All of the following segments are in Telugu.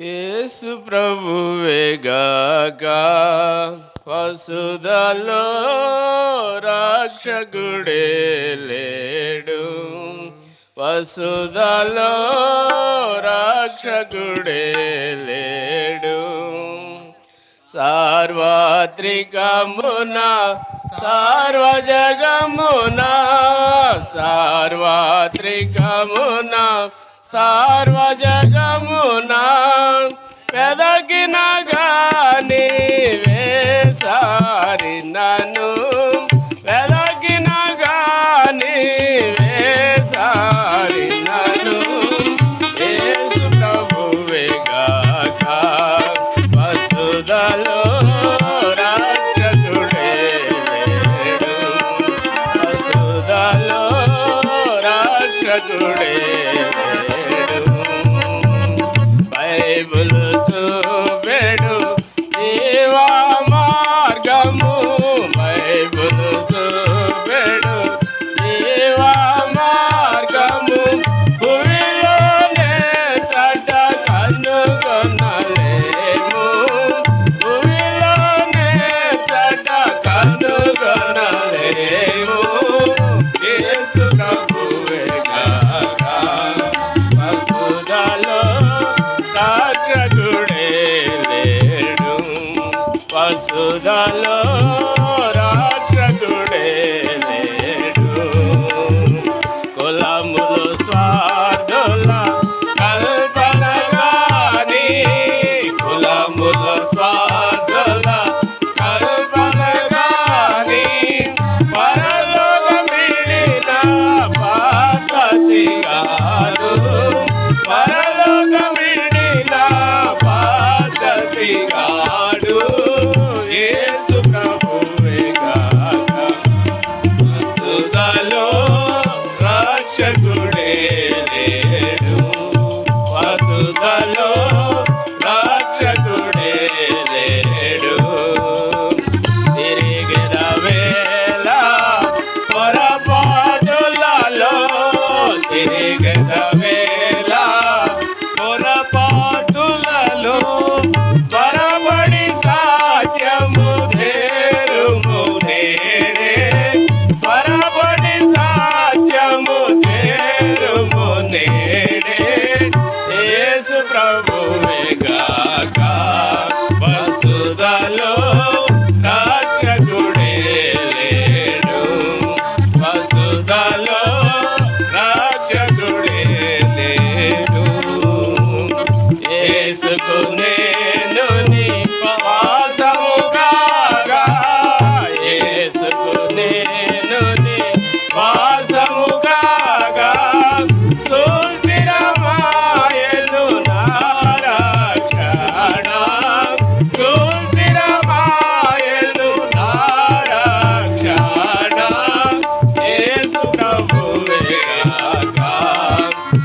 యేసు ప్రభువేగాక వసుధలో రక్షకుడే లేడు, వసుధలో రక్షకుడే లేడు. సార్వత్రికమున సర్వజగమున, సార్వత్రికమున సర్వజగమున వెదకిన గాని వేసారినను, వెదకిన గాని వేసారినను. యేసు ప్రభువేగాక వసుధలో రక్షకుడే లేడు, వసుధలో రక్షకుడే లేడు. బైబిల్ చూపెడు జీవా మార్గము, బైబిల్ చూపెడు జీవా మార్గము. భూమిలోనే చట కనుగొనలేము, భూమిలోనే చట కనుగొనలేము. యేసు ప్రభువేగాక వసుధలో రక్షకుడే లేడు, వసుధలో రక్షకుడే లేడు. కులములు స్వార్థుల కల్పన గాని, కులములు స్వార్థుల కల్పన గాని పరలోకమిడిన పద్ధతి కాదు, పరలోకమిడిన పద్ధతి కాదు. యేసు ప్రభువేగాక వసుధలో రక్షకుడే లేడు, వసుధలో రక్షకుడే లేడు. తిరిగిన వేళ పొరపాటులలో, తిరిగిన వేళ పొరపాటులలో త్వరపడి సాధ్యము చేరుము నేడే, త్వరపడి సాధ్యము చేరుము నేడే. యేసు ప్రభువేగాక వసుధలో రక్షకుడే లేడు, వసుధలో రక్షకుడే లేడు. యేసుకు నేను నీ వాసము కాగా, యేసుకు నేను నీ వాసము కాగా, సుస్థిరమాయెను నా రక్షణ, సుస్థిరమాయెను నా రక్షణ. యేసు ప్రభువేగాక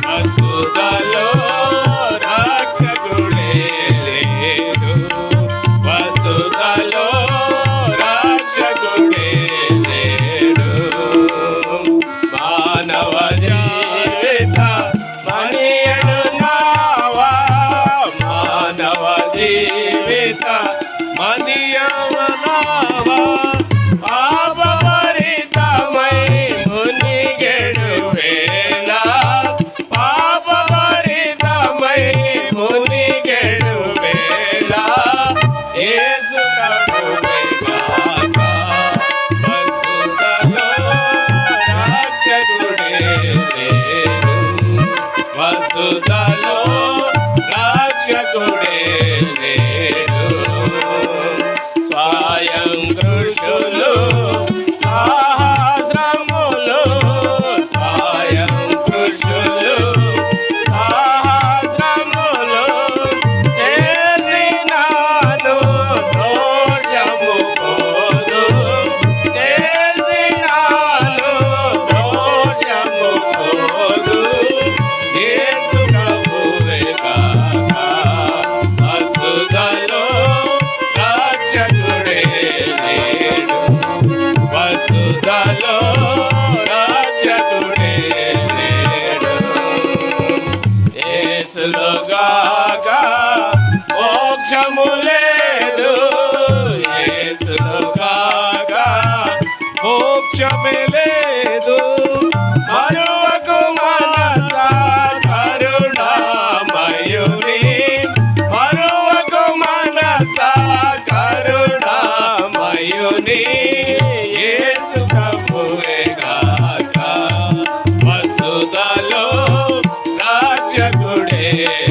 వసుధలో రక్షకుడే లేడు, వసుధలో రక్షకుడే లేడు. మానవ జీవిత మనియడు నావా, మానవ జీవిత మనియడు నావా, పాపభరితమై మునిగెడు వేళ, పాపభరితమై మునిగెడు వేళ. యేసు ప్రభువేగాక వసుధలో రక్షకుడే లేడు, వసుధలో రక్షకుడే లేడు. స్వయం కృషులు సహస్రములు, స్వయం కృషులు సహస్రములు చేసినాను దోషము పోదు, చేసినాను దోషము పోదు. యేసు ప్రభువేగాక వసుధలో రక్షకుడే లేడు, వసుధలో రక్షకుడే లేడు. యేసులో గాక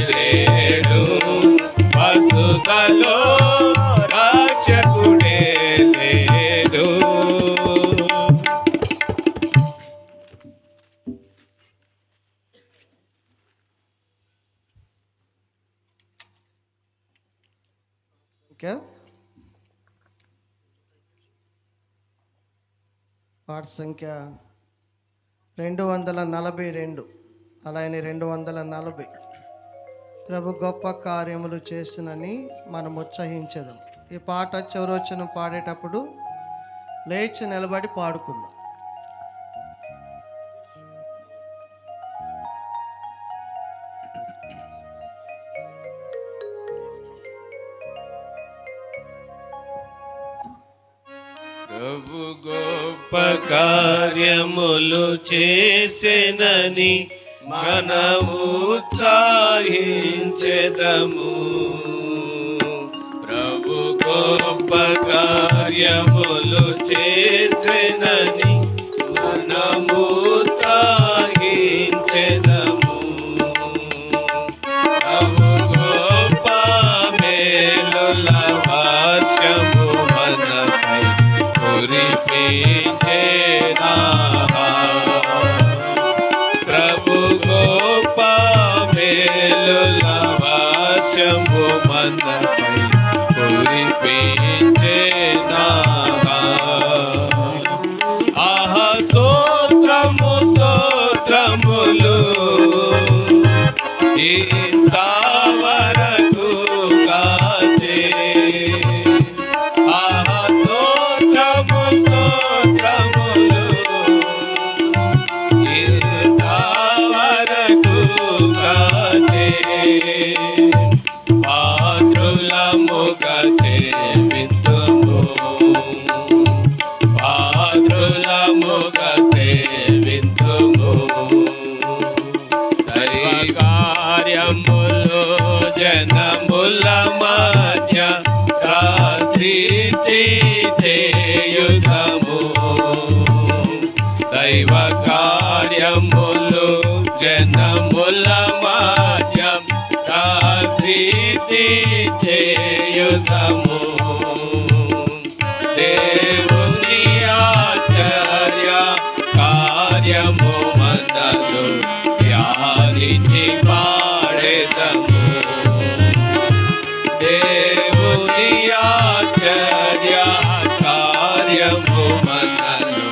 లేడు వసుదలో రక్షకుడే లేడు. పాట సంఖ్య 242, అలానే 240. ప్రభు గొప్ప కార్యములు చేస్తునని మనం ఉత్సహించదాం. ఈ పాట చివరొచ్చిన పాడేటప్పుడు లేచి నిలబడి పాడుకుందాం. ప్రభు గొప్ప కార్యములు చేసెనని మనము ఉత్సాహించెదము. ప్రభు గొప్ప కార్యములు చేసెనని మనము ఉత్సాహించెదము. ప్రభు గొప్ప మేలుల వర్షము మనపై కురిపించెనా. ప్రభు గొప్ప మేలుల వర్షము మనపై కురిపించెనా. ఆహా స్తోత్రము స్తోత్రములు ఇంతవరకు కాచే. ఆహా స్తోత్రము స్తోత్రములు ఇంతవరకు కాచే. పాత్రులముగా సేవింతుము, పాత్రులముగా సేవింతుము. దైవ కార్యములు జనముల మధ్య ప్రసిద్ధి చేయుదము. దైవ కార్యములు జనముల మధ్య ప్రసిద్ధి చేయుదము. దేవుని ఆశ్చర్య కార్యము మనలో ధ్యానించి పాడెదము. దేవుని ఆశ్చర్య కార్యము మనలో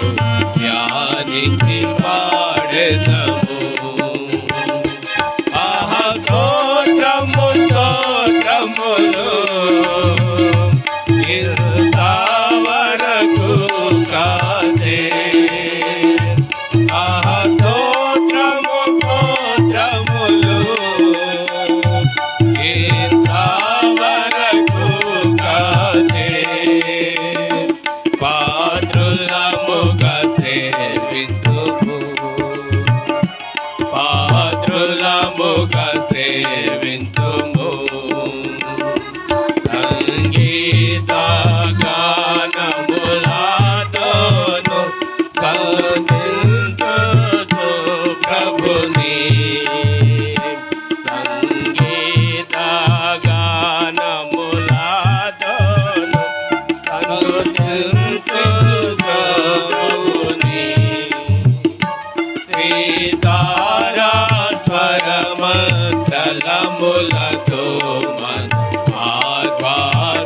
ధ్యానించి పాడెదము. ఆహా స్తోత్రము స్తోత్రములు ఇంతవరకు కాచే. ఆహా స్తోత్రము స్తోత్రములు ఇంతవరకు కాచే. పాత్రులముగా సేవింతుము, పాత్రులముగా సేవింతుము. సంగీత గానములతోను స్తుతింతుము ప్రభుని. సంగీత గానములతోను స్తుతింతుము ప్రభుని. సీతారా స్వరమండలములతో మన ఆస్వాదించెదము.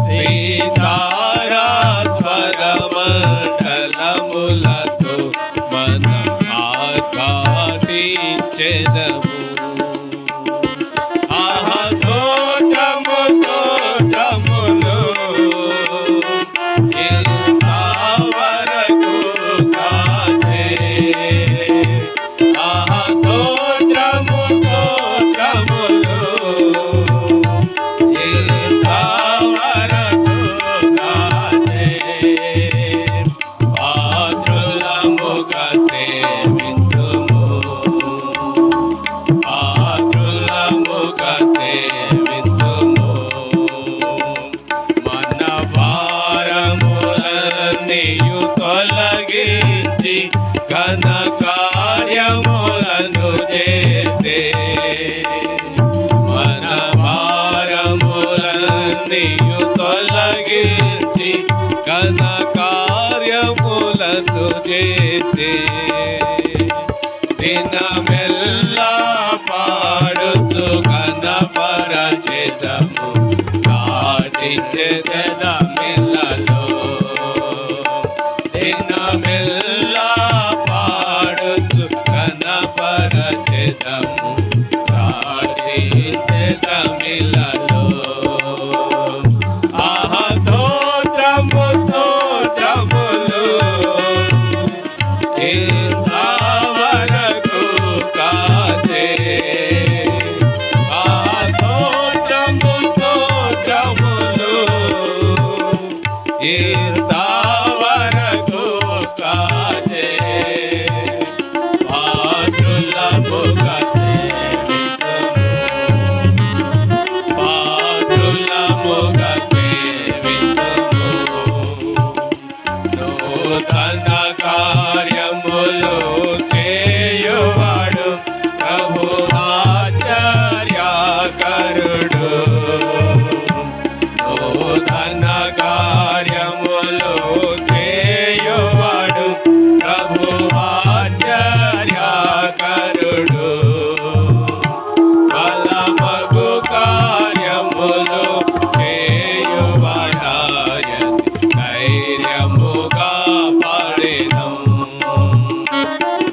సీతారా స్వరమండలములతో మన ఆస్వాదించెదము. ఆహా స్తోత్రము స్తోత్రములు ఇంతవరకు కాచే. ఆహా స్తోత్రము స్తోత్రములు ఇంతవరకు కాచే. పాత్రులముగా సేవింతుము, కార్యములను చేసే మన భారములన్నీయు తొలగించి ఘన కార్యములను చేసే దినమెల్లా పాడుచు కనపరచెదము సాధించెదమిలలో దినమెల్లా పాడుచు కనపరచెదము సాధించెదమిలలో ఆహా స్తోత్రము స్తోత్రములు ఇంతవరకు కాచే ఆహా స్తోత్రము స్తోత్రములు ఇంతవరకు కాచే పాత్రులముగా సేవింతుము పాత్రులముగా సేవింతుము నూతన కార్యములు చేయువాడు ప్రభు ఆశ్చర్యకరుడు నూతన కార్యములు చేయువాడు ప్రభు ఆశ్చర్యకరుడు బలమగు కార్యములు చేయువాడాయని ధైర్యముగా పడెదం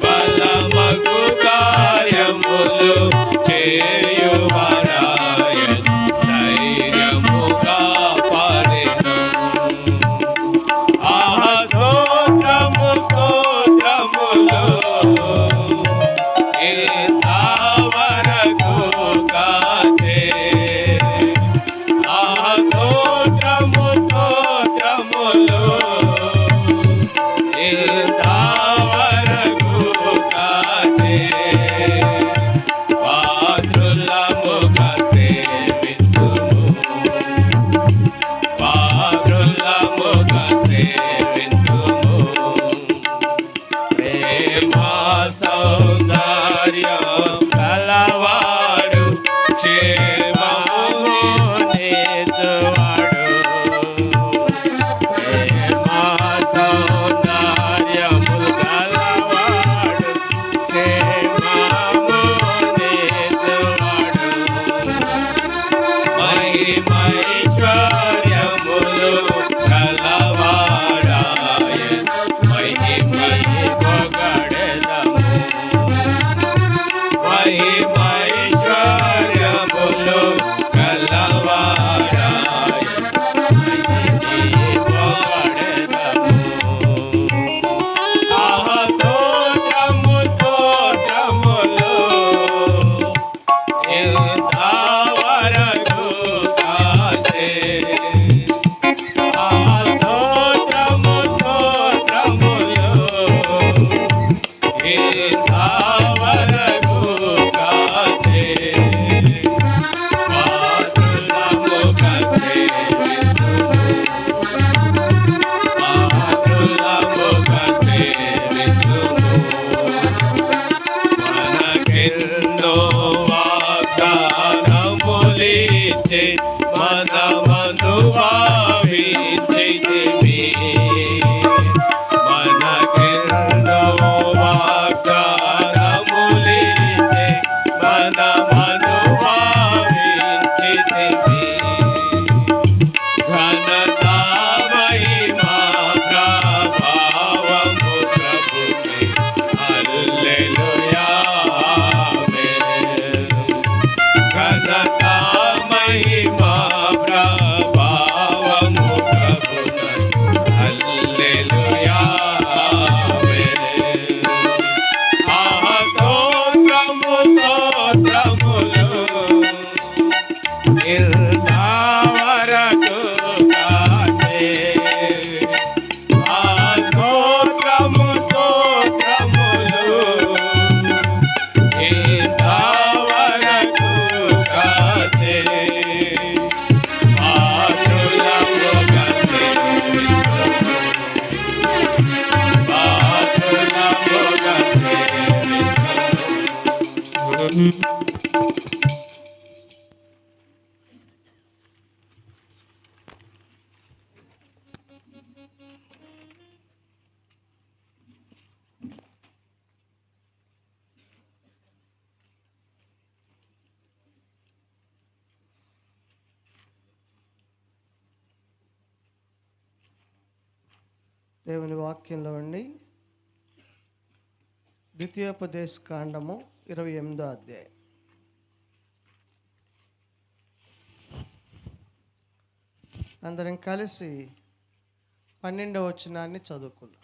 బలమగు కార్యములు చేయువాడాయని ధైర్యముగా పడెదం ఆహా స్తోత్రము స్తోత్రములు ఇంతవరకు కాచే ఆహా స్తోత్రము స్తోత్రములు ఇంతవరకు కాచే పాత్రులముగా సేవింతుము పాత్రులముగా సేవింతుము ప్రేమ సౌందర్యం కలవాడు క్షేమము నేర్చువాడు ప్రేమ సౌందర్యము కలవాడు క్షేమము నేర్చువాడు మహిమైశ్వర్యములు కలవాడాయన్ మహిమై పొగడెదము మహిమైశ్వర్యములు కలవాడాయన్ మహిమై పొగడెదము ఆహా స్తోత్రము స్తోత్రములు ఇంతవరకు కాచే ఆహా స్తోత్రము స్తోత్రములు ఇంతవరకు కాచే దేవుని వాక్యంలో ఉండి ద్వితీయోపదేశ కాండము 28వ అధ్యాయం. అందరం కలిసి 12వ వచనాన్ని చదువుకుందాం.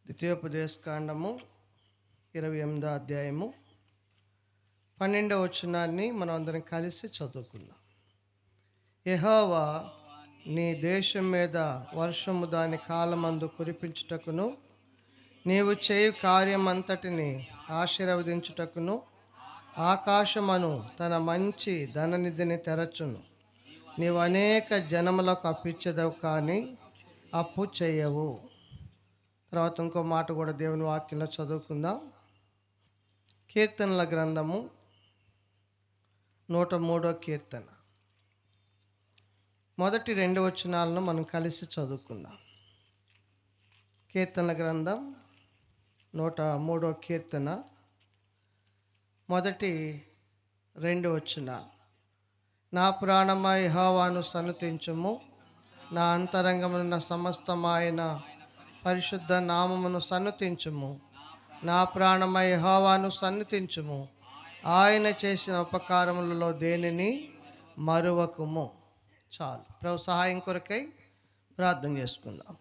ద్వితీయోపదేశ కాండము 28వ అధ్యాయము 12వ వచనాన్ని మనం అందరం కలిసి చదువుకుందాం. యెహోవా నీ దేశం మీద వర్షము దాని కాలమందు కురిపించుటకును, నీవు చేయు కార్యమంతటిని ఆశీర్వదించుటకును ఆకాశమును తన మంచి ధననిధిని తెరచును. నీవు అనేక జనములకు అప్పిచ్చదవు, కానీ అప్పు చేయవు. తర్వాత ఇంకో మాట కూడా దేవుని వాక్యంలో చదువుకుందాం. కీర్తనల గ్రంథము 103వ కీర్తన మొదటి 2 వచనాలను మనం కలిసి చదువుకుందాం. కీర్తనల గ్రంథం 103వ కీర్తన మొదటి 2 వచనాలు. నా ప్రాణమా యెహోవాను సన్నుతించుము, నా అంతరంగమున్న సమస్తమైన పరిశుద్ధ నామమును సన్నుతించుము. నా ప్రాణమా యెహోవాను సన్నుతించుము, ఆయన చేసిన ఉపకారములలో దేనిని మరువకుము. చాలు. ప్రభు సహాయం కొరకై ప్రార్థన చేసుకుందాం.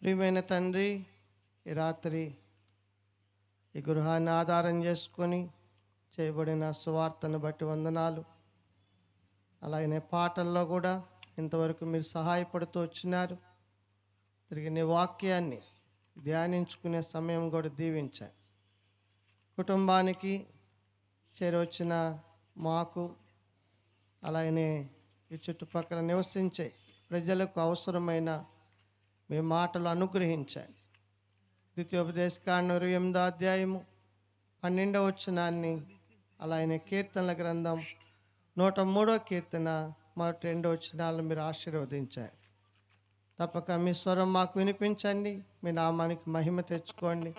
ప్రియమైన తండ్రి, ఈ రాత్రి ఈ గృహాన్ని ఆధారం చేసుకొని చేయబడిన సువార్తను బట్టి వందనాలు. అలాగనే పాటల్లో కూడా ఇంతవరకు మీరు సహాయపడుతూ వచ్చినారు. తిరిగి నీ వాక్యాన్ని ధ్యానించుకునే సమయం కూడా దీవించాను. కుటుంబానికి చేరవచ్చిన మాకు, అలాగనే ఈ చుట్టుపక్కల నివసించే ప్రజలకు అవసరమైన మీ మాటలు అనుగ్రహించండి. ద్వితీయోపదేశ కాండం 28వ అధ్యాయము 12వ వచనాన్ని, అలాగనే కీర్తనల గ్రంథం 103వ కీర్తన మొదటి 2 వచనాలను మీరు ఆశీర్వదించండి. తప్పక మీ స్వరం మాకు వినిపించండి. మీ నామానికి మహిమ తెచ్చుకోండి.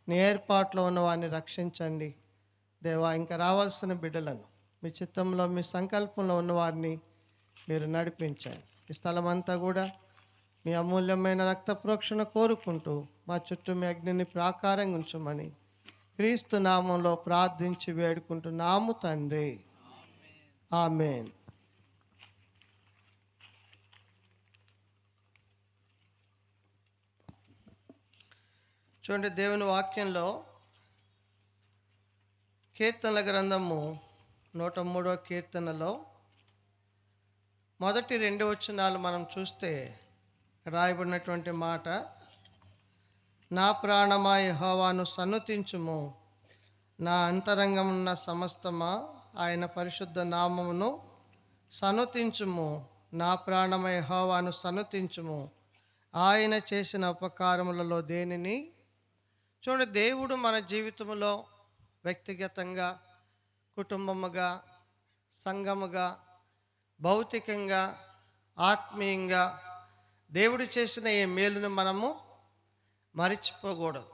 నీ ఏర్పాట్లో ఉన్న వారిని రక్షించండి. దేవా, ఇంకా రావాల్సిన బిడ్డలను మీ చిత్తంలో, మీ సంకల్పంలో ఉన్న వారిని మీరు నడిపించండి. ఈ స్థలం అంతా కూడా మీ అమూల్యమైన రక్త ప్రోక్షణ కోరుకుంటూ మా చుట్టూ మీ అగ్నిని ప్రాకారంగా ఉంచమని క్రీస్తు నామంలో ప్రార్థించి వేడుకుంటున్నాము తండ్రి. ఆమేన్. చూడండి, దేవుని వాక్యంలో కీర్తనల గ్రంథము 103వ కీర్తనలో మొదటి 2 వచనాలు మనం చూస్తే రాయబడినటువంటి మాట, నా ప్రాణమా యెహోవాను సన్నుతించుము, నా అంతరంగమున్న సమస్తమా ఆయన పరిశుద్ధ నామమును సన్నుతించుము. నా ప్రాణమా యెహోవాను సన్నుతించుము, ఆయన చేసిన ఉపకారములలో దేనిని. చూడండి, దేవుడు మన జీవితంలో వ్యక్తిగతంగా, కుటుంబముగా, సంఘముగా, భౌతికంగా, ఆత్మీయంగా దేవుడు చేసిన ఈ మేలును మనము మరిచిపోకూడదు.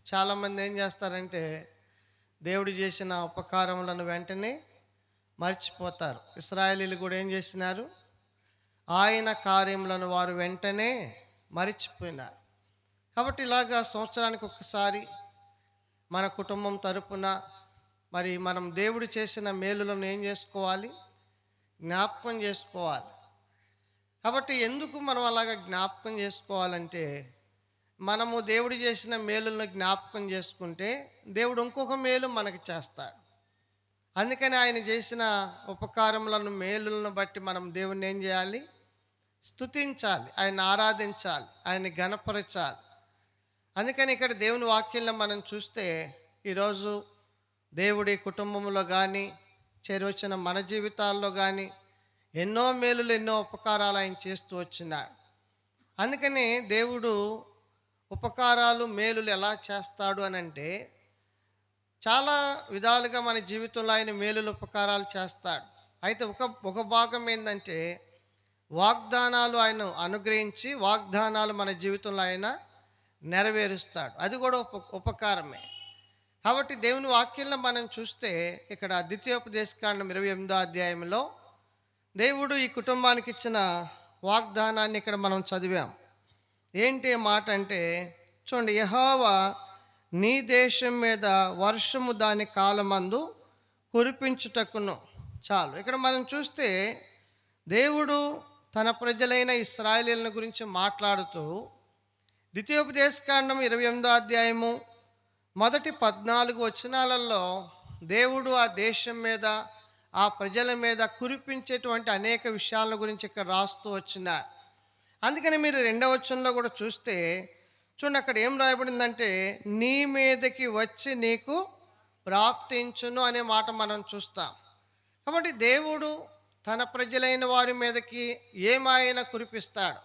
చాలామంది ఏం చేస్తారంటే దేవుడు చేసిన ఉపకారములను వెంటనే మర్చిపోతారు. ఇశ్రాయేలీలు కూడా ఏం చేసినారు? ఆయన కార్యములను వారు వెంటనే మరిచిపోయినారు. కాబట్టి ఇలాగా సంవత్సరానికి ఒకసారి మన కుటుంబం తరపున మరి మనం దేవుడు చేసిన మేలులను ఏం చేసుకోవాలి? జ్ఞాపకం చేసుకోవాలి. కాబట్టి ఎందుకు మనం అలాగా జ్ఞాపకం చేసుకోవాలంటే, మనము దేవుడు చేసిన మేలులను జ్ఞాపకం చేసుకుంటే దేవుడు ఇంకొక మేలు మనకి చేస్తాడు. అందుకని ఆయన చేసిన ఉపకారములను, మేలులను బట్టి మనం దేవుణ్ణి ఏం చేయాలి? స్తుతించాలి, ఆయన ఆరాధించాలి, ఆయన్ని ఘనపరచాలి. అందుకని ఇక్కడ దేవుని వాక్యంలో మనం చూస్తే ఈరోజు దేవుడి కుటుంబంలో కానీ చేరవచ్చిన మన జీవితాల్లో కానీ ఎన్నో మేలులు ఎన్నో ఉపకారాలు ఆయన చేస్తూ వచ్చినాడు. అందుకని దేవుడు ఉపకారాలు మేలులు ఎలా చేస్తాడు అని అంటే చాలా విధాలుగా మన జీవితంలో ఆయన మేలులు ఉపకారాలు చేస్తాడు. అయితే ఒక ఒక భాగం ఏంటంటే వాగ్దానాలు ఆయన అనుగ్రహించి వాగ్దానాలు మన జీవితంలో ఆయన నెరవేరుస్తాడు. అది కూడా ఉపకారమే. కాబట్టి దేవుని వాక్యంలో మనం చూస్తే ఇక్కడ ద్వితీయోపదేశకాండం 28వ అధ్యాయంలో దేవుడు ఈ కుటుంబానికి ఇచ్చిన వాగ్దానాన్ని ఇక్కడ మనం చదివాం. ఏంటి మాట అంటే చూడండి, యెహోవా నీ దేశం మీద వర్షము దాని కాలమందు కురిపించుటకును. చాలు. ఇక్కడ మనం చూస్తే దేవుడు తన ప్రజలైన ఇశ్రాయేలీయుల గురించి మాట్లాడుతూ ద్వితీయోపదేశకాండం 28వ అధ్యాయము మొదటి 14 వచనాలలో దేవుడు ఆ దేశం మీద ఆ ప్రజల మీద కురిపించేటువంటి అనేక విషయాల గురించి ఇక్కడ రాస్తూ వచ్చినారు. అందుకని మీరు 2వ వచనంలో కూడా చూస్తే చూడండి, అక్కడ ఏం రాయబడిందంటే నీ మీదకి వచ్చి నీకు ప్రాప్తించును అనే మాట మనం చూస్తాం. కాబట్టి దేవుడు తన ప్రజలైన వారి మీదకి ఏమి ఆయన కురిపిస్తాడు,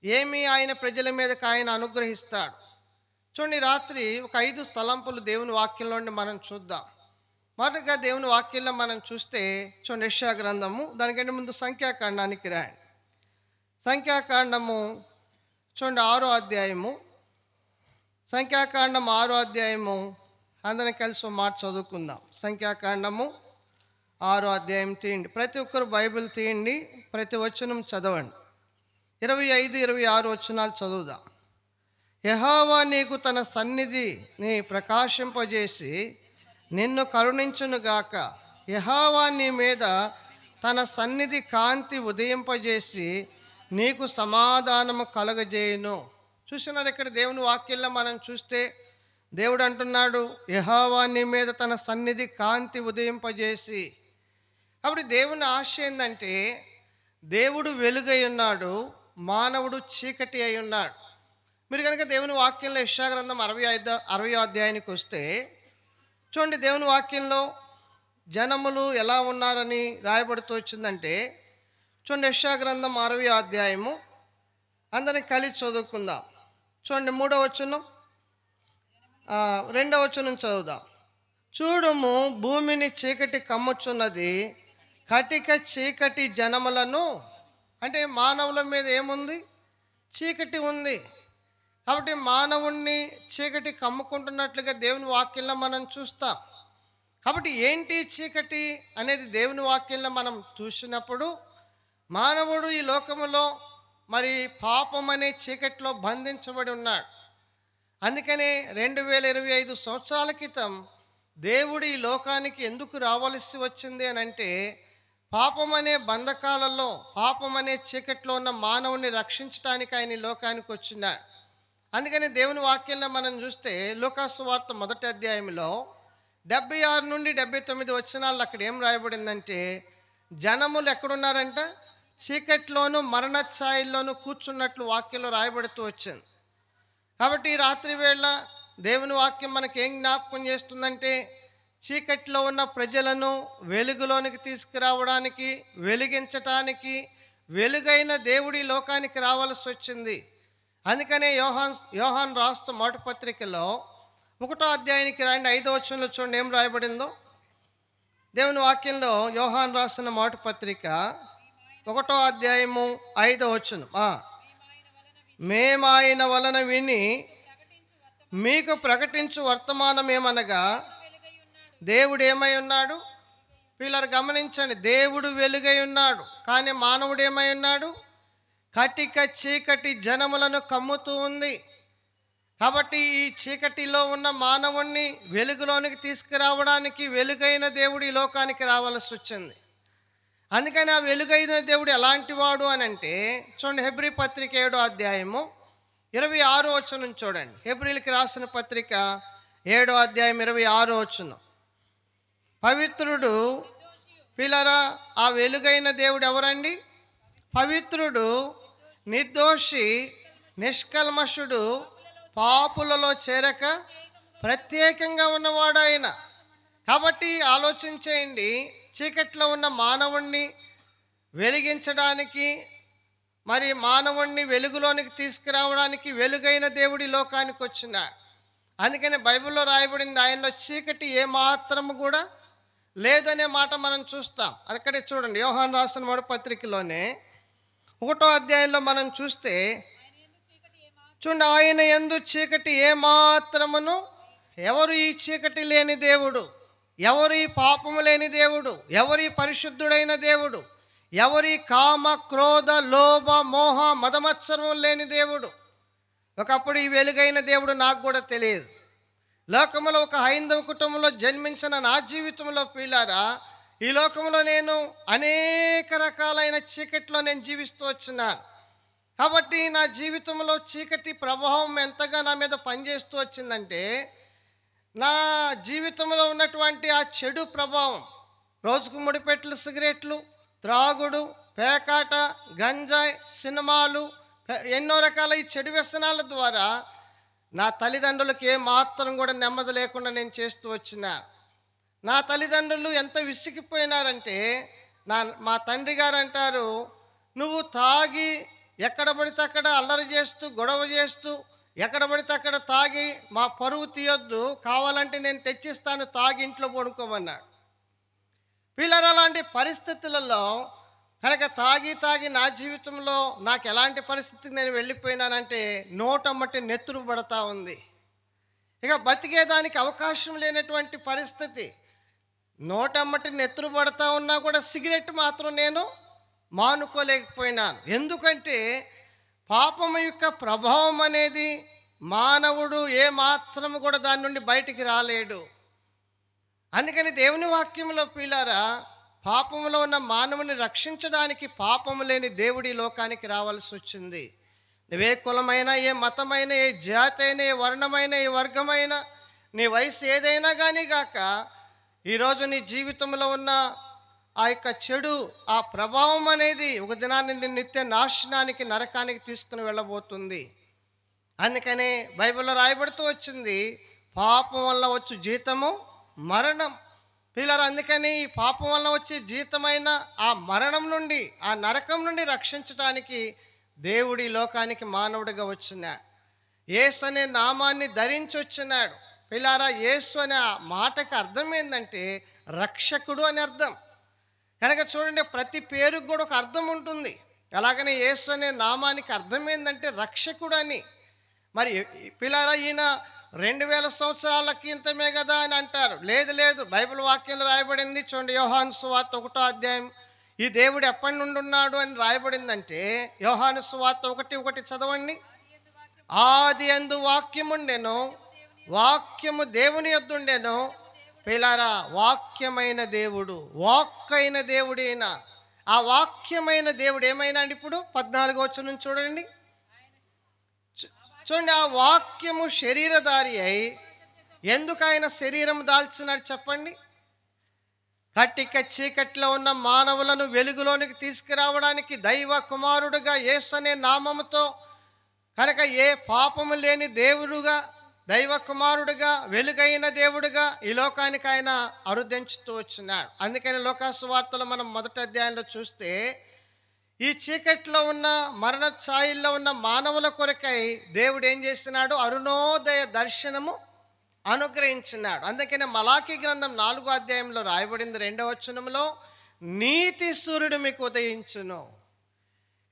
ఏమి ఆయన ప్రజల మీదకి ఆయన అనుగ్రహిస్తాడు. చూడండి, రాత్రి ఒక 5 తలంపులు దేవుని వాక్యంలో మనం చూద్దాం. మొదటగా దేవుని వాక్యంలో మనం చూస్తే చూడండి, యెషయా గ్రంథము, దానికంటే ముందు సంఖ్యాకాండానికి రాయండి. సంఖ్యాకాండము చూడండి 6వ అధ్యాయము, సంఖ్యాకాండం 6వ అధ్యాయము, అందరం కలిసి ఒక మాట చదువుకుందాం. సంఖ్యాకాండము 6వ అధ్యాయం తీయండి. ప్రతి ఒక్కరు బైబిల్ తీయండి, ప్రతి వచనం చదవండి. 25, 26 వచనాలు చదువుదాం. యెహోవా నీకు తన సన్నిధిని ప్రకాశింపజేసి నిన్ను కరుణించునుగాక. యెహోవా నీ మీద తన సన్నిధి కాంతి ఉదయింపజేసి నీకు సమాధానము కలుగజేయును. చూసినారు, ఇక్కడ దేవుని వాక్యంలో మనం చూస్తే దేవుడు అంటున్నాడు యెహోవా నీ మీద తన సన్నిధి కాంతి ఉదయింపజేసి. కాబట్టి దేవుని ఆశ ఏంటంటే దేవుడు వెలుగై ఉన్నాడు, మానవుడు చీకటి అయి ఉన్నాడు. మీరు కనుక దేవుని వాక్యంలో యెషయా గ్రంథం 60వ అధ్యాయానికి వస్తే చూడండి, దేవుని వాక్యంలో జనములు ఎలా ఉన్నారని రాయబడుతూ వచ్చిందంటే చూడండి, యెషయా గ్రంథం 60వ అధ్యాయము, అందరినీ కలిసి చదువుకుందాం. చూడండి 3వ వచనం, 2వ వచనం చదువుదాం. చూడుము భూమిని చీకటి కమ్ముచున్నది, కటిక చీకటి జనములను, అంటే మానవుల మీద ఏముంది, చీకటి ఉంది. కాబట్టి మానవుణ్ణి చీకటి కమ్ముకుంటున్నట్లుగా దేవుని వాక్యంలో మనం చూస్తాం. కాబట్టి ఏంటి చీకటి అనేది దేవుని వాక్యంలో మనం చూసినప్పుడు మానవుడు ఈ లోకములో మరి పాపం అనే చీకటిలో బంధించబడి ఉన్నాడు. అందుకనే 2025 సంవత్సరాల క్రితం దేవుడు ఈ లోకానికి ఎందుకు రావాల్సి వచ్చింది అని అంటే పాపం అనే బంధకాలలో, పాపం అనే చీకట్లో ఉన్న మానవుని రక్షించడానికి ఆయన ఈ లోకానికి వచ్చినాడు. అందుకని దేవుని వాక్యంలో మనం చూస్తే లూకాసు వార్త 1వ అధ్యాయంలో 76 నుండి 79 వచనాలు అక్కడ ఏం రాయబడిందంటే జనములు ఎక్కడున్నారంట, చీకట్లోను మరణ ఛాయల్లోనూ కూర్చున్నట్లు వాక్యంలో రాయబడుతూ వచ్చింది. కాబట్టి ఈ రాత్రి వేళ దేవుని వాక్యం మనకి ఏం జ్ఞాపకం చేస్తుందంటే చీకట్లో ఉన్న ప్రజలను వెలుగులోనికి తీసుకురావడానికి, వెలిగించటానికి వెలుగైన దేవుడి లోకానికి రావాల్సి వచ్చింది. అందుకనే యోహాన్ రాస్తూ మొదటి పత్రికలో 1వ అధ్యాయానికి రండి, 5వ వచనంలో చూడండి ఏం రాయబడిందో. దేవుని వాక్యంలో యోహాన్ రాసిన మొదటి పత్రిక 1వ అధ్యాయము 5వ వచనం, మేమాయన వలన విని మీకు ప్రకటించు వర్తమానం ఏమనగా దేవుడు ఏమై ఉన్నాడు. పిల్లలు గమనించండి, దేవుడు వెలుగై ఉన్నాడు, కానీ మానవుడు ఏమై ఉన్నాడు, కటిక చీకటి జనములను కమ్ముతూ ఉంది. కాబట్టి ఈ చీకటిలో ఉన్న మానవుణ్ణి వెలుగులోనికి తీసుకురావడానికి వెలుగైన దేవుడు ఈ లోకానికి రావాల్సి వచ్చింది. అందుకని ఆ వెలుగైన దేవుడు ఎలాంటి వాడు అని అంటే చూడండి, హెబ్రీ పత్రిక 7వ అధ్యాయము 26వ వచనం చూడండి. హెబ్రీలకి రాసిన పత్రిక 7వ అధ్యాయం 26వ వచనం. పవిత్రుడు పిల్లరా, ఆ వెలుగైన దేవుడు ఎవరండి, పవిత్రుడు, నిర్దోషి, నిష్కల్మషుడు, పాపులలో చేరక ప్రత్యేకంగా ఉన్నవాడు ఆయన. కాబట్టి ఆలోచించేయండి, చీకట్లో ఉన్న మానవుణ్ణి వెలిగించడానికి, మరి మానవుణ్ణి వెలుగులోనికి తీసుకురావడానికి వెలుగైన దేవుడి లోకానికి వచ్చినాడు. అందుకని బైబిల్లో రాయబడింది, ఆయనలో చీకటి ఏమాత్రము కూడా లేదనే మాట మనం చూస్తాం. అక్కడే చూడండి, యోహాను రాసిన మొదటి పత్రికలోనే 1వ అధ్యాయంలో మనం చూస్తే చూడండి, ఆయన యందు చీకటి ఏమాత్రమును, ఎవరు ఈ చీకటి లేని దేవుడు, ఎవరు ఈ పాపము లేని దేవుడు, ఎవరు ఈ పరిశుద్ధుడైన దేవుడు, ఎవరి కామ క్రోధ లోభ మోహ మదమత్సరం లేని దేవుడు. ఒకప్పుడు ఈ వెలుగైన దేవుడు నాకు కూడా తెలియదు. లోకంలో ఒక హైందవ కుటుంబంలో జన్మించిన నా జీవితంలో ప్రియులారా, ఈ లోకంలో నేను అనేక రకాలైన చీకట్లో నేను జీవిస్తూ వచ్చినాను. కాబట్టి నా జీవితంలో చీకటి ప్రభావం ఎంతగా నా మీద పనిచేస్తూ వచ్చిందంటే, నా జీవితంలో ఉన్నటువంటి ఆ చెడు ప్రభావం, రోజుకు 3 పెట్టెలు సిగరెట్లు, త్రాగుడు, పేకాట, గంజాయి, సినిమాలు, ఎన్నో రకాల ఈ చెడు వ్యసనాల ద్వారా నా తల్లిదండ్రులకు ఏ మాత్రం కూడా నెమ్మది లేకుండా నేను చేస్తూ వచ్చిన. నా తల్లిదండ్రులు ఎంత విసిగిపోయినారంటే, మా తండ్రి గారు అంటారు, నువ్వు తాగి ఎక్కడ పడితే అక్కడ అల్లరి చేస్తూ గొడవ చేస్తూ ఎక్కడ పడితే అక్కడ తాగి మా పరువు తీయొద్దు, కావాలంటే నేను తెచ్చిస్తాను, తాగి ఇంట్లో పడుకోమన్నాడు. పిల్లలు అలాంటి పరిస్థితులలో కనుక తాగి నా జీవితంలో నాకు ఎలాంటి పరిస్థితికి నేను వెళ్ళిపోయినానంటే, నోటమ్మటి నెత్తురు పడతా ఉంది. ఇక బతికేదానికి అవకాశం లేనటువంటి పరిస్థితి. నోటమ్మటి నెత్తురు పడతా ఉన్నా కూడా సిగరెట్ మాత్రం నేను మానుకోలేకపోయినాను. ఎందుకంటే పాపము యొక్క ప్రభావం అనేది మానవుడు ఏ మాత్రము కూడా దాని నుండి బయటికి రాలేడు. అందుకని దేవుని వాక్యంలో పిల్లారా, పాపములో ఉన్న మానవుని రక్షించడానికి పాపము లేని దేవుడి లోకానికి రావాల్సి వచ్చింది. నువ్వే కులమైనా, ఏ మతమైనా, ఏ జాతి అయినా, ఏ వర్ణమైనా, ఏ వర్గమైనా, నీ వయసు ఏదైనా కానీ గాక, ఈరోజు నీ జీవితంలో ఉన్న ఆ యొక్క చెడు, ఆ ప్రభావం అనేది ఒక దినాన్ని నిత్య నాశనానికి, నరకానికి తీసుకుని వెళ్ళబోతుంది. అందుకనే బైబిల్లో రాయబడుతూ వచ్చింది, పాపం వల్ల వచ్చు జీతము మరణం. పిల్లలు, అందుకని ఈ పాపం వల్ల వచ్చే జీతమైన ఆ మరణం నుండి, ఆ నరకం నుండి రక్షించడానికి దేవుడి లోకానికి మానవుడిగా వచ్చినాడు. యేసు అనే నామాన్ని ధరించి వచ్చినాడు. పిల్లారా, యేసు అనే ఆ మాటకి అర్థం ఏంటంటే రక్షకుడు అని అర్థం. కనుక చూడండి, ప్రతి పేరుకు కూడా ఒక అర్థం ఉంటుంది. అలాగనే యేసు అనే నామానికి అర్థం ఏంటంటే రక్షకుడు అని. మరి పిల్లారా, ఈయన 2000 సంవత్సరాల క్రితమే కదా అని అంటారు. లేదు, బైబిల్ వాక్యంలో రాయబడింది. చూడండి, యోహాను సువార్త 1వ అధ్యాయం, ఈ దేవుడు ఎప్పటి నుండి ఉన్నాడు అని రాయబడిందంటే, యోహాను సువార్త 1:1 చదవండి. ఆది యందు వాక్యముండెను, వాక్యము దేవుని యొద్దుండెను. పిల్లారా, వాక్యమైన దేవుడు, వాక్కైన దేవుడైనా, ఆ వాక్యమైన దేవుడు ఏమైనా అండి. ఇప్పుడు 14వ వచనం చూడండి. చూడండి, ఆ వాక్యము శరీరధారి అయి, ఎందుకు ఆయన శరీరం దాల్చినాడు చెప్పండి? కట్టిక చీకట్లో ఉన్న మానవులను వెలుగులోనికి తీసుకురావడానికి దైవ కుమారుడుగా యేసు అనే నామముతో, కనుక ఏ పాపము లేని దేవుడుగా, దైవ కుమారుడుగా, వెలుగైన దేవుడుగా ఈ లోకానికి ఆయన అరుదించుతూ వచ్చినాడు. అందుకని లోకాసు వార్తలు మనం 1వ అధ్యాయంలో చూస్తే, ఈ చీకట్లో ఉన్న మరణ ఛాయిల్లో ఉన్న మానవుల కొరకై దేవుడు ఏం చేస్తున్నాడు? అరుణోదయ దర్శనము అనుగ్రహించినాడు. అందుకనే మలాకీ గ్రంథం 4వ అధ్యాయంలో రాయబడింది 2వ వచనంలో, నీతి సూర్యుడు మీకు ఉదయించును.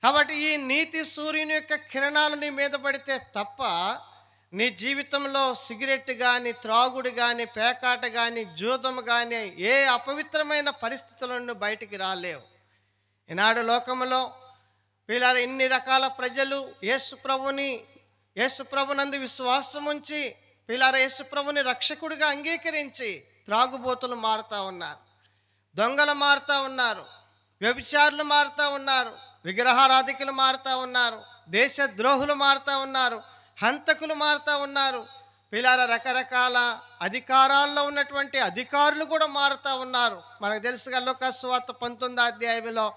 కాబట్టి ఈ నీతి సూర్యుని యొక్క కిరణాలు నీ మీద పడితే తప్ప నీ జీవితంలో సిగరెట్ కానీ, త్రాగుడు కానీ, పేకాట కానీ, జూదము కానీ, ఏ అపవిత్రమైన పరిస్థితుల నుండి బయటికి రాలేవు. ఈనాడు లోకంలో వీళ్ళ ఇన్ని రకాల ప్రజలు యేసు ప్రభునందు విశ్వాసం ఉంచి, వీళ్ళ యేసు ప్రభుని రక్షకుడిగా అంగీకరించి త్రాగుబోతులు మారుతూ ఉన్నారు, దొంగలు మారుతూ ఉన్నారు, వ్యభిచారులు మారుతూ ఉన్నారు, విగ్రహారాధికులు మారుతూ ఉన్నారు, దేశద్రోహులు మారుతూ ఉన్నారు, హంతకులు మారుతూ ఉన్నారు. పిల్లల రకరకాల అధికారాల్లో ఉన్నటువంటి అధికారులు కూడా మారుతూ ఉన్నారు. మనకు తెలుసుగా లోకాసు వార్త 19వ అధ్యాయంలో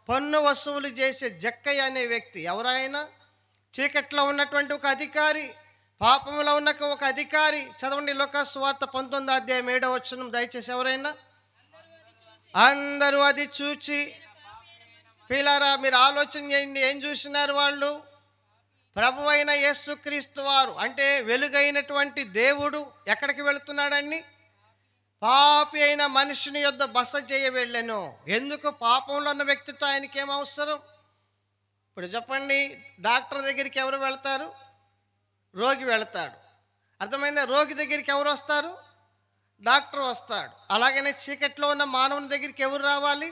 పన్ను వసూలు చేసే జక్కయ్య అనే వ్యక్తి ఎవరైనా చీకట్లో ఉన్నటువంటి ఒక అధికారి, పాపంలో ఉన్న ఒక అధికారి. చదవండి లోకా సువార్త 19 అధ్యాయం 7 వచనం దయచేసి ఎవరైనా. అందరూ అది చూచి, పిల్లరా మీరు ఆలోచన చేయండి, ఏం చూసినారు వాళ్ళు? ప్రభువైన యేసుక్రీస్తు వారు అంటే వెలుగైనటువంటి దేవుడు ఎక్కడికి వెళుతున్నాడండి? పాపి అయిన మనుషుని యొద్ద బస చేయ వెళ్ళెను. ఎందుకు? పాపంలో ఉన్న వ్యక్తితో ఆయనకి ఏం అవసరం? ఇప్పుడు చెప్పండి, డాక్టర్ దగ్గరికి ఎవరు వెళ్తారు? రోగి వెళతాడు. అర్థమైందా? రోగి దగ్గరికి ఎవరు వస్తారు? డాక్టర్ వస్తాడు. అలాగనే చీకట్లో ఉన్న మానవుని దగ్గరికి ఎవరు రావాలి?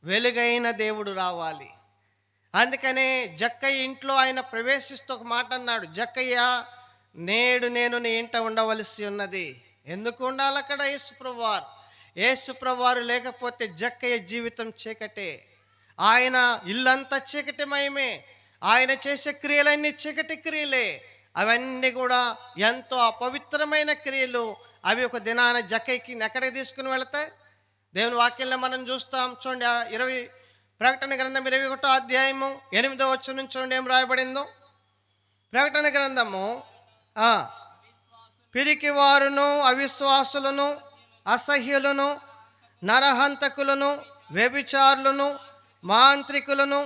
వెలుగైన దేవుడు రావాలి. అందుకనే జక్కయ్య ఇంట్లో ఆయన ప్రవేశిస్తూ ఒక మాట అన్నాడు, జక్కయ్య నేడు నేను నీ ఇంట ఉండవలసి ఉన్నది. ఎందుకు ఉండాలి అక్కడ? యేసుప్రభువారు. యేసుప్రభువారు లేకపోతే జక్కయ్య జీవితం చీకటే. ఆయన ఇల్లంతా చీకటిమయమే. ఆయన చేసే క్రియలన్నీ చీకటి క్రియలే. అవన్నీ కూడా ఎంతో అపవిత్రమైన క్రియలు. అవి ఒక దినాన జక్కయ్యకి ఎక్కడికి తీసుకుని వెళతాయి? దేవుని వాక్యంలో మనం చూస్తాం. చూడండి, ప్రకటన గ్రంథం 21 అధ్యాయం 8 చూడండి ఏం రాయబడిందో. ప్రకటన గ్రంథము పిరికి వారును, అవిశ్వాసులను, అసహ్యులను, నరహంతకులను, వ్యభిచారులను, మాంత్రికులను,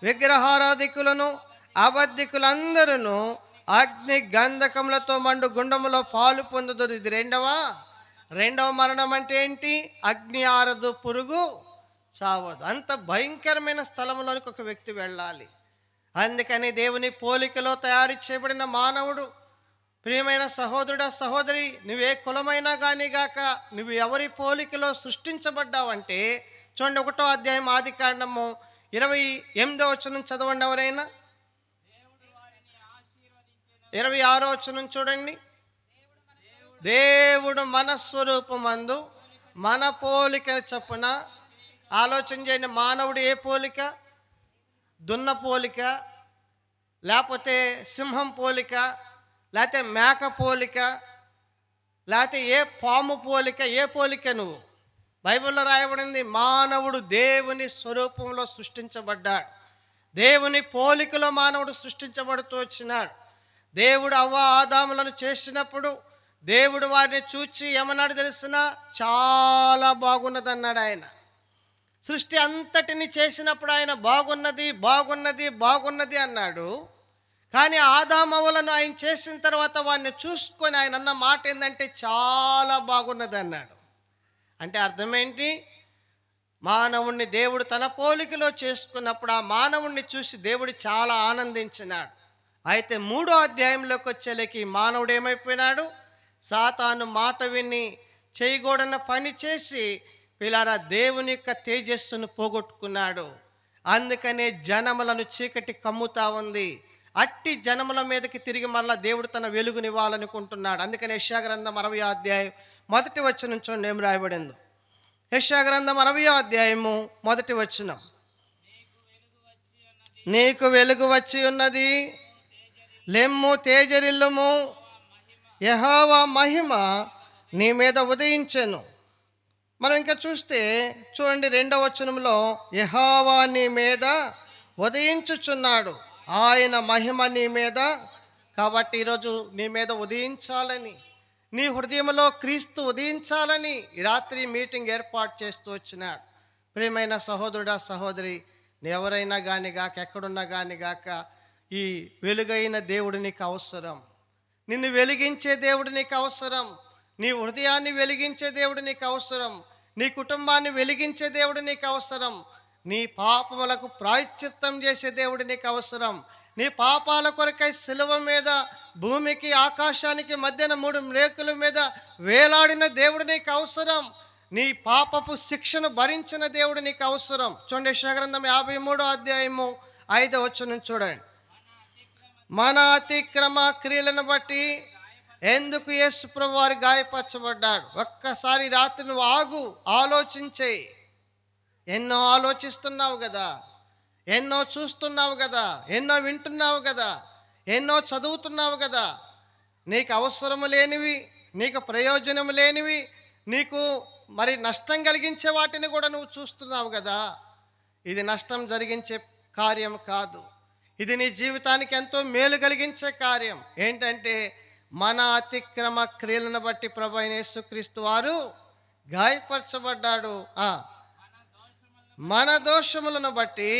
విగ్రహారాధికులను, అబద్ధికులందరూ అగ్ని గంధకములతో మండు గుండములో పాలు పొందుదురు. ఇది రెండవ మరణం. అంటే ఏంటి? అగ్ని ఆరదు, పురుగు చావదు. అంత భయంకరమైన స్థలంలోనికి ఒక వ్యక్తి వెళ్ళాలి. అందుకని దేవుని పోలికలో తయారు చేయబడిన మానవుడు, ప్రియమైన సహోదరుడా సహోదరి, నువ్వే కులమైనా కానీ గాక, నువ్వు ఎవరి పోలికలో సృష్టించబడ్డావంటే చూడండి 1వ అధ్యాయం ఆదికాండము 28 చదవండి ఎవరైనా. 26 చూడండి. దేవుడు మన స్వరూపమందు మన పోలిక చొప్పున. ఆలోచన చేయండి, మానవుడు ఏ పోలిక? దున్న పోలిక, లేకపోతే సింహం పోలిక, లేకపోతే మేక పోలిక, లేకపోతే ఏ పాము పోలిక? ఏ పోలిక నువ్వు? బైబిల్లో రాయబడింది మానవుడు దేవుని స్వరూపంలో సృష్టించబడ్డాడు. దేవుని పోలికలో మానవుడు సృష్టించబడుతూ వచ్చినాడు. దేవుడు అవ్వ ఆదాములను చేసినప్పుడు దేవుడు వారిని చూచి ఏమన్నాడు తెలిసిన? చాలా బాగున్నది అన్నాడు. ఆయన సృష్టి అంతటిని చేసినప్పుడు ఆయన బాగున్నది బాగున్నది బాగున్నది అన్నాడు. కానీ ఆదామవ్వలను ఆయన చేసిన తర్వాత వారిని చూసుకొని ఆయన అన్న మాట ఏంటంటే చాలా బాగున్నది అన్నాడు. అంటే అర్థమేంటి? మానవుణ్ణి దేవుడు తన పోలికలో చేసుకున్నప్పుడు ఆ మానవుణ్ణి చూసి దేవుడు చాలా ఆనందించినాడు. అయితే 3వ అధ్యాయంలోకి వచ్చేలకి మానవుడు ఏమైపోయినాడు? సాతాను మాట విని చేయకూడని పని చేసి పిల్లారా దేవుని యొక్క తేజస్సును పోగొట్టుకున్నాడు. అందుకనే జనములను చీకటి కమ్ముతా ఉంది. అట్టి జనముల మీదకి తిరిగి మరలా దేవుడు తన వెలుగునివ్వాలనుకుంటున్నాడు. అందుకని యెషయా గ్రంథం 60వ అధ్యాయం 1 చూడండి ఏం రాయబడిందో. యెషయా గ్రంథం 60వ అధ్యాయము 1 నీకు వెలుగు వచ్చి ఉన్నది, లెమ్ము తేజరిల్లుము, యెహోవా మహిమ నీ మీద ఉదయించెను. మనం ఇంకా చూస్తే చూడండి 2వ యెహోవా నీ మీద ఉదయించుచున్నాడు, ఆయన మహిమ నీ మీద. కాబట్టి ఈరోజు నీ మీద ఉదయించాలని, నీ హృదయంలో క్రీస్తు ఉదయించాలని ఈ రాత్రి మీటింగ్ ఏర్పాటు చేస్తూ వచ్చినాడు. ప్రియమైన సహోదరుడా సహోదరి, ఎవరైనా కానీ గాక, ఎక్కడున్నా కానీ గాక, ఈ వెలుగైన దేవుడు నీకు అవసరం. నిన్ను వెలిగించే దేవుడు నీకు అవసరం. నీ హృదయాన్ని వెలిగించే దేవుడు నీకు అవసరం. నీ కుటుంబాన్ని వెలిగించే దేవుడు నీకు అవసరం. నీ పాపములకు ప్రాయశ్చిత్తం చేసే దేవుడు నీకు అవసరం. నీ పాపాల కొరకై శిలువ మీద భూమికి ఆకాశానికి మధ్యన 3 రేకుల మీద వేలాడిన దేవుడు నీకు అవసరం. నీ పాపపు శిక్షను భరించిన దేవుడు నీకు అవసరం. చూడండి యెషయా గ్రంథం 53వ అధ్యాయము 5 చూడండి. మన అతిక్రమ క్రియలను బట్టి ఎందుకు యేసు ప్రభువు వారు గాయపరచబడ్డాడు? ఒక్కసారి రాత్రి నువ్వు ఆగు, ఆలోచించే. ఎన్నో ఆలోచిస్తున్నావు కదా, ఎన్నో చూస్తున్నావు కదా, ఎన్నో వింటున్నావు కదా, ఎన్నో చదువుతున్నావు కదా. నీకు అవసరము లేనివి, నీకు ప్రయోజనం లేనివి, నీకు మరి నష్టం కలిగించే వాటిని కూడా నువ్వు చూస్తున్నావు కదా. ఇది నష్టం జరిగించే కార్యం కాదు. ఇది నీ జీవితానికి ఎంతో మేలు కలిగించే కార్యం. ఏంటంటే మన అతిక్రమ క్రియలను బట్టి ప్రభు అయిన యేసుక్రీస్తు వారు గాయపరచబడ్డాడు. మన దోషములను బట్టి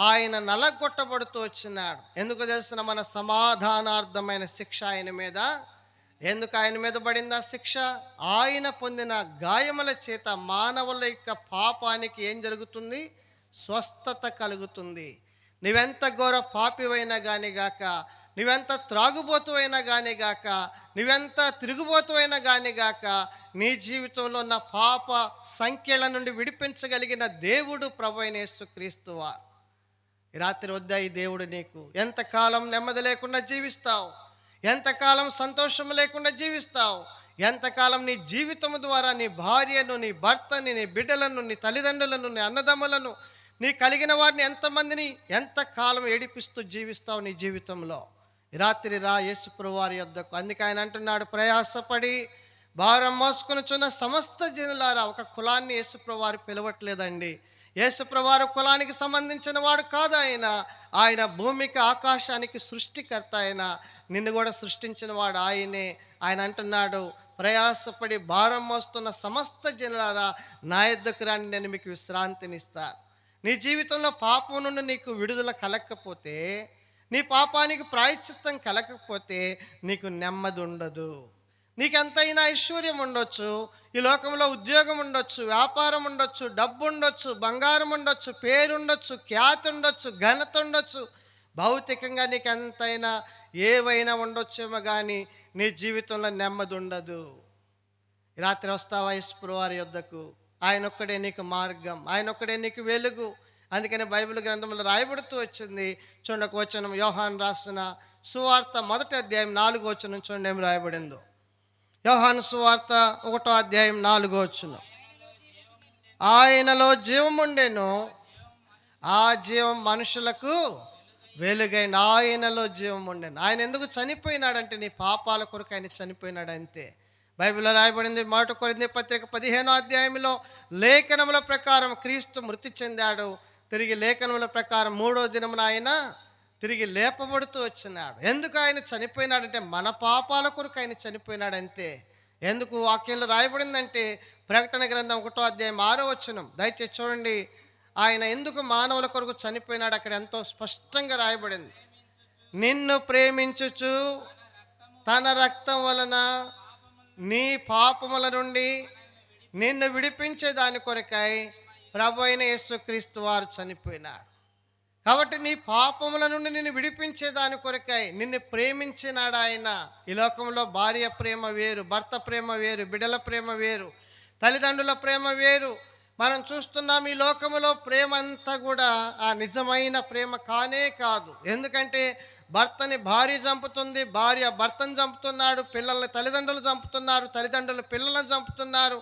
ఆయన నలగొట్టబడుతూ వచ్చినాడు. ఎందుకు తెలిసిన మన సమాధానార్థమైన శిక్ష ఆయన మీద. ఎందుకు ఆయన మీద పడింది ఆ శిక్ష? ఆయన పొందిన గాయముల చేత మానవుల యొక్క పాపానికి ఏం జరుగుతుంది? స్వస్థత కలుగుతుంది. నువ్వెంత ఘోర పాపివైనా కానీ గాక, నువ్వెంత త్రాగుబోతు అయినా కానీ గాక, నువ్వెంత తిరుగుబోతు అయినా కానీ గాక, నీ జీవితంలో ఉన్న పాప సంఖ్యల నుండి విడిపించగలిగిన దేవుడు ప్రభు అయిన యేసుక్రీస్తు వారు. ఈ రాత్రి వద్దా ఈ దేవుడు నీకు. ఎంతకాలం నెమ్మది లేకుండా జీవిస్తావు? ఎంతకాలం సంతోషం లేకుండా జీవిస్తావు? ఎంతకాలం నీ జీవితం ద్వారా నీ భార్యను, నీ భర్తని, నీ బిడ్డలను, నీ తల్లిదండ్రులను, నీ అన్నదమ్ములను, నీ కలిగిన వారిని ఎంతమందిని ఎంతకాలం ఏడిపిస్తూ జీవిస్తావు నీ జీవితంలో? ఈ రాత్రి రా యేసుప్రభు వారి యొద్దకు. అందుకే ఆయన అంటున్నాడు, ప్రయాసపడి భారం మోసుకొనుచున్న సమస్త జనులారా. ఒక కులాన్ని యేసుప్రభు వారు పిలవట్లేదండి. యేసుప్రభు వారు కులానికి సంబంధించిన వాడు కాదు. ఆయన భూమికి ఆకాశానికి సృష్టికర్త. ఆయన నిన్ను కూడా సృష్టించిన వాడు ఆయనే. ఆయన అంటున్నాడు, ప్రయాసపడి భారం మోస్తున్న సమస్త జనులారా నా యొద్దకు రాని, నేను మీకు విశ్రాంతినిస్తాను. నీ జీవితంలో పాపం నుండి నీకు విడుదల కలగకపోతే, నీ పాపానికి ప్రాయశ్చిత్తం కలగకపోతే నీకు నెమ్మది ఉండదు. నీకెంతైనా ఐశ్వర్యం ఉండొచ్చు, ఈ లోకంలో ఉద్యోగం ఉండొచ్చు, వ్యాపారం ఉండొచ్చు, డబ్బు ఉండొచ్చు, బంగారం ఉండొచ్చు, పేరుండొచ్చు, ఖ్యాతి ఉండొచ్చు, ఘనత ఉండొచ్చు, భౌతికంగా నీకు ఎంతైనా ఏవైనా ఉండొచ్చేమో కానీ నీ జీవితంలో నెమ్మది ఉండదు. రాత్రి వస్తావా యేసుప్రభు వారి యొద్దకు? ఆయన ఒక్కడే నీకు మార్గం, ఆయన ఒక్కడే నీకు వెలుగు. అందుకని బైబిల్ గ్రంథంలో రాయబడుతూ వచ్చింది. చూడండి, ఒక వచనం, యోహాను రాసిన సువార్త 1వ అధ్యాయం 4వ వచనం చూడండి ఏం రాయబడిందో. యోహాను సువార్త 1వ అధ్యాయం 4వ వచనం. ఆయనలో జీవం ఉండెను, ఆ జీవం మనుషులకు వెలుగైన. ఆయనలో జీవం ఉండెను. ఆయన ఎందుకు చనిపోయినాడంటే నీ పాపాల కొరకు ఆయన చనిపోయినాడు అంతే. బైబిల్లో రాయబడింది 1 కొరింథీ పత్రిక 15వ అధ్యాయంలో, లేఖనముల ప్రకారం క్రీస్తు మృతి చెందాడు, తిరిగి లేఖనముల ప్రకారం 3వ దినమున ఆయన తిరిగి లేపబడుతూ వచ్చినాడు. ఎందుకు ఆయన చనిపోయినాడంటే మన పాపాల కొరకు ఆయన చనిపోయినాడు అంతే. ఎందుకు వాక్యంలో రాయబడిందంటే ప్రకటన గ్రంథం 1వ అధ్యాయం 6వ వచనం దయచేసి చూడండి. ఆయన ఎందుకు మానవుల కొరకు చనిపోయినాడు అక్కడ ఎంతో స్పష్టంగా రాయబడింది. నిన్ను ప్రేమించుచు తన రక్తం వలన నీ పాపముల నుండి నిన్ను విడిపించే దాని కొరకై ప్రభు అయిన యేసుక్రీస్తు వారు చనిపోయినాడు. కాబట్టి నీ పాపముల నుండి నిన్ను విడిపించే దాని కొరకై నిన్ను ప్రేమించినాడు ఆయన. ఈ లోకంలో భార్య ప్రేమ వేరు, భర్త ప్రేమ వేరు, బిడ్డల ప్రేమ వేరు, తల్లిదండ్రుల ప్రేమ వేరు. మనం చూస్తున్నాం ఈ లోకములో ప్రేమ అంతా కూడా ఆ నిజమైన ప్రేమ కానే కాదు. ఎందుకంటే భర్తని భార్య చంపుతుంది, భార్య భర్తను చంపుతున్నాడు, పిల్లల్ని తల్లిదండ్రులు చంపుతున్నారు, తల్లిదండ్రులు పిల్లలను చంపుతున్నారు.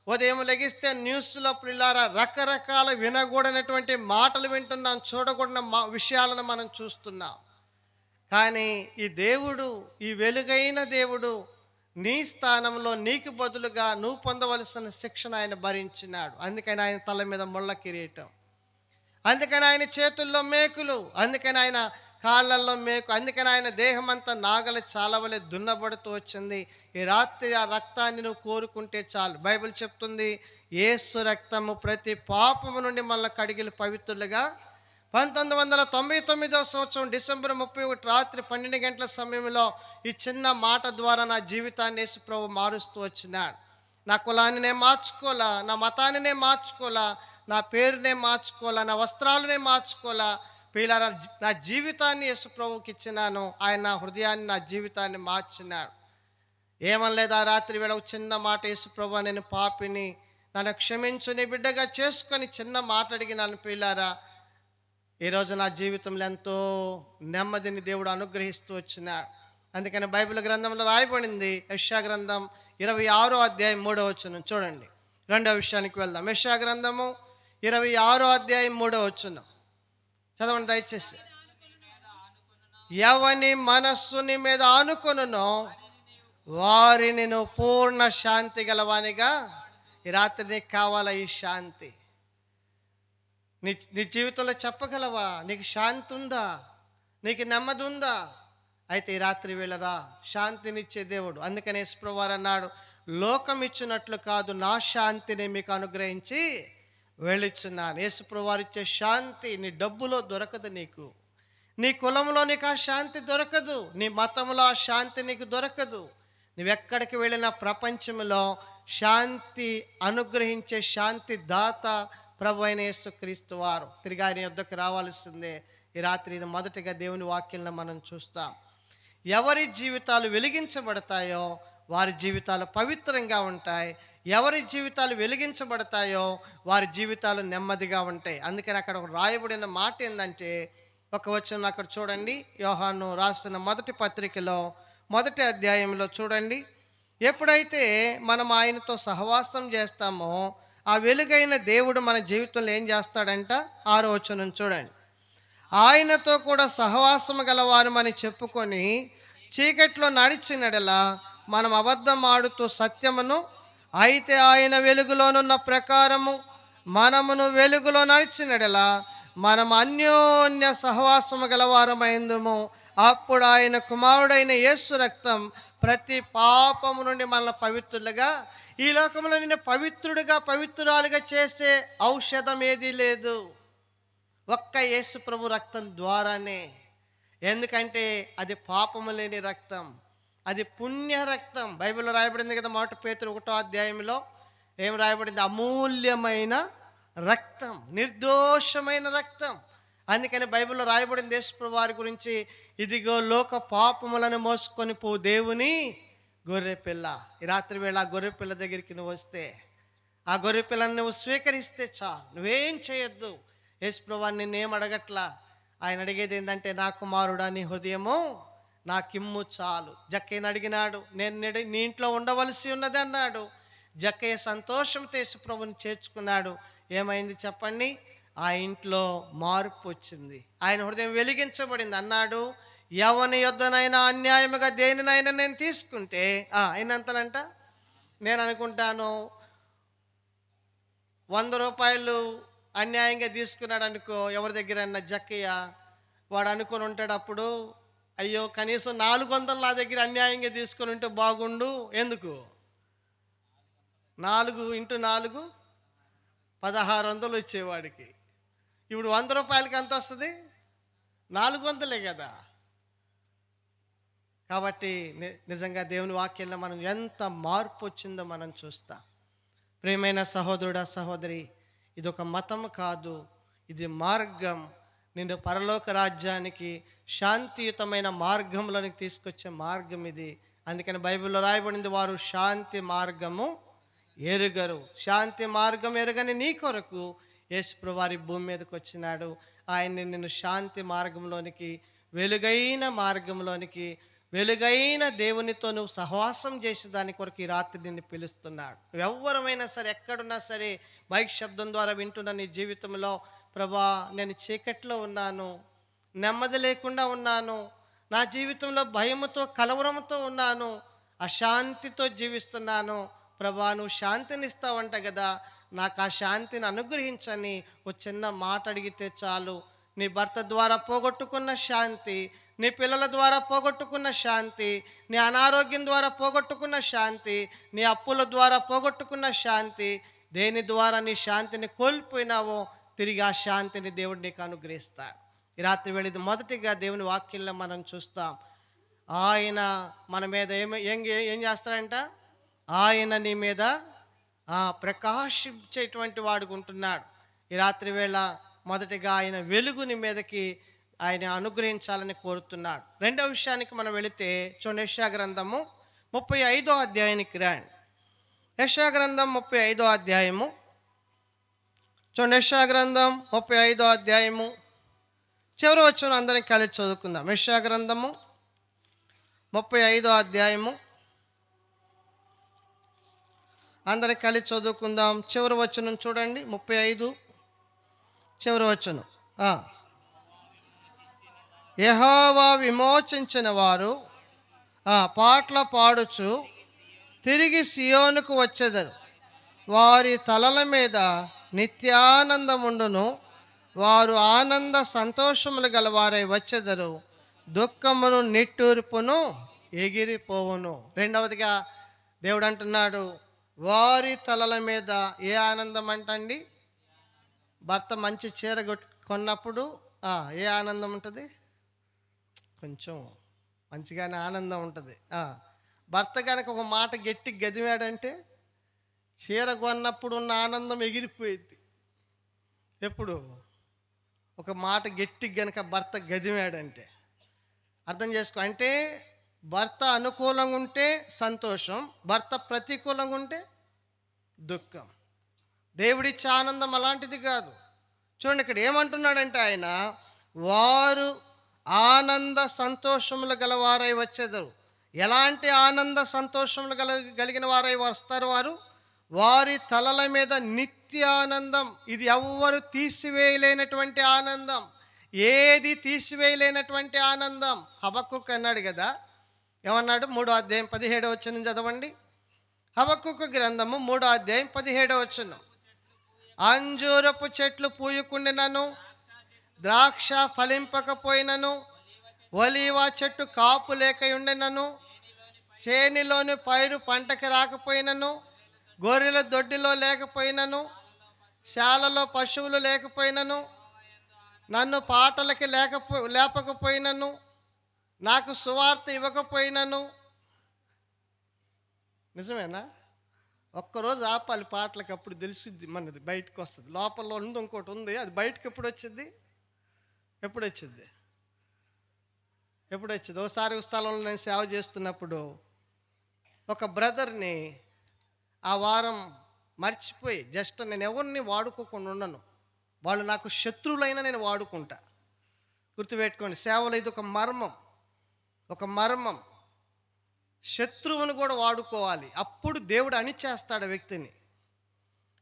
ఉదయం లెగిస్తే న్యూస్లో పిల్లారా రకరకాల వినకూడనటువంటి మాటలు వింటున్నాం, చూడకూడని విషయాలను మనం చూస్తున్నాం. కానీ ఈ దేవుడు, ఈ వెలుగైన దేవుడు నీ స్థానంలో నీకు బదులుగా నువ్వు పొందవలసిన శిక్షణ ఆయన భరించినాడు. అందుకని ఆయన తల మీద ముళ్ళ కిరీటం, అందుకని ఆయన చేతుల్లో మేకులు, అందుకని ఆయన కాళ్ళల్లో మేకు, అందుకని ఆయన దేహం అంతా నాగలి చాలవలే దున్నబడుతూ వచ్చింది. ఈ రాత్రి ఆ రక్తాన్ని నువ్వు కోరుకుంటే చాలు. బైబిల్ చెప్తుంది, యేసు రక్తము ప్రతి పాపము నుండి మళ్ళీ కడిగిలి పవిత్రులుగా. 1999వ సంవత్సరం డిసెంబర్ 31 రాత్రి 12 గంటల సమయంలో ఈ చిన్న మాట ద్వారా నా జీవితాన్ని యేసు ప్రభు మారుస్తూ వచ్చినాడు. నా కులాన్ని నేను మార్చుకోలా, నా మతాన్ని నేను మార్చుకోలా, నా పేరునే మార్చుకోలా, నా వస్త్రాలనే మార్చుకోలా. పిల్లల నా జీవితాన్ని యేసు ప్రభువుకి ఇచ్చినాను. ఆయన నా హృదయాన్ని, నా జీవితాన్ని మార్చినాడు. ఏమనలేదు ఆ రాత్రి వేళ చిన్న మాట, యేసు ప్రభు నేను పాపిని, నన్ను క్షమించు, నీ బిడ్డగా చేసుకొని చిన్న మాట అడిగినాను. పిల్లారా, ఈరోజు నా జీవితంలో ఎంతో నెమ్మదిని దేవుడు అనుగ్రహిస్తూ వచ్చినాడు. అందుకని బైబిల్ గ్రంథంలో రాయబడింది, యెషయా గ్రంథం 26వ అధ్యాయం 3వ వచనం చూడండి. రెండవ విషయానికి వెళ్దాం. యెషయా గ్రంథము 26వ అధ్యాయం 3వ వచనం చదవండి దయచేసి. ఎవని మనస్సుని మీద ఆనుకొనునో వారిని నువ్వు పూర్ణ శాంతి గలవానిగా. ఈ రాత్రి నీకు కావాలా ఈ శాంతి? నీ జీవితంలో చెప్పగలవా? నీకు శాంతి ఉందా? నీకు నెమ్మది ఉందా? అయితే ఈ రాత్రి వేళరా శాంతినిచ్చే దేవుడు. అందుకని యేసుప్రభువారు అన్నాడు, లోకం ఇచ్చినట్లు కాదు, నా శాంతిని మీకు అనుగ్రహించి వెళ్ళిచున్నాను. యేసుప్రభువారు ఇచ్చే శాంతి నీ డబ్బులో దొరకదు నీకు. నీ కులంలో నీకు ఆ శాంతి దొరకదు. నీ మతంలో ఆ శాంతి నీకు దొరకదు. నువ్వెక్కడికి వెళ్ళినా ప్రపంచంలో శాంతి అనుగ్రహించే శాంతి దాత ప్రభు అయిన యేసుక్రీస్తు వారు. తిరిగి ఆయన యొద్దకు రావాల్సిందే. ఈ రాత్రి ఇది మొదటిగా దేవుని వాక్యాలను మనం చూస్తాం. ఎవరి జీవితాలు వెలిగించబడతాయో వారి జీవితాలు పవిత్రంగా ఉంటాయి. ఎవరి జీవితాలు వెలిగించబడతాయో వారి జీవితాలు నెమ్మదిగా ఉంటాయి. అందుకని అక్కడ ఒక రాయబడిన మాట ఏంటంటే, ఒక వచనం అక్కడ చూడండి, యోహాను రాసిన మొదటి పత్రికలో మొదటి అధ్యాయంలో చూడండి. ఎప్పుడైతే మనం ఆయనతో సహవాసం చేస్తామో ఆ వెలుగైన దేవుడు మన జీవితంలో ఏం చేస్తాడంట? 6వ వచనం చూడండి. ఆయనతో కూడా సహవాసము గలవారమని చెప్పుకొని చీకట్లో నడిచినడలా మనం అబద్ధం ఆడుతూ సత్యమును, అయితే ఆయన వెలుగులోనున్న ప్రకారము మనమును వెలుగులో నడిచినడలా మనం అన్యోన్య సహవాసము గలవారమైందుము. అప్పుడు ఆయన కుమారుడైన యేసు రక్తం ప్రతి పాపము నుండి మనల్ని పవిత్రులుగా, ఈ లోకంలో నిన్ను పవిత్రుడిగా పవిత్రురాలుగా చేసే ఔషధం ఏదీ లేదు, ఒక్క యేసు ప్రభు రక్తం ద్వారానే. ఎందుకంటే అది పాపము లేని రక్తం, అది పుణ్య రక్తం. బైబిల్లో రాయబడింది కదా, మొదటి పేతురు 1వ అధ్యాయంలో ఏం రాయబడింది? అమూల్యమైన రక్తం, నిర్దోషమైన రక్తం. అందుకని బైబిల్లో రాయబడింది యేసు ప్రభు వారి గురించి, ఇదిగో లోక పాపములను మోసుకొని పో దేవుని గొర్రెపిల్ల. ఈ రాత్రి వేళ ఆ గొర్రెపిల్ల దగ్గరికి నువ్వు వస్తే, ఆ గొర్రెపిల్లను నువ్వు స్వీకరిస్తే చాలు, నువ్వేం చేయొద్దు. యేసు ప్రభు నిన్నేం అడగట్లా. ఆయన అడిగేది ఏంటంటే, నా కుమారుడా నీ హృదయము నాకిమ్ము చాలు. జక్కయ్యని అడిగినాడు, నేను నీ ఇంట్లో ఉండవలసి ఉన్నది అన్నాడు. జక్కయ్య సంతోషంతో యేసు ప్రభుని చేర్చుకున్నాడు. ఏమైంది చెప్పండి? ఆ ఇంట్లో మార్పు వచ్చింది, ఆయన హృదయం వెలిగించబడింది. అన్నాడు, ఎవని యొద్దనైనా అన్యాయముగా దేనినైనా నేను తీసుకుంటే అయినంతలంట. నేను అనుకుంటాను 100 రూపాయలు అన్యాయంగా తీసుకున్నాడు అనుకో ఎవరి దగ్గర అన్న జక్కయ్య, వాడు అనుకొని ఉంటాడు అప్పుడు, అయ్యో కనీసం 400 నా దగ్గర అన్యాయంగా తీసుకొని ఉంటే బాగుండు. ఎందుకు? 4 × 4 1600 వచ్చేవాడికి. ఇప్పుడు 100 రూపాయలకి ఎంత వస్తుంది? 400 కదా. కాబట్టి నిజంగా దేవుని వాక్యంలో మనం ఎంత మార్పు వచ్చిందో మనం చూస్తాం. ప్రియమైన సహోదరుడా సహోదరి, ఇది ఒక మతం కాదు, ఇది మార్గం. నిన్ను పరలోక రాజ్యానికి శాంతియుతమైన మార్గంలోనికి తీసుకొచ్చే మార్గం ఇది. అందుకని బైబిల్లో రాయబడింది, వారు శాంతి మార్గము ఎరుగరు. శాంతి మార్గం ఎరుగని నీ కొరకు యేసు ప్రభువు వారి భూమి మీదకి వచ్చినాడు. ఆయన నిన్ను శాంతి మార్గంలోనికి, వెలుగైన మార్గంలోనికి, వెలుగైన దేవునితో నువ్వు సహవాసం చేసే దాని కొరకు ఈ రాత్రి నిన్ను పిలుస్తున్నాడు. ఎవరమైనా సరే, ఎక్కడున్నా సరే, మైక్ శబ్దం ద్వారా వింటున్న నీ జీవితంలో, ప్రభా నేను చీకట్లో ఉన్నాను, నెమ్మది లేకుండా ఉన్నాను, నా జీవితంలో భయముతో కలవరంతో ఉన్నాను, అశాంతితో జీవిస్తున్నాను, ప్రభా నువ్వు శాంతినిస్తావంట కదా, నాకు ఆ శాంతిని అనుగ్రహించని ఒక చిన్న మాట అడిగితే చాలు. నీ భర్త ద్వారా పోగొట్టుకున్న శాంతి, నీ పిల్లల ద్వారా పోగొట్టుకున్న శాంతి, నీ అనారోగ్యం ద్వారా పోగొట్టుకున్న శాంతి, నీ అప్పుల ద్వారా పోగొట్టుకున్న శాంతి, దేని ద్వారా నీ శాంతిని కోల్పోయినావో తిరిగి ఆ శాంతిని దేవుడు నీకు అనుగ్రహిస్తాడు. ఈ రాత్రి వేళ మొదటిగా దేవుని వాక్యంలో మనం చూస్తాం, ఆయన మన మీద ఏం చేస్తాడంట? ఆయన నీ మీద ప్రకాశించేటువంటి వాడుకుంటున్నాడు. ఈ రాత్రి వేళ మొదటిగా ఆయన వెలుగుని మీదకి ఆయన అనుగ్రహించాలని కోరుతున్నాడు. రెండవ విషయానికి మనం వెళితే చూడండి, యెషయా గ్రంథము 35వ అధ్యాయానికి రండి. యెషయా గ్రంథం 35వ అధ్యాయము చూడండి. యెషయా గ్రంథం 35వ అధ్యాయము చివరి వచనం అందరం కలిసి చదువుకుందాం. యెషయా గ్రంథము 35వ అధ్యాయము అందరం కలిసి చదువుకుందాం. చివరి వచనం చూడండి, 35 చివరి వచనం. యెహోవా విమోచించిన వారు పాటలు పాడుచు తిరిగి సియోనుకు వచ్చెదరు. వారి తలల మీద నిత్యానందముండును, వారు ఆనంద సంతోషములు గలవారై వచ్చెదరు, దుఃఖమును నిట్టూర్పును ఎగిరిపోవును. రెండవదిగా దేవుడు అంటున్నాడు, వారి తలల మీద ఏ ఆనందం అంటండి? భర్త మంచి చీర కొన్నప్పుడు ఏ ఆనందం ఉంటుంది? కొంచెం మంచిగానే ఆనందం ఉంటుంది. భర్త కనుక ఒక మాట గట్టి గదివాడంటే చీర కొన్నప్పుడు ఉన్న ఆనందం ఎగిరిపోయింది. ఎప్పుడు ఒక మాట గట్టి గనక భర్త గదివాడంటే అర్థం చేసుకో. అంటే భర్త అనుకూలంగా ఉంటే సంతోషం, భర్త ప్రతికూలంగా ఉంటే దుఃఖం. దేవుడిచ్చే ఆనందం అలాంటిది కాదు. చూడండి ఇక్కడ ఏమంటున్నాడంటే ఆయన, వారు ఆనంద సంతోషములు గలవారై వచ్చేదరు. ఎలాంటి ఆనంద సంతోషములు కలిగిన వారై వస్తారు వారు? వారి తలల మీద నిత్య ఆనందం. ఇది ఎవ్వరు తీసివేయలేనటువంటి ఆనందం. ఏది తీసివేయలేనటువంటి ఆనందం. హబక్కుకు అన్నాడు కదా, ఏమన్నాడు? 3వ అధ్యాయం 17వ వచనం చదవండి. హబక్కుకు గ్రంథము 3వ అధ్యాయం 17వ వచనం. అంజూరపు చెట్లు పూయకుండినను, ద్రాక్ష ఫలింపకపోయినను, ఒలీవ చెట్టు కాపు లేకయుండినను, చేనిలోని పైరు పంటకి రాకపోయినను, గొర్రెల దొడ్డిలో లేకపోయినను, శాలలో పశువులు లేకపోయినను, నన్ను పాటలకి లేపకపోయినను, నాకు సువార్త ఇవ్వకపోయినను. నిజమేనా? ఒక్కరోజు ఆపాలి పాటలకి, అప్పుడు తెలుసుద్ది మనది, బయటకు వస్తుంది. లోపల ఉంది ఇంకోటి ఉంది, అది బయటకు ఎప్పుడు వచ్చింది? ఒకసారి స్థలంలో నేను సేవ చేస్తున్నప్పుడు ఒక బ్రదర్ని ఆ వారం మర్చిపోయి, జస్ట్ నేను ఎవరిని వాడుకోకుండా ఉండను, వాళ్ళు నాకు శత్రువులైనా నేను వాడుకుంటా. గుర్తుపెట్టుకోండి, సేవలో ఇది ఒక మర్మం. శత్రువును కూడా వాడుకోవాలి, అప్పుడు దేవుడు అణిచేస్తాడు వ్యక్తిని.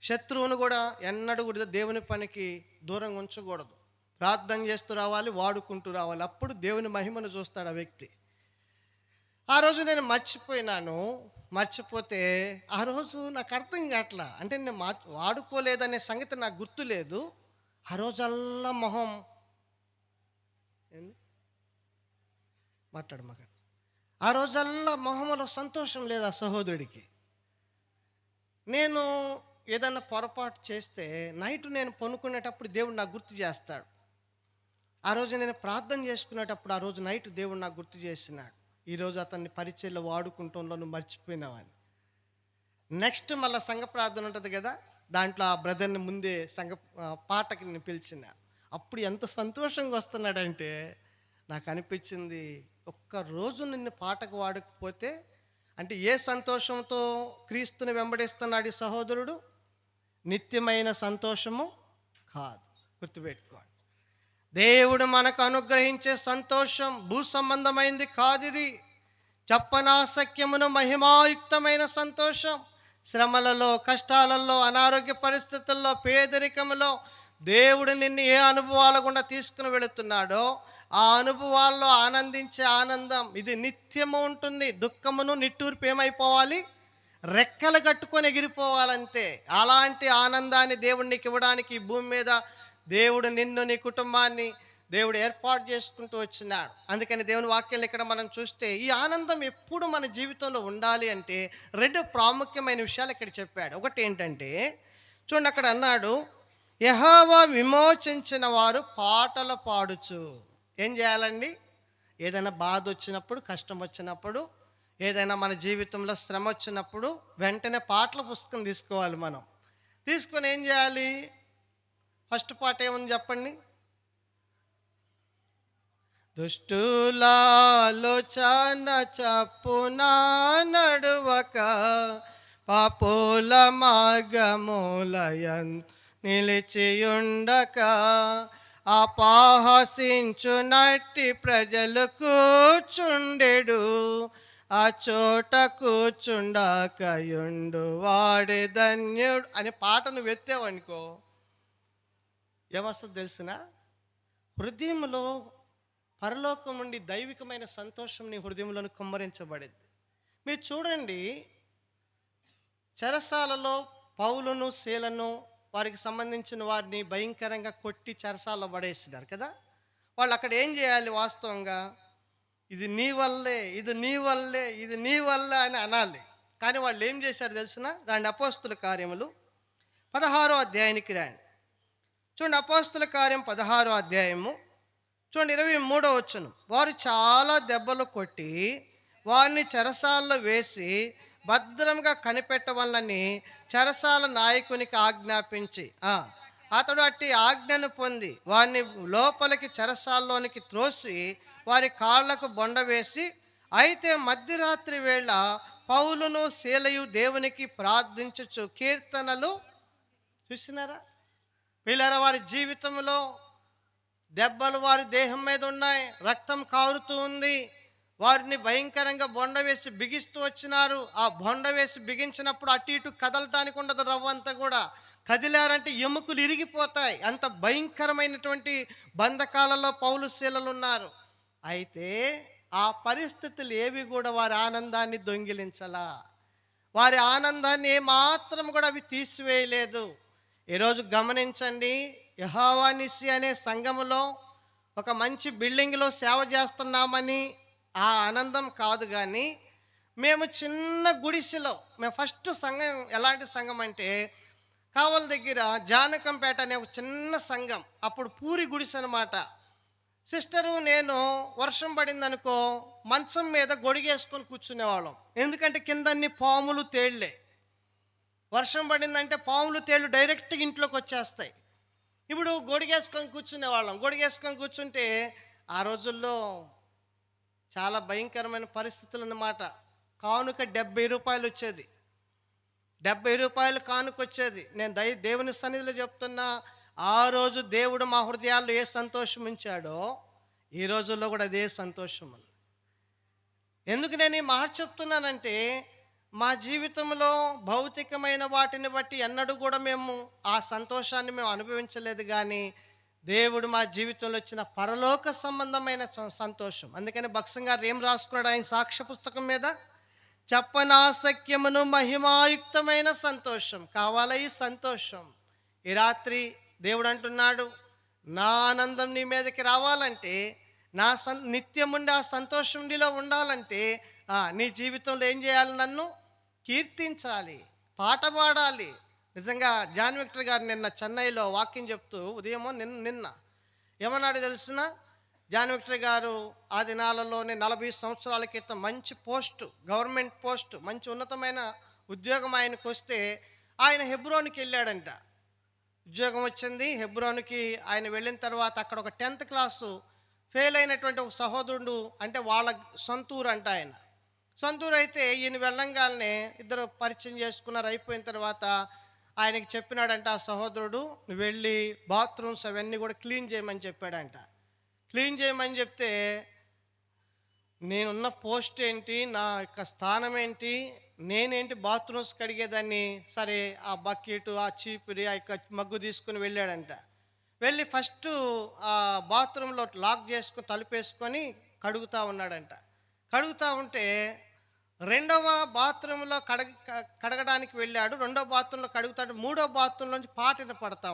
శత్రువును కూడా ఎన్నడూ కూడా దేవుని పనికి దూరంగా ఉంచకూడదు. ప్రార్థన చేస్తూ రావాలి, వాడుకుంటూ రావాలి, అప్పుడు దేవుని మహిమను చూస్తాడు ఆ వ్యక్తి. ఆ రోజు నేను మర్చిపోతే ఆ రోజు నాకు అర్థం కావట్లా, అంటే నేను వాడుకోలేదనే సంగతి నాకు గుర్తులేదు. ఆ రోజల్లా మొహం మాట్లాడు ఆ రోజల్లా మొహంలో సంతోషం లేదు ఆ సహోదరుడికి. నేను ఏదన్నా పొరపాటు చేస్తే నైట్ నేను పనుకునేటప్పుడు దేవుడు నాకు గుర్తు చేస్తాడు. ఆ రోజు నేను ప్రార్థన చేసుకునేటప్పుడు ఆ రోజు నైట్ దేవుడు నాకు గుర్తు చేసినాడు, ఈరోజు అతన్ని పరిచయలో వాడుకుంటంలో నువ్వు మర్చిపోయినావని. నెక్స్ట్ మళ్ళీ సంఘ ప్రార్థన ఉంటుంది కదా, దాంట్లో ఆ బ్రదర్ని ముందే పాటకి నేను పిలిచిన. అప్పుడు ఎంత సంతోషంగా వస్తున్నాడంటే నాకు అనిపించింది, ఒక్కరోజు నిన్ను పాటకు వాడకపోతే అంటే ఏ సంతోషంతో క్రీస్తుని వెంబడిస్తున్నాడు ఈ సహోదరుడు? నిత్యమైన సంతోషము కాదు. గుర్తుపెట్టుకోండి, దేవుడు మనకు అనుగ్రహించే సంతోషం భూ సంబంధమైంది కాదు. ఇది చెప్పనాశక్యమును మహిమాయుక్తమైన సంతోషం. శ్రమలలో, కష్టాలలో, అనారోగ్య పరిస్థితుల్లో, పేదరికంలో దేవుడు నిన్ను ఏ అనుభవాల గుండా తీసుకుని వెళుతున్నాడో ఆ అనుభవాల్లో ఆనందించే ఆనందం ఇది నిత్యము ఉంటుంది. దుఃఖమును నిట్టూర్పు ఏమైపోవాలి? రెక్కలు కట్టుకొని ఎగిరిపోవాలంతే. అలాంటి ఆనందాన్ని దేవుడు నీకు ఇవ్వడానికి ఈ భూమి మీద దేవుడు నిన్ను, నీ కుటుంబాన్ని దేవుడు ఏర్పాటు చేసుకుంటూ వచ్చినాడు. అందుకని దేవుని వాక్యాలు ఇక్కడ మనం చూస్తే ఈ ఆనందం ఎప్పుడు మన జీవితంలో ఉండాలి అంటే 2 ప్రాముఖ్యమైన విషయాలు ఇక్కడ చెప్పాడు. ఒకటి ఏంటంటే చూడండి, అక్కడ అన్నాడు, యెహోవా విమోచించిన వారు పాటలు పాడుచు. ఏం చేయాలండి? ఏదైనా బాధ వచ్చినప్పుడు, కష్టం వచ్చినప్పుడు, ఏదైనా మన జీవితంలో శ్రమ వచ్చినప్పుడు వెంటనే పాటల పుస్తకం తీసుకోవాలి. మనం తీసుకొని ఏం చేయాలి? ఫస్ట్ పాట ఏముంది చెప్పండి? దుష్టుల ఆలోచన చప్పున నడువక, పాపుల మార్గములయన్ నిలిచియుండక, అపహసించునట్టి ప్రజలు కూర్చుండెడు, ఆ చోట కూర్చుండకయుండు వాడే ధన్యుడు అనే పాటను వెత్తావనుకో ఏమొస్తుంది తెలిసిన? హృదయంలో పరలోకం నుండి దైవికమైన సంతోషం నీ హృదయంలో కుమ్మరించబడింది. మీరు చూడండి, చెరసాలలో పౌలును శీలను వారికి సంబంధించిన వారిని భయంకరంగా కొట్టి చెరసాల్లో పడేసినారు కదా. వాళ్ళు అక్కడ ఏం చేయాలి వాస్తవంగా? ఇది నీ వల్లే, ఇది నీ వల్లే, ఇది నీ వల్ల అని అనాలి. కానీ వాళ్ళు ఏం చేశారు తెలిసిన? రండి అపోస్తుల కార్యములు 16వ అధ్యాయానికి రండి. చూడండి అపోస్తుల కార్యం 16వ అధ్యాయము చూడండి 23వ వచనం. వారు చాలా దెబ్బలు కొట్టి వారిని చెరసాల్లో వేసి భద్రంగా కనిపెట్టవలనని చెరసాల నాయకునికి ఆజ్ఞాపించి అతడు అట్టి ఆజ్ఞను పొంది వారిని లోపలికి చెరసాల్లోనికి త్రోసి వారి కాళ్లకు బొండ వేసి, అయితే మధ్యరాత్రి వేళ పౌలును శీలయు దేవునికి ప్రార్థించుచు కీర్తనలు చూసినారా వీళ్ళారా వారి జీవితంలో దెబ్బలు వారి దేహం మీద ఉన్నాయి, రక్తం కారుతూ ఉంది. వారిని భయంకరంగా బొండ వేసి బిగిస్తూ వచ్చినారు. ఆ బొండ వేసి బిగించినప్పుడు అటు ఇటు కదలటానికి ఉండదు, రవ్వంతా కూడా కదిలారంటే ఎముకలు ఇరిగిపోతాయి. అంత భయంకరమైనటువంటి బంధకాలలో పౌలు శీలలు ఉన్నారు. అయితే ఆ పరిస్థితులు ఏవి కూడా వారి ఆనందాన్ని దొంగిలించలా, వారి ఆనందాన్ని ఏమాత్రం కూడా అవి తీసివేయలేదు. ఈరోజు గమనించండి, యెహోవా నిస్సి అనే సంఘములో ఒక మంచి బిల్డింగ్లో సేవ చేస్తున్నామని ఆ ఆనందం కాదు. కానీ మేము చిన్న గుడిసెలో, మేము ఫస్ట్ సంఘం ఎలాంటి సంఘం అంటే కావల దగ్గర జానకంపేట అనే ఒక చిన్న సంఘం, అప్పుడు పూరి గుడిసె అనమాట. సిస్టరు నేను వర్షం పడిందనుకో మంచం మీద గొడిగేసుకొని కూర్చునేవాళ్ళం. ఎందుకంటే కింద అన్ని పాములు తేళ్లే. వర్షం పడిందంటే పాములు తేళ్ళు డైరెక్ట్గా ఇంట్లోకి వచ్చేస్తాయి. ఇప్పుడు గొడిగేసుకొని కూర్చునేవాళ్ళం. గొడిగేసుకొని కూర్చుంటే ఆ రోజుల్లో చాలా భయంకరమైన పరిస్థితులు అన్నమాట. కానుక 70 రూపాయలు వచ్చేది, 70 రూపాయలు కానుక వచ్చేది. నేను దేవుని సన్నిధిలో చెప్తున్నా, ఆ రోజు దేవుడు మా హృదయాల్లో ఏ సంతోషం ఉంచాడో ఈ రోజుల్లో కూడా అదే సంతోషం ఉంది. ఎందుకు నేను ఈ మాట చెప్తున్నానంటే, మా జీవితంలో భౌతికమైన వాటిని బట్టి ఎన్నడూ కూడా మేము ఆ సంతోషాన్ని మేము అనుభవించలేదు. కానీ దేవుడు మా జీవితంలో వచ్చిన పరలోక సంబంధమైన సంతోషం. అందుకని భక్సం గారు ఏం రాసుకున్నాడు ఆయన సాక్ష్య పుస్తకం మీద? చెప్పనాసక్యమును మహిమాయుక్తమైన సంతోషం కావాలా ఈ సంతోషం. ఈ రాత్రి దేవుడు అంటున్నాడు, నా ఆనందం నీ మీదకి రావాలంటే, నా నిత్యముండి ఆ సంతోషం నీలో ఉండాలంటే నీ జీవితంలో ఏం చేయాలి? నన్ను కీర్తించాలి, పాట పాడాలి. నిజంగా జాన్ విక్టర్ గారు నిన్న చెన్నైలో వాక్యం చెప్తూ ఉదయమో నిన్న ఏమన్నాడు తెలిసిన? జాన్ విక్టర్ గారు ఆ దినాలలోనే 40 సంవత్సరాల క్రితం మంచి పోస్టు, గవర్నమెంట్ పోస్టు, మంచి ఉన్నతమైన ఉద్యోగం ఆయనకు వస్తే ఆయన హెబ్రోన్కి వెళ్ళాడంట. ఉద్యోగం వచ్చింది హెబ్రోన్కి. ఆయన వెళ్ళిన తర్వాత అక్కడ ఒక 10th క్లాసు ఫెయిల్ అయినటువంటి ఒక సహోదరుడు, అంటే వాళ్ళ సొంతూరు అంట ఆయన. సొంతూరు అయితే ఈయన వెళ్ళంగానే ఇద్దరు పరిచయం చేసుకున్నారు. అయిపోయిన తర్వాత ఆయనకి చెప్పినాడంట ఆ సహోదరుడు, నువ్వు వెళ్ళి బాత్రూమ్స్ అవన్నీ కూడా క్లీన్ చేయమని చెప్పాడంట. క్లీన్ చేయమని చెప్తే, నేనున్న పోస్ట్ ఏంటి, నా యొక్క స్థానం ఏంటి, నేనేంటి బాత్రూమ్స్ కడిగేదాన్ని. సరే ఆ బకెట్, ఆ చీపురి, ఆ యొక్క మగ్గు తీసుకుని వెళ్ళాడంట. వెళ్ళి ఫస్ట్ ఆ బాత్రూంలో లాక్ చేసుకుని తలుపేసుకొని కడుగుతూ ఉన్నాడంట. కడుగుతూ ఉంటే రెండవ బాత్రూంలో కడగడానికి వెళ్ళాడు. రెండవ బాత్రూంలో కడుగుతాడు. మూడో బాత్రూంలోంచి పాట వినపడతా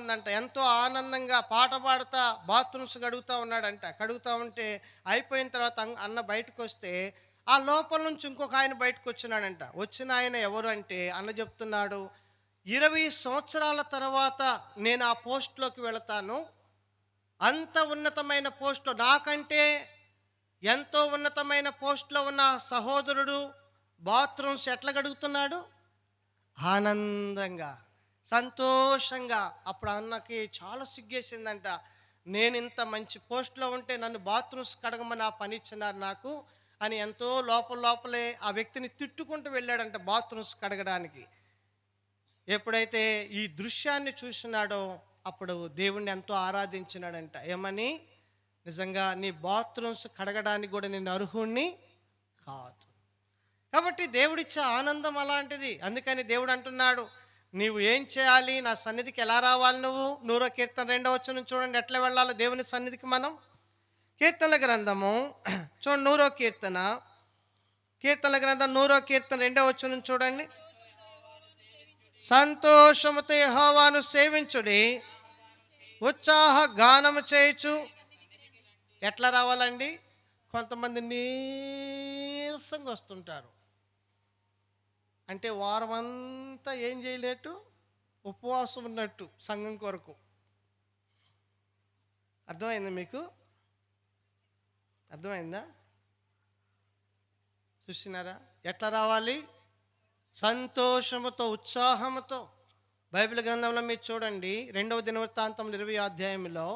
ఉందంట. ఎంతో ఆనందంగా పాట పాడుతా బాత్రూమ్స్ కడుగుతూ ఉన్నాడంట. కడుగుతూ ఉంటే అయిపోయిన తర్వాత అన్న బయటకు వస్తే ఆ లోపల నుంచి ఇంకొక ఆయన బయటకు వచ్చినాడంట. వచ్చిన ఆయన ఎవరు అంటే అన్న చెప్తున్నాడు, 20 సంవత్సరాల తర్వాత నేను ఆ పోస్ట్లోకి వెళతాను. అంత ఉన్నతమైన పోస్ట్లో, నాకంటే ఎంతో ఉన్నతమైన పోస్ట్లో ఉన్న సహోదరుడు బాత్రూమ్స్ ఎట్లా గడుగుతున్నాడు? ఆనందంగా, సంతోషంగా. అప్పుడు అన్నకి చాలా సిగ్గేసిందంట. నేను ఇంత మంచి పోస్ట్లో ఉంటే నన్ను బాత్రూమ్స్ కడగమని ఆ పని ఇచ్చినారు నాకు అని ఎంతో లోపలే ఆ వ్యక్తిని తిట్టుకుంటూ వెళ్ళాడంట బాత్రూమ్స్ కడగడానికి. ఎప్పుడైతే ఈ దృశ్యాన్ని చూసినాడో అప్పుడు దేవుణ్ణి ఎంతో ఆరాధించినాడంట. ఏమని? నిజంగా నీ బాత్రూమ్స్ కడగడానికి కూడా నేను అర్హుణ్ణి కాదు. కాబట్టి దేవుడిచ్చే ఆనందం అలాంటిది. అందుకని దేవుడు అంటున్నాడు, నీవు ఏం చేయాలి? నా సన్నిధికి ఎలా రావాలి? నువ్వు 100వ కీర్తన 2వ వచనం చూడండి, ఎట్లా వెళ్ళాలో దేవుని సన్నిధికి మనం. కీర్తనల గ్రంథము చూడండి, 100వ కీర్తన, కీర్తనల గ్రంథం 100వ కీర్తన 2వ వచనం చూడండి. సంతోషముతో యెహోవాను సేవించుడి, ఉత్సాహ గానము చేయుచు. ఎట్లా రావాలండి? కొంతమంది నీరసంగా వస్తుంటారు. అంటే వారం అంతా ఏం చేయలేటు, ఉపవాసం ఉన్నట్టు సంఘం కొరకు. అర్థమైందా మీకు? అర్థమైందా? చూసినారా ఎట్లా రావాలి? సంతోషముతో, ఉత్సాహముతో. బైబిల్ గ్రంథంలో మీరు చూడండి, 2వ దినవృత్తాంతం 20వ అధ్యాయంలో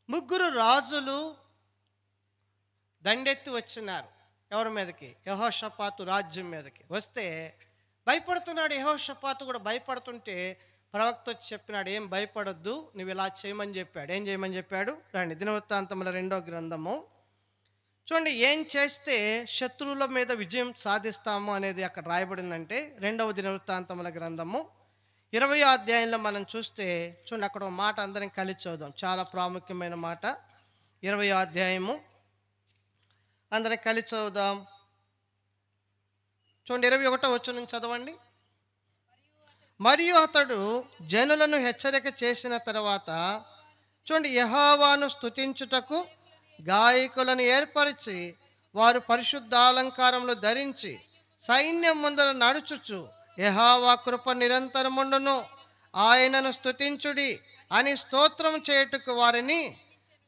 ముగ్గురు రాజులు దండెత్తి వచ్చినారు. ఎవరి మీదకి? యెహోషాపాతు రాజ్యం మీదకి వస్తే భయపడుతున్నాడు. యెహోషాపాతు కూడా భయపడుతుంటే ప్రవక్త వచ్చి చెప్పినాడు, ఏం భయపడొద్దు, నువ్వు ఇలా చేయమని చెప్పాడు. ఏం చేయమని చెప్పాడు? రండి, దినవృత్తాంతముల 2వ గ్రంథము చూడండి. ఏం చేస్తే శత్రువుల మీద విజయం సాధిస్తాము అనేది అక్కడ రాయబడిందంటే 2వ దినవృత్తాంతముల గ్రంథము 20వ అధ్యాయంలో మనం చూస్తే చూడండి, అక్కడ ఒక మాట అందరం కలిసి చదువుదాం. చాలా ప్రాముఖ్యమైన మాట. 20వ అధ్యాయము అందరం కలిసి చదువుదాం. చూడండి, 21వ వచనం చదవండి. మరియు అతడు జనులను హెచ్చరిక చేసిన తర్వాత చూడండి, యెహోవాను స్తుతించుటకు గాయకులను ఏర్పరిచి వారు పరిశుద్ధాలంకారములు ధరించి సైన్యం ముందర నడుచుచు యెహోవా కృప నిరంతరముండును, ఆయనను స్తుతించుడి అని స్తోత్రం చేయుటకు వారిని.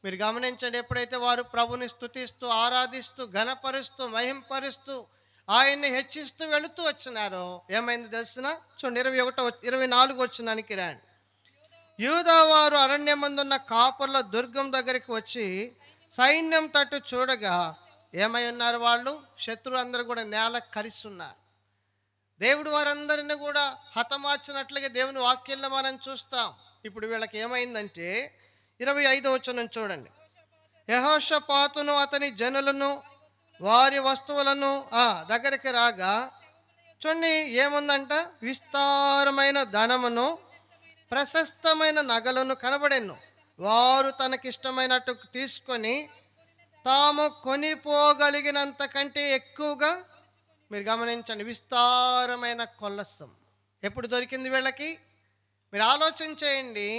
మీరు గమనించండి, ఎప్పుడైతే వారు ప్రభుని స్తుతిస్తూ, ఆరాధిస్తూ, ఘనపరుస్తూ, మహింపరుస్తూ, ఆయన్ని హెచ్చిస్తూ వెళుతూ వచ్చినారో ఏమైంది తెలిసిన? చూడండి, 24 వచ్చినానికి రండి. యూదా వారు అరణ్యమందున్న కాపర్ల దుర్గం దగ్గరికి వచ్చి సైన్యం తట్టు చూడగా ఏమై ఉన్నారు? వాళ్ళు శత్రువు అందరూ కూడా నేల కరిస్తున్నారు. దేవుడు వారందరిని కూడా హతమార్చినట్లుగా దేవుని వాక్యంలో మనం చూస్తాం. ఇప్పుడు వీళ్ళకి ఏమైందంటే 25వ వచనం చూడండి. యెహోషాపాతును అతని జనులను వారి వస్తువులను దగ్గరికి రాగా చూడండి, ఏముందంట? విస్తారమైన ధనమును ప్రశస్తమైన నగలను కనబడెను. వారు తనకిష్టమైనట్టు తీసుకొని తాము కొనిపోగలిగినంత కంటే ఎక్కువగా, మీరు గమనించండి, విస్తారమైన కొల్లసం ఎప్పుడు దొరికింది వీళ్ళకి? మీరు ఆలోచన చేయండి.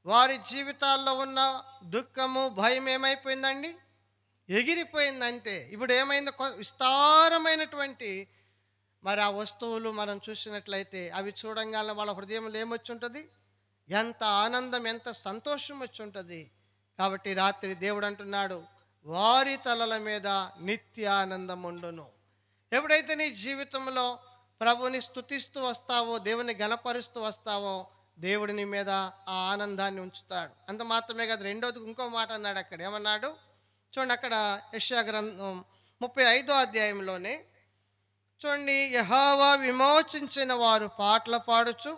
వారి జీవితాల్లో ఉన్న దుఃఖము, భయం ఏమైపోయిందండి? ఎగిరిపోయింది అంతే. ఇప్పుడు ఏమైంది? విస్తారమైనటువంటి మరి ఆ వస్తువులు మనం చూసినట్లయితే అవి చూడంగానే వాళ్ళ హృదయంలో ఏమొచ్చి ఉంటుంది? ఎంత ఆనందం, ఎంత సంతోషం వచ్చి ఉంటుంది. కాబట్టి రాత్రి దేవుడు అంటున్నాడు, వారి తలల మీద నిత్య ఆనందం ఉండును. ఎప్పుడైతే నీ జీవితంలో ప్రభుని స్తుతిస్తూ వస్తావో, దేవుని గణపరుస్తూ వస్తావో, దేవుడి నీ మీద ఆ ఆనందాన్ని ఉంచుతాడు. అంత మాత్రమే కాదు, రెండోది ఇంకో మాట అన్నాడు. అక్కడ ఏమన్నాడు చూడండి, అక్కడ యెషయా గ్రంథం 35వ అధ్యాయంలోనే చూడండి, యెహోవా విమోచించిన వారు పాటలు పాడుచు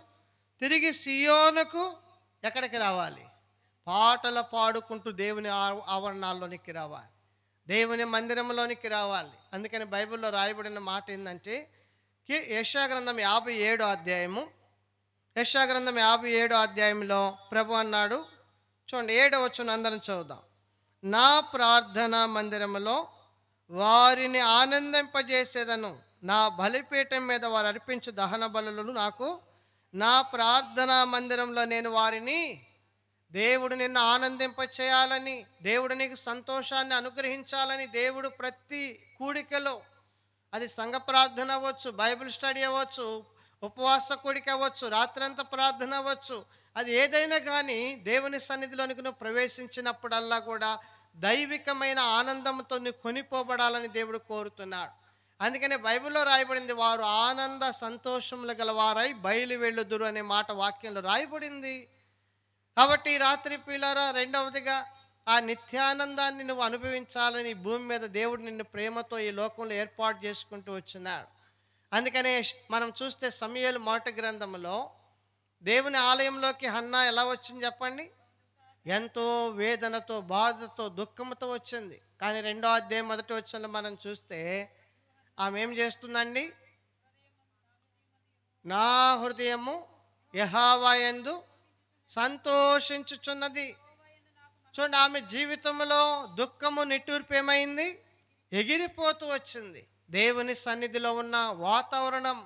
తిరిగి సియోనుకు ఎక్కడికి రావాలి? పాటలు పాడుకుంటూ దేవుని ఆవరణాల్లోనికి రావాలి, దేవుని మందిరంలోనికి రావాలి. అందుకని బైబిల్లో రాయబడిన మాట ఏంటంటే, యెషయా గ్రంథం 57వ అధ్యాయము, యెషయా గ్రంథం 57వ అధ్యాయంలో ప్రభు అన్నాడు. చూడండి, 7వ వచనం అందరం చదువుదాం. నా ప్రార్థన మందిరములో వారిని ఆనందింపజేసేదను, నా బలిపీఠం మీద వారు అర్పించు దహన బలులను నాకు. నా ప్రార్థనా మందిరంలో నేను వారిని, దేవుడు నిన్ను ఆనందింప చేయాలని, దేవుడు నీకు సంతోషాన్ని అనుగ్రహించాలని, దేవుడు ప్రతి కూడికలో, అది సంఘ ప్రార్థన అవ్వచ్చు, బైబిల్ స్టడీ అవ్వచ్చు, ఉపవాస కూడిక అవ్వచ్చు, రాత్రంతా ప్రార్థన అవ్వచ్చు, అది ఏదైనా కానీ దేవుని సన్నిధిలోనికి నువ్వు ప్రవేశించినప్పుడల్లా కూడా దైవికమైన ఆనందంతో నువ్వు కొనిపోబడాలని దేవుడు కోరుతున్నాడు. అందుకనే బైబిల్లో రాయబడింది, వారు ఆనంద సంతోషములు గలవారై బయలు వెళ్ళుదురు అనే మాట వాక్యంలో రాయబడింది. కాబట్టి రాత్రి పిల్లరా, రెండవదిగా ఆ నిత్యానందాన్ని నువ్వు అనుభవించాలని భూమి మీద దేవుడు నిన్ను ప్రేమతో ఈ లోకంలో ఏర్పాటు చేసుకుంటూ వచ్చినాడు. అందుకనే మనం చూస్తే సమూయేలు మొదటి గ్రంథంలో దేవుని ఆలయంలోకి హన్నా ఎలా వచ్చింది చెప్పండి? ఎంతో వేదనతో, బాధతో, దుఃఖంతో వచ్చింది. కానీ 2వ అధ్యాయం 1వ వచనంలో మనం చూస్తే ఆమె ఏం చేస్తుందండి? నా హృదయము యెహోవా యందు సంతోషించుచున్నది. చూడండి, ఆమె జీవితంలో దుఃఖము, నిట్టూర్పు ఏమైంది? ఎగిరిపోతూ వచ్చింది. దేవుని సన్నిధిలో ఉన్న వాతావరణం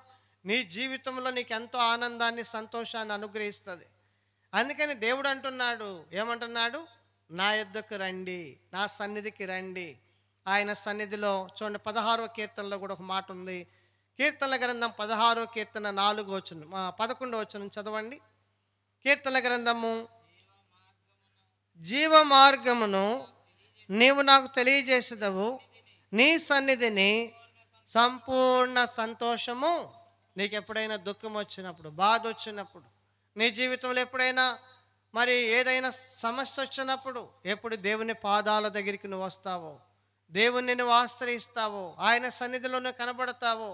నీ జీవితంలో నీకు ఎంతో ఆనందాన్ని సంతోషాన్ని అనుగ్రహిస్తుంది. అందుకని దేవుడు అంటున్నాడు, ఏమంటున్నాడు? నా యొద్దకు రండి, నా సన్నిధికి రండి. ఆయన సన్నిధిలో చూడండి, 16వ కీర్తనలో కూడా ఒక మాట ఉంది. కీర్తనల గ్రంథం 16వ కీర్తన 4వ వచనం 11వ వచనం చదవండి. కీర్తనల గ్రంథము, జీవ మార్గమును నీవు నాకు తెలియజేసేదవు, నీ సన్నిధిని సంపూర్ణ సంతోషము. నీకు ఎప్పుడైనా దుఃఖం వచ్చినప్పుడు, బాధ వచ్చినప్పుడు, నీ జీవితంలో ఎప్పుడైనా మరి ఏదైనా సమస్య వచ్చినప్పుడు, ఎప్పుడు దేవుని పాదాల దగ్గరికి నువ్వు వస్తావో, దేవుణ్ణి నువ్వు ఆశ్రయిస్తావో, ఆయన సన్నిధిలో నువ్వు కనబడతావో,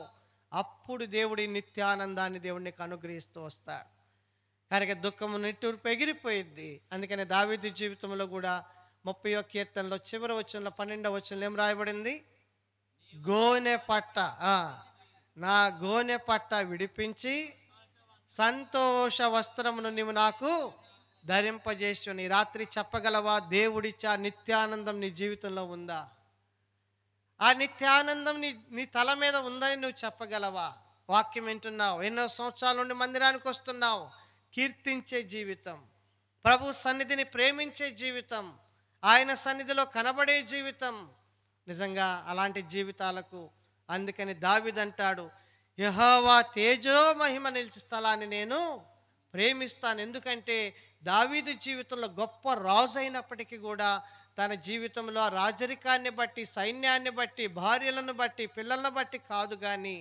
అప్పుడు దేవుడి నిత్యానందాన్ని దేవుడికి అనుగ్రహిస్తూ వస్తాడు. కనుక దుఃఖము నిట్టూర్పు ఎగిరిపోయిద్ది. అందుకని దావీదు జీవితంలో కూడా 30వ కీర్తనలో చివరి వచనంలో 12వ వచనంలో ఏం రాయబడింది? గోనె పట్ట, నా గోనె పట్ట విడిపించి సంతోష వస్త్రమును నీవు నాకు ధరింపజేసి. ఈ రాత్రి చెప్పగలవా, దేవుడిచ్చే నిత్యానందం నీ జీవితంలో ఉందా? ఆ నిత్యానందం నీ తల మీద ఉందని నువ్వు చెప్పగలవా? వాక్యం వింటున్నావు, ఎన్నో సంవత్సరాల నుండి మందిరానికి వస్తున్నావు, కీర్తించే జీవితం, ప్రభు సన్నిధిని ప్రేమించే జీవితం, ఆయన సన్నిధిలో కనబడే జీవితం, నిజంగా అలాంటి జీవితాలకు అందుకని దావీదు అంటాడు, యెహోవా తేజో మహిమ నిలిచి స్థలాన్ని నేను ప్రేమిస్తాను. ఎందుకంటే దావీదు జీవితంలో గొప్ప రాజు అయినప్పటికీ కూడా తన జీవితంలో ఆ రాజరికాన్ని బట్టి, సైన్యాన్ని బట్టి, భార్యలను బట్టి, పిల్లలను బట్టి కాదు, కానీ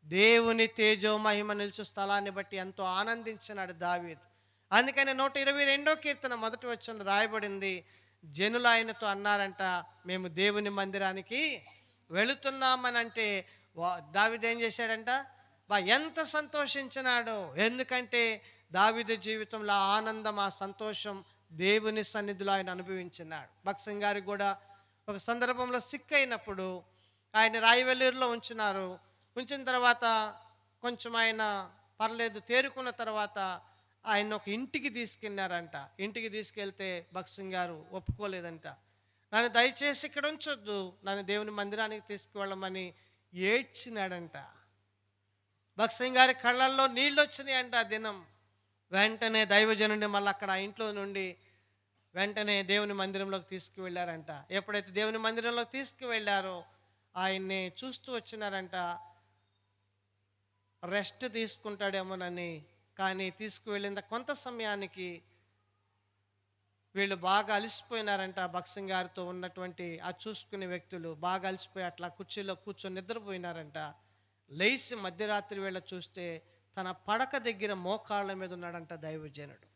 దేవుని తేజో మహిమ నిలుచు స్థలాన్ని బట్టి ఎంతో ఆనందించినాడు దావీదు. అందుకని 122వ కీర్తన 1వ వచనం రాయబడింది, జనులు ఆయనతో అన్నారంట, మేము దేవుని మందిరానికి వెళుతున్నామని. అంటే దావీదు ఏం చేశాడంట? ఎంత సంతోషించినాడో. ఎందుకంటే దావీదు జీవితంలో ఆనందం, ఆ సంతోషం దేవుని సన్నిధిలో ఆయన అనుభవించినాడు. భక్సింగ్ గారికి కూడా ఒక సందర్భంలో సిక్ అయినప్పుడు ఆయన రాయవెల్లూరులో ఉంచిన తర్వాత కొంచెం ఆయన పర్లేదు తేరుకున్న తర్వాత ఆయన ఒక ఇంటికి తీసుకెళ్ళారంట. ఇంటికి తీసుకెళ్తే భక్సింగ్ గారు ఒప్పుకోలేదంట. నన్ను దయచేసి ఇక్కడ ఉంచొద్దు, నన్ను దేవుని మందిరానికి తీసుకువెళ్ళమని ఏడ్చినాడంట. భక్సింగ్ గారి కళ్ళల్లో నీళ్ళు వచ్చినాయంట ఆ దినం. వెంటనే దైవజనుడిని మళ్ళీ అక్కడ ఆ ఇంట్లో నుండి వెంటనే దేవుని మందిరంలోకి తీసుకువెళ్ళారంట. ఎప్పుడైతే దేవుని మందిరంలోకి తీసుకువెళ్ళారో ఆయన్ని చూస్తూ వచ్చినారంట, రెస్ట్ తీసుకుంటాడేమోనని. కానీ తీసుకువెళ్ళిన కొంత సమయానికి వీళ్ళు బాగా అలసిపోయినారంట. భక్సింగ్ గారితో ఉన్నటువంటి ఆ చూసుకునే వ్యక్తులు బాగా అలసిపోయి అట్లా కుర్చీలో కూర్చొని నిద్రపోయినారంట. లేచి మధ్యరాత్రి వేళ చూస్తే తన పడక దగ్గర మోకాళ్ళ మీద ఉన్నాడంట దైవజనుడు.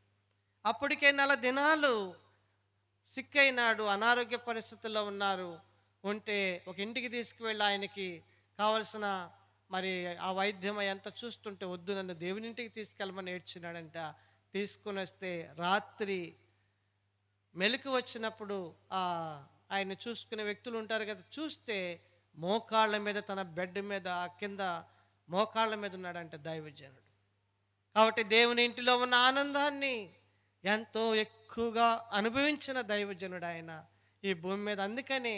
అప్పటికే 4 దినాలు సిక్ అయినాడు, అనారోగ్య పరిస్థితుల్లో ఉంటే ఒక ఇంటికి తీసుకువెళ్ళి ఆయనకి కావలసిన మరి ఆ వైద్యం ఎంత చూస్తుంటే, వద్దు నన్ను దేవుని ఇంటికి తీసుకెళ్ళమని ఏడ్చినాడంట. తీసుకుని వస్తే రాత్రి మెలకు వచ్చినప్పుడు ఆయన చూసుకునే వ్యక్తులు ఉంటారు కదా, చూస్తే మోకాళ్ళ మీద, తన బెడ్ మీద కింద మోకాళ్ళ మీద ఉన్నాడంట దైవజనుడు. కాబట్టి దేవుని ఇంటిలో ఉన్న ఆనందాన్ని ఎంతో ఎక్కువగా అనుభవించిన దైవజనుడు ఆయన ఈ భూమి మీద. అందుకని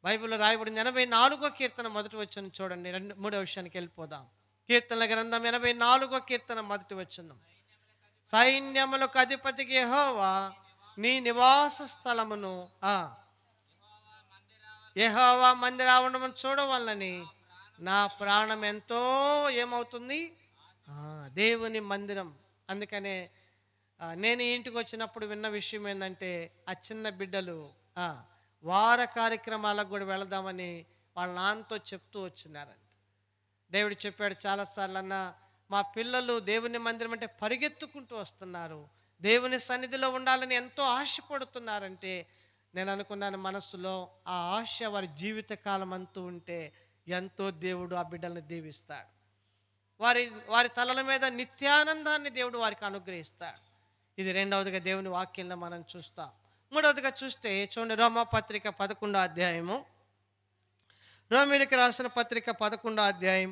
బైబిల్లో రాయబడింది 84వ కీర్తన 1వ వచనం చూడండి. 3వ విషయానికి వెళ్ళిపోదాం. కీర్తనల గ్రంథం 84వ కీర్తన 1వ వచనం, సైన్యములకు అధిపతికి యెహోవా నీ నివాస స్థలమును యెహోవా మందిరావరణమును చూడవలనని నా ప్రాణం ఎంతో ఏమవుతుంది? దేవుని మందిరం. అందుకనే నేను ఇంటికి వచ్చినప్పుడు విన్న విషయం ఏంటంటే, ఆ చిన్న బిడ్డలు వార కార్యక్రమాలకు కూడా వెళదామని వాళ్ళ నాన్నతో చెప్తూ వచ్చినారంట. దేవుడు చెప్పాడు చాలాసార్లు, అన్న మా పిల్లలు దేవుని మందిరం అంటే పరిగెత్తుకుంటూ వస్తున్నారు, దేవుని సన్నిధిలో ఉండాలని ఎంతో ఆశపడుతున్నారంటే, నేను అనుకున్నాను మనసులో, ఆ ఆశ వారి జీవితకాలం అంతూ ఉంటే ఎంతో దేవుడు ఆ బిడ్డల్ని దీవిస్తాడు. వారి తలల మీద నిత్యానందాన్ని దేవుడు వారికి అనుగ్రహిస్తాడు. ఇది రెండవదిగా దేవుని వాక్యంలో మనం చూస్తాం. మూడవదిగా చూస్తే చూడండి, రోమాపత్రిక 11వ అధ్యాయము, రోమీయులకు రాసిన పత్రిక 11వ అధ్యాయం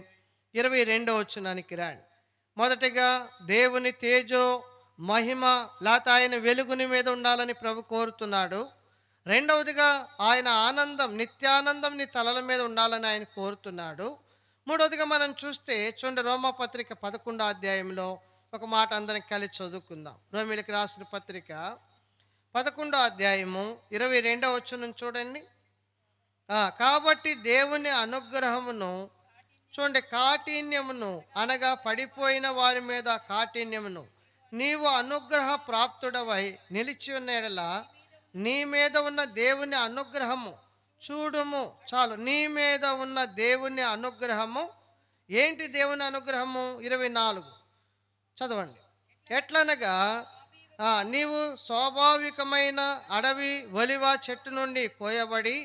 22వ వచనానికి రండి. మొదటిగా దేవుని తేజో మహిమ లేక ఆయన వెలుగుని మీద ఉండాలని ప్రభు కోరుతున్నాడు. రెండవదిగా ఆయన ఆనందం, నిత్యానందం నీ తలల మీద ఉండాలని ఆయన కోరుతున్నాడు. మూడవదిగా మనం చూస్తే చూడండి, రోమాపత్రిక 11వ అధ్యాయంలో ఒక మాట అందరం కలిసి చదువుకుందాం. రోమిలికి రాసిన పత్రిక 11వ అధ్యాయము 22వ వచనం చూడండి. కాబట్టి దేవుని అనుగ్రహమును చూడండి, కాఠిన్యమును అనగా పడిపోయిన వారి మీద కాఠిన్యమును నీవు అనుగ్రహ ప్రాప్తుడవై నిలిచి ఉన్న యెడల నీ మీద ఉన్న దేవుని అనుగ్రహము చూడుము. చాలు, నీ మీద ఉన్న దేవుని అనుగ్రహము. ఏంటి దేవుని అనుగ్రహము? 24 చదవండి. ఎట్లనగా నీవు స్వాభావికమైన అడవి ఒలివ చెట్టు నుండి కోయబడి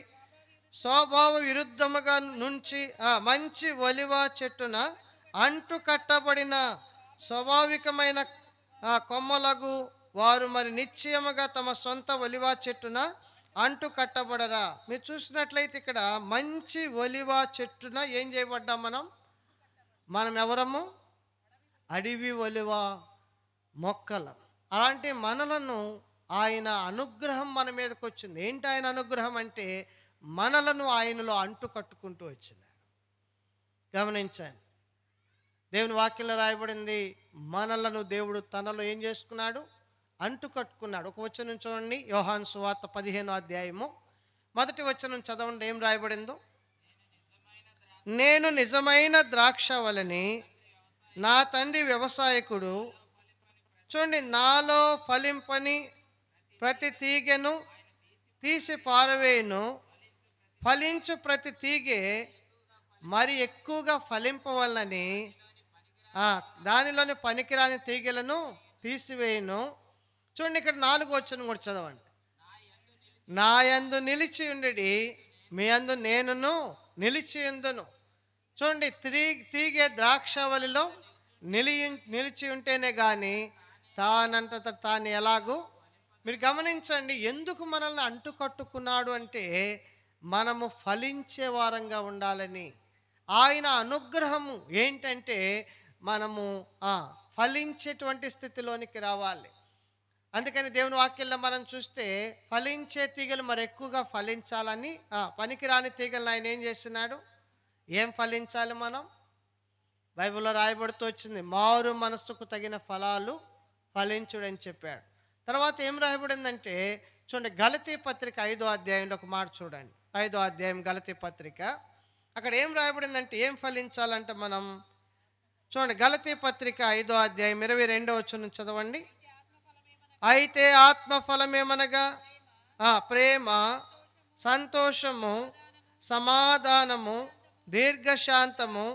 స్వభావ విరుద్ధముగా నుంచి మంచి ఒలివ చెట్టున అంటు కట్టబడిన స్వాభావికమైన కొమ్మలగు వారు మరి నిశ్చయముగా తమ సొంత ఒలివ చెట్టున అంటు కట్టబడరా. మీరు చూసినట్లయితే ఇక్కడ మంచి ఒలివ చెట్టున ఏం చేయబడ్డాం మనం? మనం ఎవరము? అడవి ఒలివ మొక్కలం. అలాంటి మనలను ఆయన అనుగ్రహం మన మీదకి వచ్చింది. ఏంటి ఆయన అనుగ్రహం అంటే మనలను ఆయనలో అంటు కట్టుకుంటూ వచ్చింది. గమనించండి, దేవుని వాక్యంలో రాయబడింది, మనలను దేవుడు తనలో ఏం చేసుకున్నాడు? అంటు కట్టుకున్నాడు. ఒక వచనం చూడండి, యోహాను సువార్త 15వ అధ్యాయము 1వ వచనం చదవండి. ఏం రాయబడిందో? నేను నిజమైన ద్రాక్షవల్లిని, నా తండ్రి వ్యవసాయకుడు. చూడండి, నాలో ఫలింపని ప్రతి తీగెను తీసి పారవేయును, ఫలించు ప్రతి తీగె మరి ఎక్కువగా ఫలింపవలనని దానిలోని పనికిరాని తీగెలను తీసివేయును. చూడండి, ఇక్కడ 4వ వచనం కూడా చదవండి. నా యందు నిలిచి ఉండడి, మీ యందు నేనును నిలిచి ఉందును. చూడండి, తీగె ద్రాక్షవల్లిలో నిలిచి ఉంటేనే కానీ తానంతట తాను ఎలాగూ. మీరు గమనించండి, ఎందుకు మనల్ని అంటుకట్టుకున్నాడు అంటే మనము ఫలించే వారంగా ఉండాలని. ఆయన అనుగ్రహము ఏంటంటే మనము ఫలించేటువంటి స్థితిలోనికి రావాలి. అందుకని దేవుని వాక్యంలో మనం చూస్తే ఫలించే తీగలు మరి ఎక్కువగా ఫలించాలని పనికిరాని తీగలను ఆయన ఏం చేస్తున్నాడు? ఏం ఫలించాలి మనం? బైబిల్లో రాయబడుతూ వచ్చింది, మారు మనస్సుకు తగిన ఫలాలు ఫలించుడని చెప్పాడు. తర్వాత ఏం రాయబడిందంటే చూడండి, గలతీ పత్రిక 5వ అధ్యాయంలో ఒక మాట చూడండి. 5వ అధ్యాయం గలతీ పత్రిక, అక్కడ ఏం రాయబడిందంటే ఏం ఫలించాలంటే మనం చూడండి, గలతీ పత్రిక 5వ అధ్యాయం 22వ వచనం చదవండి. అయితే ఆత్మఫలమేమనగా ప్రేమ, సంతోషము, సమాధానము, దీర్ఘశాంతము,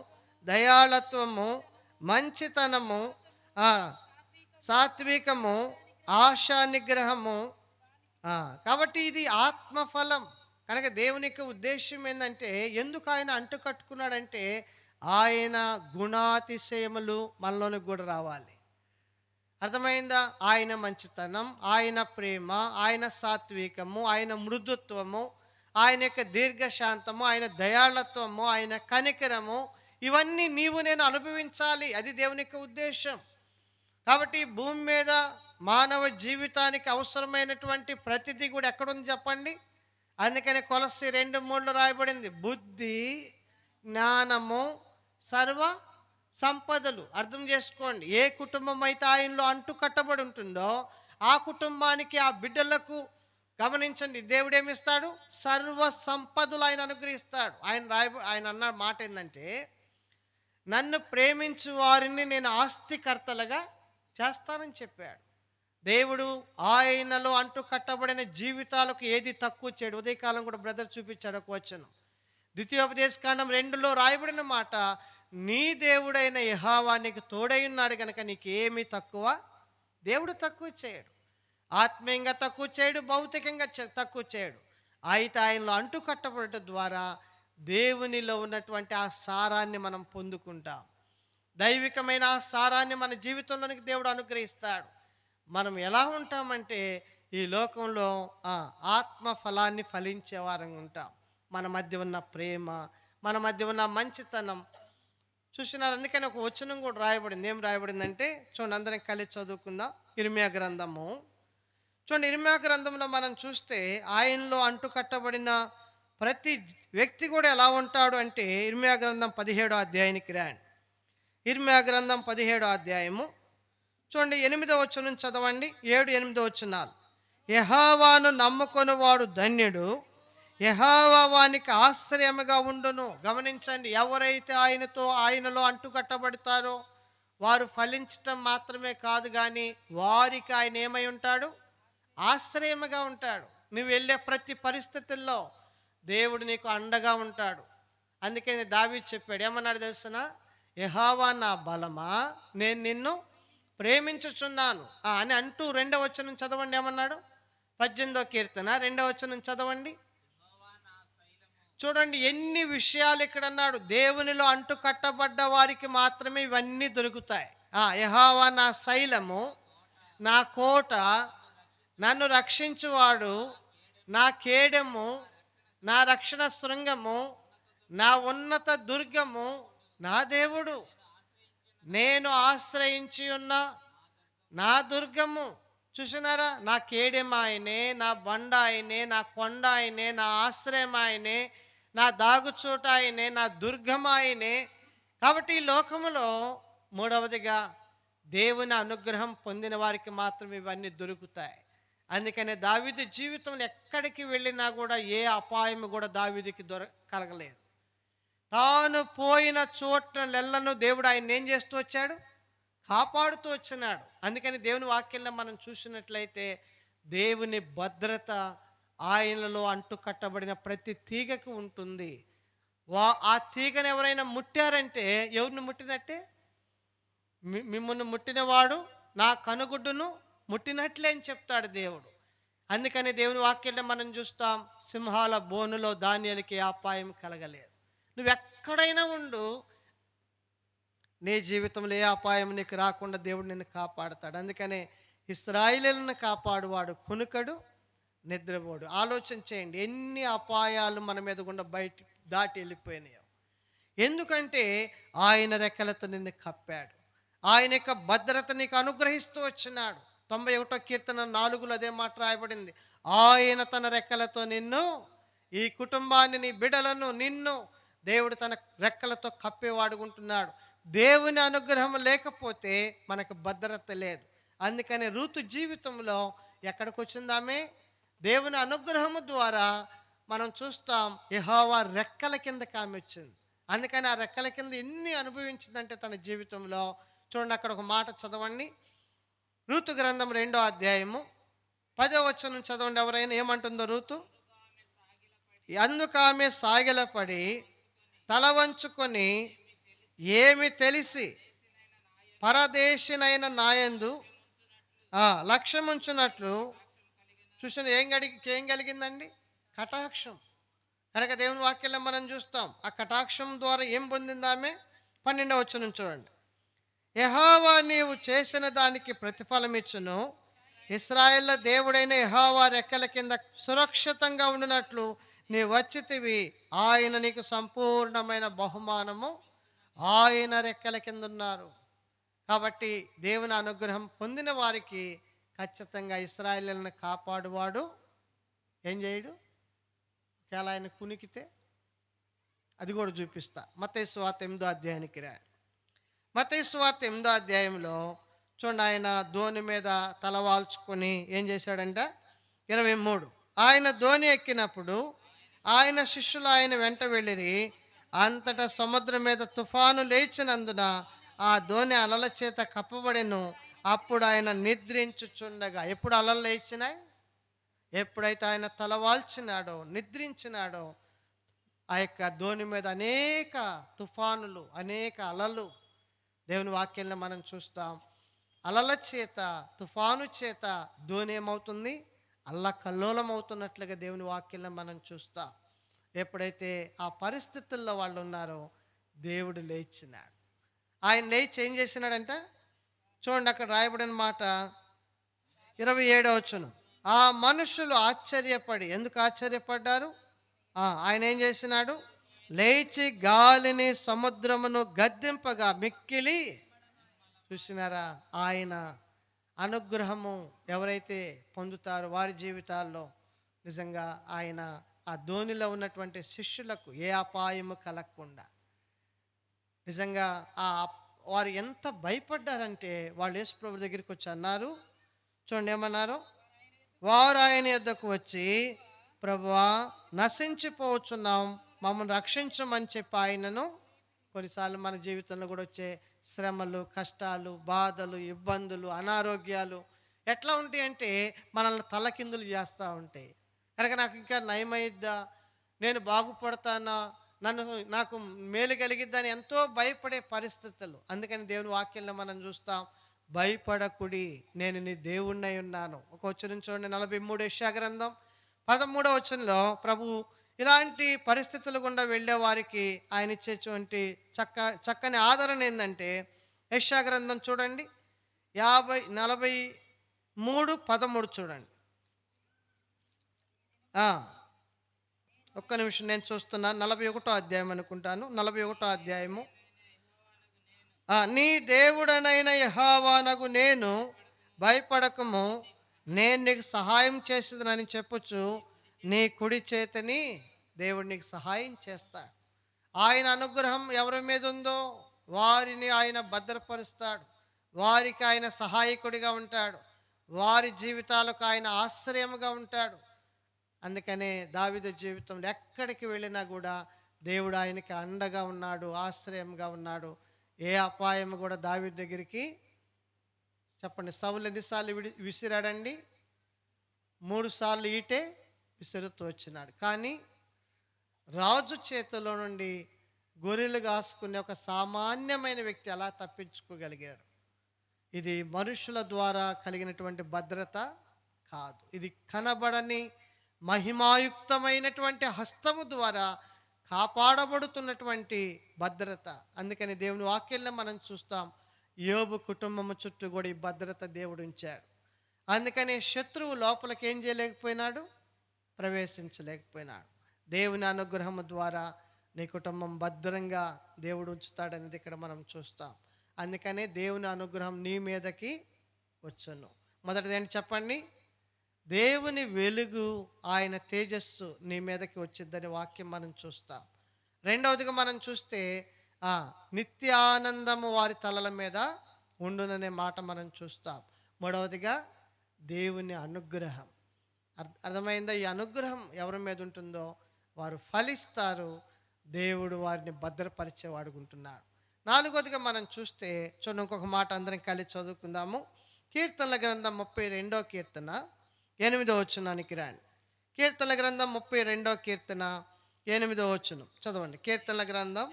దయాళత్వము, మంచితనము, సాత్వికము, ఆశా నిగ్రహము. కాబట్టి ఇది ఆత్మఫలం. కనుక దేవుని యొక్క ఉద్దేశం ఏంటంటే, ఎందుకు ఆయన అంటు కట్టుకున్నాడంటే ఆయన గుణాతిశయములు మనలోనికి కూడా రావాలి. అర్థమైందా? ఆయన మంచితనం, ఆయన ప్రేమ, ఆయన సాత్వికము, ఆయన మృదుత్వము, ఆయన యొక్క దీర్ఘశాంతము, ఆయన దయాళత్వము, ఆయన కనికరము, ఇవన్నీ నీవు నేను అనుభవించాలి. అది దేవుని యొక్క ఉద్దేశం. కాబట్టి భూమి మీద మానవ జీవితానికి అవసరమైనటువంటి ప్రతిదీ కూడా ఎక్కడుంది చెప్పండి? అందుకని కొలస్సీ 2:3 రాయబడింది, బుద్ధి, జ్ఞానము, సర్వ సంపదలు. అర్థం చేసుకోండి, ఏ కుటుంబం అయితే ఆయనలో అంటు కట్టబడి ఉంటుందో ఆ కుటుంబానికి, ఆ బిడ్డలకు గమనించండి, దేవుడు ఏమిస్తాడు? సర్వ సంపదలు ఆయన అనుగ్రహిస్తాడు. ఆయన అన్న మాట ఏంటంటే, నన్ను ప్రేమించు వారిని నేను ఆస్తికర్తలుగా చేస్తానని చెప్పాడు. దేవుడు ఆయనలో అంటు కట్టబడిన జీవితాలకు ఏది తక్కువ చేయడు. ఉదయకాలం కూడా బ్రదర్ చూపించాడు ఒక వచనం, ద్వితీయోపదేశకాండం 2లో రాయబడిన మాట, నీ దేవుడైన యెహోవా నీకు తోడై ఉన్నాడు కనుక నీకేమీ తక్కువ దేవుడు తక్కువ చేయడు. ఆత్మీయంగా తక్కువ చేయడు, భౌతికంగా తక్కువ చేయడు. అయితే ఆయనలో అంటు కట్టబడటం ద్వారా దేవునిలో ఉన్నటువంటి ఆ సారాన్ని మనం పొందుకుంటాం. దైవికమైన ఆ సారాన్ని మన జీవితంలోనికి దేవుడు అనుగ్రహిస్తాడు. మనం ఎలా ఉంటామంటే ఈ లోకంలో ఆత్మ ఫలాన్ని ఫలించే వారంగా ఉంటాం. మన మధ్య ఉన్న ప్రేమ, మన మధ్య ఉన్న మంచితనం చూసినారు. అందుకని ఒక వచనం కూడా రాయబడింది. ఏం రాయబడిందంటే చూడండి, అందరం కలిసి చదువుకుందాం. ఇర్మియా గ్రంథము చూడండి, ఇర్మియా గ్రంథంలో మనం చూస్తే ఆయనలో అంటు కట్టబడిన ప్రతి వ్యక్తి కూడా ఎలా ఉంటాడు అంటే ఇర్మియా గ్రంథం 17 అధ్యాయానికి రండి. ఇర్మియా గ్రంథం 17 అధ్యాయము చూడండి, 8వ వచనం చదవండి. 7, 8 వచనాలు. యెహోవాను నమ్ముకొనువాడు ధన్యుడు, యెహోవా వానికి ఆశ్రయముగా ఉండును. గమనించండి, ఎవరైతే ఆయనలో అంటుకట్టబడతారో వారు ఫలించటం మాత్రమే కాదు కానీ వారికి ఆయన ఏమై ఉంటాడు? ఆశ్రయముగా ఉంటాడు. నువ్వు వెళ్ళే ప్రతి పరిస్థితుల్లో దేవుడు నీకు అండగా ఉంటాడు. అందుకని దావీదు చెప్పాడు, ఏమన్నాడు తెలుసునా? యెహోవా నా బలమా, నేను నిన్ను ప్రేమించుచున్నాను అని అంటూ 2వ వచనం చదవండి. ఏమన్నాడు? 18వ కీర్తన 2వ వచనం చదవండి. చూడండి ఎన్ని విషయాలు ఇక్కడ అన్నాడు. దేవునిలో అంటు కట్టబడ్డ వారికి మాత్రమే ఇవన్నీ దొరుకుతాయి. యెహోవా నా శైలము, నా కోట, నన్ను రక్షించువాడు, నా కేడెము, నా రక్షణ శృంగము, నా ఉన్నత దుర్గము, నా దేవుడు, నేను ఆశ్రయించి ఉన్న నా దుర్గము. చూసినారా? నా కేడెం ఆయనే, నా బండ ఆయనే, నా కొండ ఆయనే, నా ఆశ్రయం ఆయనే, నా దాగుచోట ఆయనే, నా దుర్గం ఆయనే. కాబట్టి ఈ లోకములో మూడవదిగా దేవుని అనుగ్రహం పొందిన వారికి మాత్రం ఇవన్నీ దొరుకుతాయి. అందుకనే దావీదు జీవితంలో ఎక్కడికి వెళ్ళినా కూడా ఏ అపాయం కూడా దావీదుకి కలగలేదు. తాను పోయిన చోట్లెల్లను దేవుడు ఆయన ఏం చేస్తూ వచ్చాడు? కాపాడుతూ వచ్చినాడు. అందుకని దేవుని వాక్యంలో మనం చూసినట్లయితే దేవుని భద్రత ఆయనలో అంటు కట్టబడిన ప్రతి తీగకు ఉంటుంది. ఆ తీగను ఎవరైనా ముట్టారంటే ఎవరిని ముట్టినట్టే? మిమ్మల్ని ముట్టినవాడు నా కనుగుడ్డును ముట్టినట్లే అని చెప్తాడు దేవుడు. అందుకని దేవుని వాక్యంలో మనం చూస్తాం, సింహాల బోనులో దానియేలుకి అపాయం కలగలేదు. నువ్వెక్కడైనా ఉండు, నీ జీవితంలో ఏ అపాయం నీకు రాకుండా దేవుడు నిన్ను కాపాడుతాడు. అందుకనే ఇశ్రాయేలును కాపాడువాడు కునుకడు, నిద్రపోడు. ఆలోచన చేయండి, ఎన్ని అపాయాలు మన మీద గుండా దాటి వెళ్ళిపోయినాయో. ఎందుకంటే ఆయన రెక్కలతో నిన్ను కప్పాడు. ఆయన యొక్క భద్రత నీకు అనుగ్రహిస్తూ వచ్చినాడు. 91వ కీర్తన 4లో అదే మాట రాయబడింది. ఆయన తన రెక్కలతో నిన్ను, ఈ కుటుంబాన్ని, నీ బిడ్డలను, నిన్ను దేవుడు తన రెక్కలతో కప్పేవాడుకుంటున్నాడు. దేవుని అనుగ్రహం లేకపోతే మనకు భద్రత లేదు. అందుకని రూతు జీవితంలో ఎక్కడికి వచ్చిందామే? దేవుని అనుగ్రహము ద్వారా మనం చూస్తాం, యెహోవా రెక్కల కిందకి ఆమె వచ్చింది. అందుకని ఆ రెక్కల కింద ఎన్ని అనుభవించిందంటే తన జీవితంలో. చూడండి, అక్కడ ఒక మాట చదవండి. రూతు గ్రంథం 2వ అధ్యాయము 10వ వచనం చదవండి. ఎవరైనా ఏమంటుందో రూతు? అందుకు ఆమె సాగిలపడి తల వంచుకొని, ఏమి తెలిసి పరదేశినైన నాయందు లక్ష్యముంచున్నట్లు చూసిన ఏం కలిగిందండి? కటాక్షం. కనుక దేవుని వాక్యంలో మనం చూస్తాం, ఆ కటాక్షం ద్వారా ఏం పొందిందామె? 12వ వచనం చూడండి. యెహోవా నీవు చేసిన దానికి ప్రతిఫలం ఇచ్చును, ఇశ్రాయేళ్ల దేవుడైన యెహోవా రెక్కల కింద సురక్షితంగా ఉండినట్లు నీ వచ్చితివి. ఆయన నీకు సంపూర్ణమైన బహుమానము, ఆయన రెక్కల కింద ఉన్నారు. కాబట్టి దేవుని అనుగ్రహం పొందిన వారికి ఖచ్చితంగా ఇశ్రాయేలులను కాపాడువాడు ఏం చేయడు? ఒకవేళ ఆయన కునికితే అది కూడా చూపిస్తా. మత్తయి సువార్త 8వ అధ్యాయానికి రా. మత్తయి సువార్త 8వ అధ్యాయంలో చూడండి, ఆయన ధోని మీద తలవాల్చుకొని ఏం చేశాడంట? 23. ఆయన ధోని ఎక్కినప్పుడు ఆయన శిష్యులు ఆయన వెంట వెళ్ళిరి. అంతటా సముద్రం మీద తుఫాను లేచినందున ఆ ధోని అలల చేత కప్పబడెను. అప్పుడు ఆయన నిద్రించుచుండగా, ఎప్పుడు అలలు లేచినాయి? ఎప్పుడైతే ఆయన తలవాల్చినాడో, నిద్రించినాడో, ఆ యొక్క ధోని మీద అనేక తుఫానులు, అనేక అలలు. దేవుని వాక్యంలో మనం చూస్తాం, అలల చేత, తుఫాను చేత ధోని ఏమవుతుంది? అల్లకల్లోలం అవుతున్నట్లుగా దేవుని వాక్యంలో మనం చూస్తాం. ఎప్పుడైతే ఆ పరిస్థితుల్లో వాళ్ళు ఉన్నారో దేవుడు లేచినాడు. ఆయన లేచి ఏం చేసినాడంట? చూడండి, అక్కడ రాయబడిన మాట 27వ వచనం. ఆ మనుషులు ఆశ్చర్యపడి, ఎందుకు ఆశ్చర్యపడ్డారు? ఆయన ఏం చేసినాడు? లేచి గాలిని సముద్రమును గద్దింపగా మిక్కిలి. చూసినారా? ఆయన అనుగ్రహము ఎవరైతే పొందుతారో వారి జీవితాల్లో నిజంగా ఆయన ఆ ధోనిలో ఉన్నటువంటి శిష్యులకు ఏ అపాయము కలగకుండా నిజంగా ఆ వారు ఎంత భయపడ్డారంటే వాళ్ళు యేసుప్రభు దగ్గరికి వచ్చి అన్నారు. చూడండి ఏమన్నారు? వారు ఆయన యొద్దకు వచ్చి, ప్రభువా, నశించిపోవచ్చున్నాం, మమ్మల్ని రక్షించమని చెప్పి ఆయనను కొన్నిసార్లు మన జీవితంలో కూడా వచ్చే శ్రమలు, కష్టాలు, బాధలు, ఇబ్బందులు, అనారోగ్యాలు ఎట్లా ఉంటాయి అంటే మనల్ని తలకిందులు చేస్తూ ఉంటాయి. కనుక నాకు ఇంకా నయమైద్దా, నేను బాగుపడతానా, నాకు మేలు కలిగిద్దని ఎంతో భయపడే పరిస్థితులు. అందుకని దేవుని వాక్యంలో మనం చూస్తాం, భయపడకుడి, నేను నీ దేవుణ్ణి ఉన్నాను. ఒక వచనం చూడండి, 43 యెషయా గ్రంథం 13వ వచనంలో ప్రభు ఇలాంటి పరిస్థితులు గుండా వెళ్ళే వారికి ఆయన ఇచ్చేటువంటి చక్కని ఆదరణ ఏంటంటే, యెషయా గ్రంథం చూడండి 43:13 చూడండి. ఒక్క నిమిషం నేను చూస్తున్నాను. 41వ అధ్యాయం అనుకుంటాను. 41వ అధ్యాయము. నీ దేవుడనైన యెహోవానగు నేను, భయపడకము, నేను నీకు సహాయం చేసేదనని చెప్పుచు నీ కుడి చేతిని దేవుడు నీకు సహాయం చేస్తాడు. ఆయన అనుగ్రహం ఎవరి మీద ఉందో వారిని ఆయన భద్రపరుస్తాడు. వారికి ఆయన సహాయకుడిగా ఉంటాడు. వారి జీవితాలకు ఆయన ఆశ్రయముగా ఉంటాడు. అందుకనే దావీదు జీవితంలో ఎక్కడికి వెళ్ళినా కూడా దేవుడు ఆయనకి అండగా ఉన్నాడు, ఆశ్రయంగా ఉన్నాడు. ఏ అపాయం కూడా దావీదు దగ్గరికి, చెప్పండి, సౌలు ఎన్నిసార్లు విసిరాడండి? 3 సార్లు ఈటే విసురుతూ వచ్చినాడు. కానీ రాజు చేతిలో నుండి గొర్రెలు కాసుకునే ఒక సామాన్యమైన వ్యక్తి అలా తప్పించుకోగలిగాడు. ఇది మనుషుల ద్వారా కలిగినటువంటి భద్రత కాదు. ఇది కనబడని మహిమాయుక్తమైనటువంటి హస్తము ద్వారా కాపాడబడుతున్నటువంటి భద్రత. అందుకని దేవుని వాక్యంలో మనం చూస్తాం, యోబు కుటుంబము చుట్టూ కూడా ఈ భద్రత దేవుడు ఉంచాడు. అందుకని శత్రువు లోపలికి ఏం చేయలేకపోయినాడు? ప్రవేశించలేకపోయినాడు. దేవుని అనుగ్రహము ద్వారా నీ కుటుంబం భద్రంగా దేవుడు ఉంచుతాడనేది ఇక్కడ మనం చూస్తాం. అందుకనే దేవుని అనుగ్రహం నీ మీదకి వచ్చును. మొదటిది ఏంటి చెప్పండి? దేవుని వెలుగు, ఆయన తేజస్సు నీ మీదకి వచ్చిద్దని వాక్యం మనం చూస్తాం. రెండవదిగా మనం చూస్తే నిత్యానందము వారి తలల మీద ఉండుననే మాట మనం చూస్తాం. మూడవదిగా దేవుని అనుగ్రహం. అర్థమైందా? ఈ అనుగ్రహం ఎవరి మీద ఉంటుందో వారు ఫలిస్తారు. దేవుడు వారిని భద్రపరిచేవాడుకుంటున్నాడు. నాలుగవదిగా మనం చూస్తే చూడండి, ఇంకొక మాట అందరం కలిసి చదువుకుందాము. కీర్తనల గ్రంథం 32వ కీర్తన 8వ వచనానికి రండి. కీర్తనల గ్రంథం 32వ కీర్తన 8వ వచనం చదవండి. కీర్తనల గ్రంథం,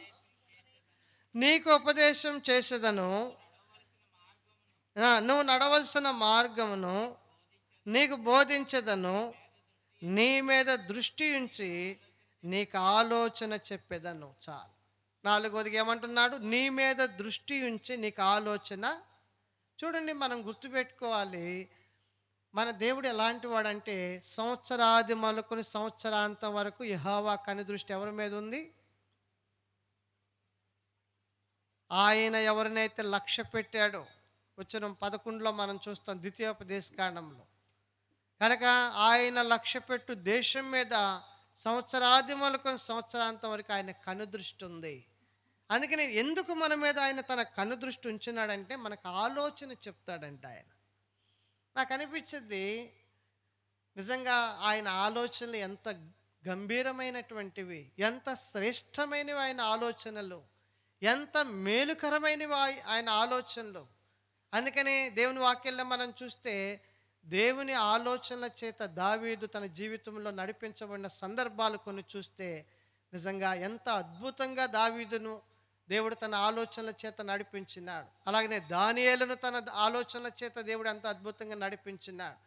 నీకు ఉపదేశం చేసేదను, నువ్వు నడవలసిన మార్గమును నీకు బోధించదను, నీ మీద దృష్టి ఉంచి నీకు ఆలోచన చెప్పేదను. చాలు. నాలుగవదిగా ఏమంటున్నాడు? నీ మీద దృష్టి ఉంచి నీకు ఆలోచన. చూడండి, మనం గుర్తుపెట్టుకోవాలి, మన దేవుడు ఎలాంటి వాడంటే సంవత్సరాది మొదలుకొని సంవత్సరాంతం వరకు యెహోవా కనుదృష్టి ఎవరి మీద ఉంది? ఆయన ఎవరినైతే లక్ష్య పెట్టాడో, వచనం 11లో మనం చూస్తాం, ద్వితీయోపదేశ కాండంలో. కనుక ఆయన లక్ష్య పెట్టు దేశం మీద సంవత్సరాది మొదలుకొని సంవత్సరాంతం వరకు ఆయన కనుదృష్టి ఉంది. అందుకని ఎందుకు మన మీద ఆయన తన కనుదృష్టి ఉంచున్నాడంటే మనకు ఆలోచన చెప్తాడంట ఆయన. నాకు అనిపించింది నిజంగా ఆయన ఆలోచనలు ఎంత గంభీరమైనటువంటివి, ఎంత శ్రేష్టమైనవి ఆయన ఆలోచనలు, ఎంత మేలుకరమైనవి ఆయన ఆలోచనలు. అందుకని దేవుని వాక్యంలో మనం చూస్తే దేవుని ఆలోచనల చేత దావీదు తన జీవితంలో నడిపించబడిన సందర్భాలు కొన్ని చూస్తే నిజంగా ఎంత అద్భుతంగా దావీదును దేవుడు తన ఆలోచనల చేత నడిపించినాడు. అలాగనే దానియేలును తన ఆలోచనల చేత దేవుడు ఎంత అద్భుతంగా నడిపించినాడు.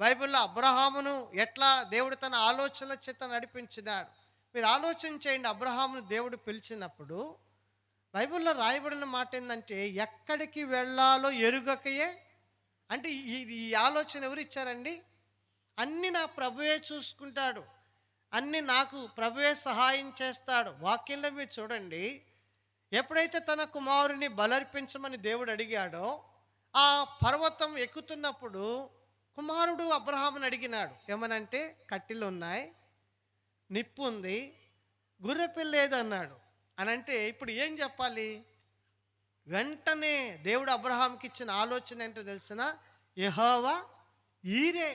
బైబిల్లో అబ్రహామును ఎట్లా దేవుడు తన ఆలోచనల చేత నడిపించినాడు. మీరు ఆలోచన చేయండి, అబ్రహామును దేవుడు పిలిచినప్పుడు బైబిల్లో రాయబడిన మాట ఏంటంటే ఎక్కడికి వెళ్ళాలో ఎరుగకయే. అంటే ఈ ఆలోచన ఎవరు ఇచ్చారండి? అన్నీ నా ప్రభువే చూసుకుంటాడు, అన్నీ నాకు ప్రభువే సహాయం చేస్తాడు. వాక్యంలో మీరు చూడండి, ఎప్పుడైతే తన కుమారుని బలర్పించమని దేవుడు అడిగాడో ఆ పర్వతం ఎక్కుతున్నప్పుడు కుమారుడు అబ్రహాముని అడిగినాడు, ఏమనంటే కట్టెలు ఉన్నాయి, నిప్పు ఉంది, గొర్రెపిల్ల లేదన్నాడు. అని అంటే ఇప్పుడు ఏం చెప్పాలి? వెంటనే దేవుడు అబ్రహాంకి ఇచ్చిన ఆలోచన ఏంటో తెలిసిన, యెహోవా ఈరే.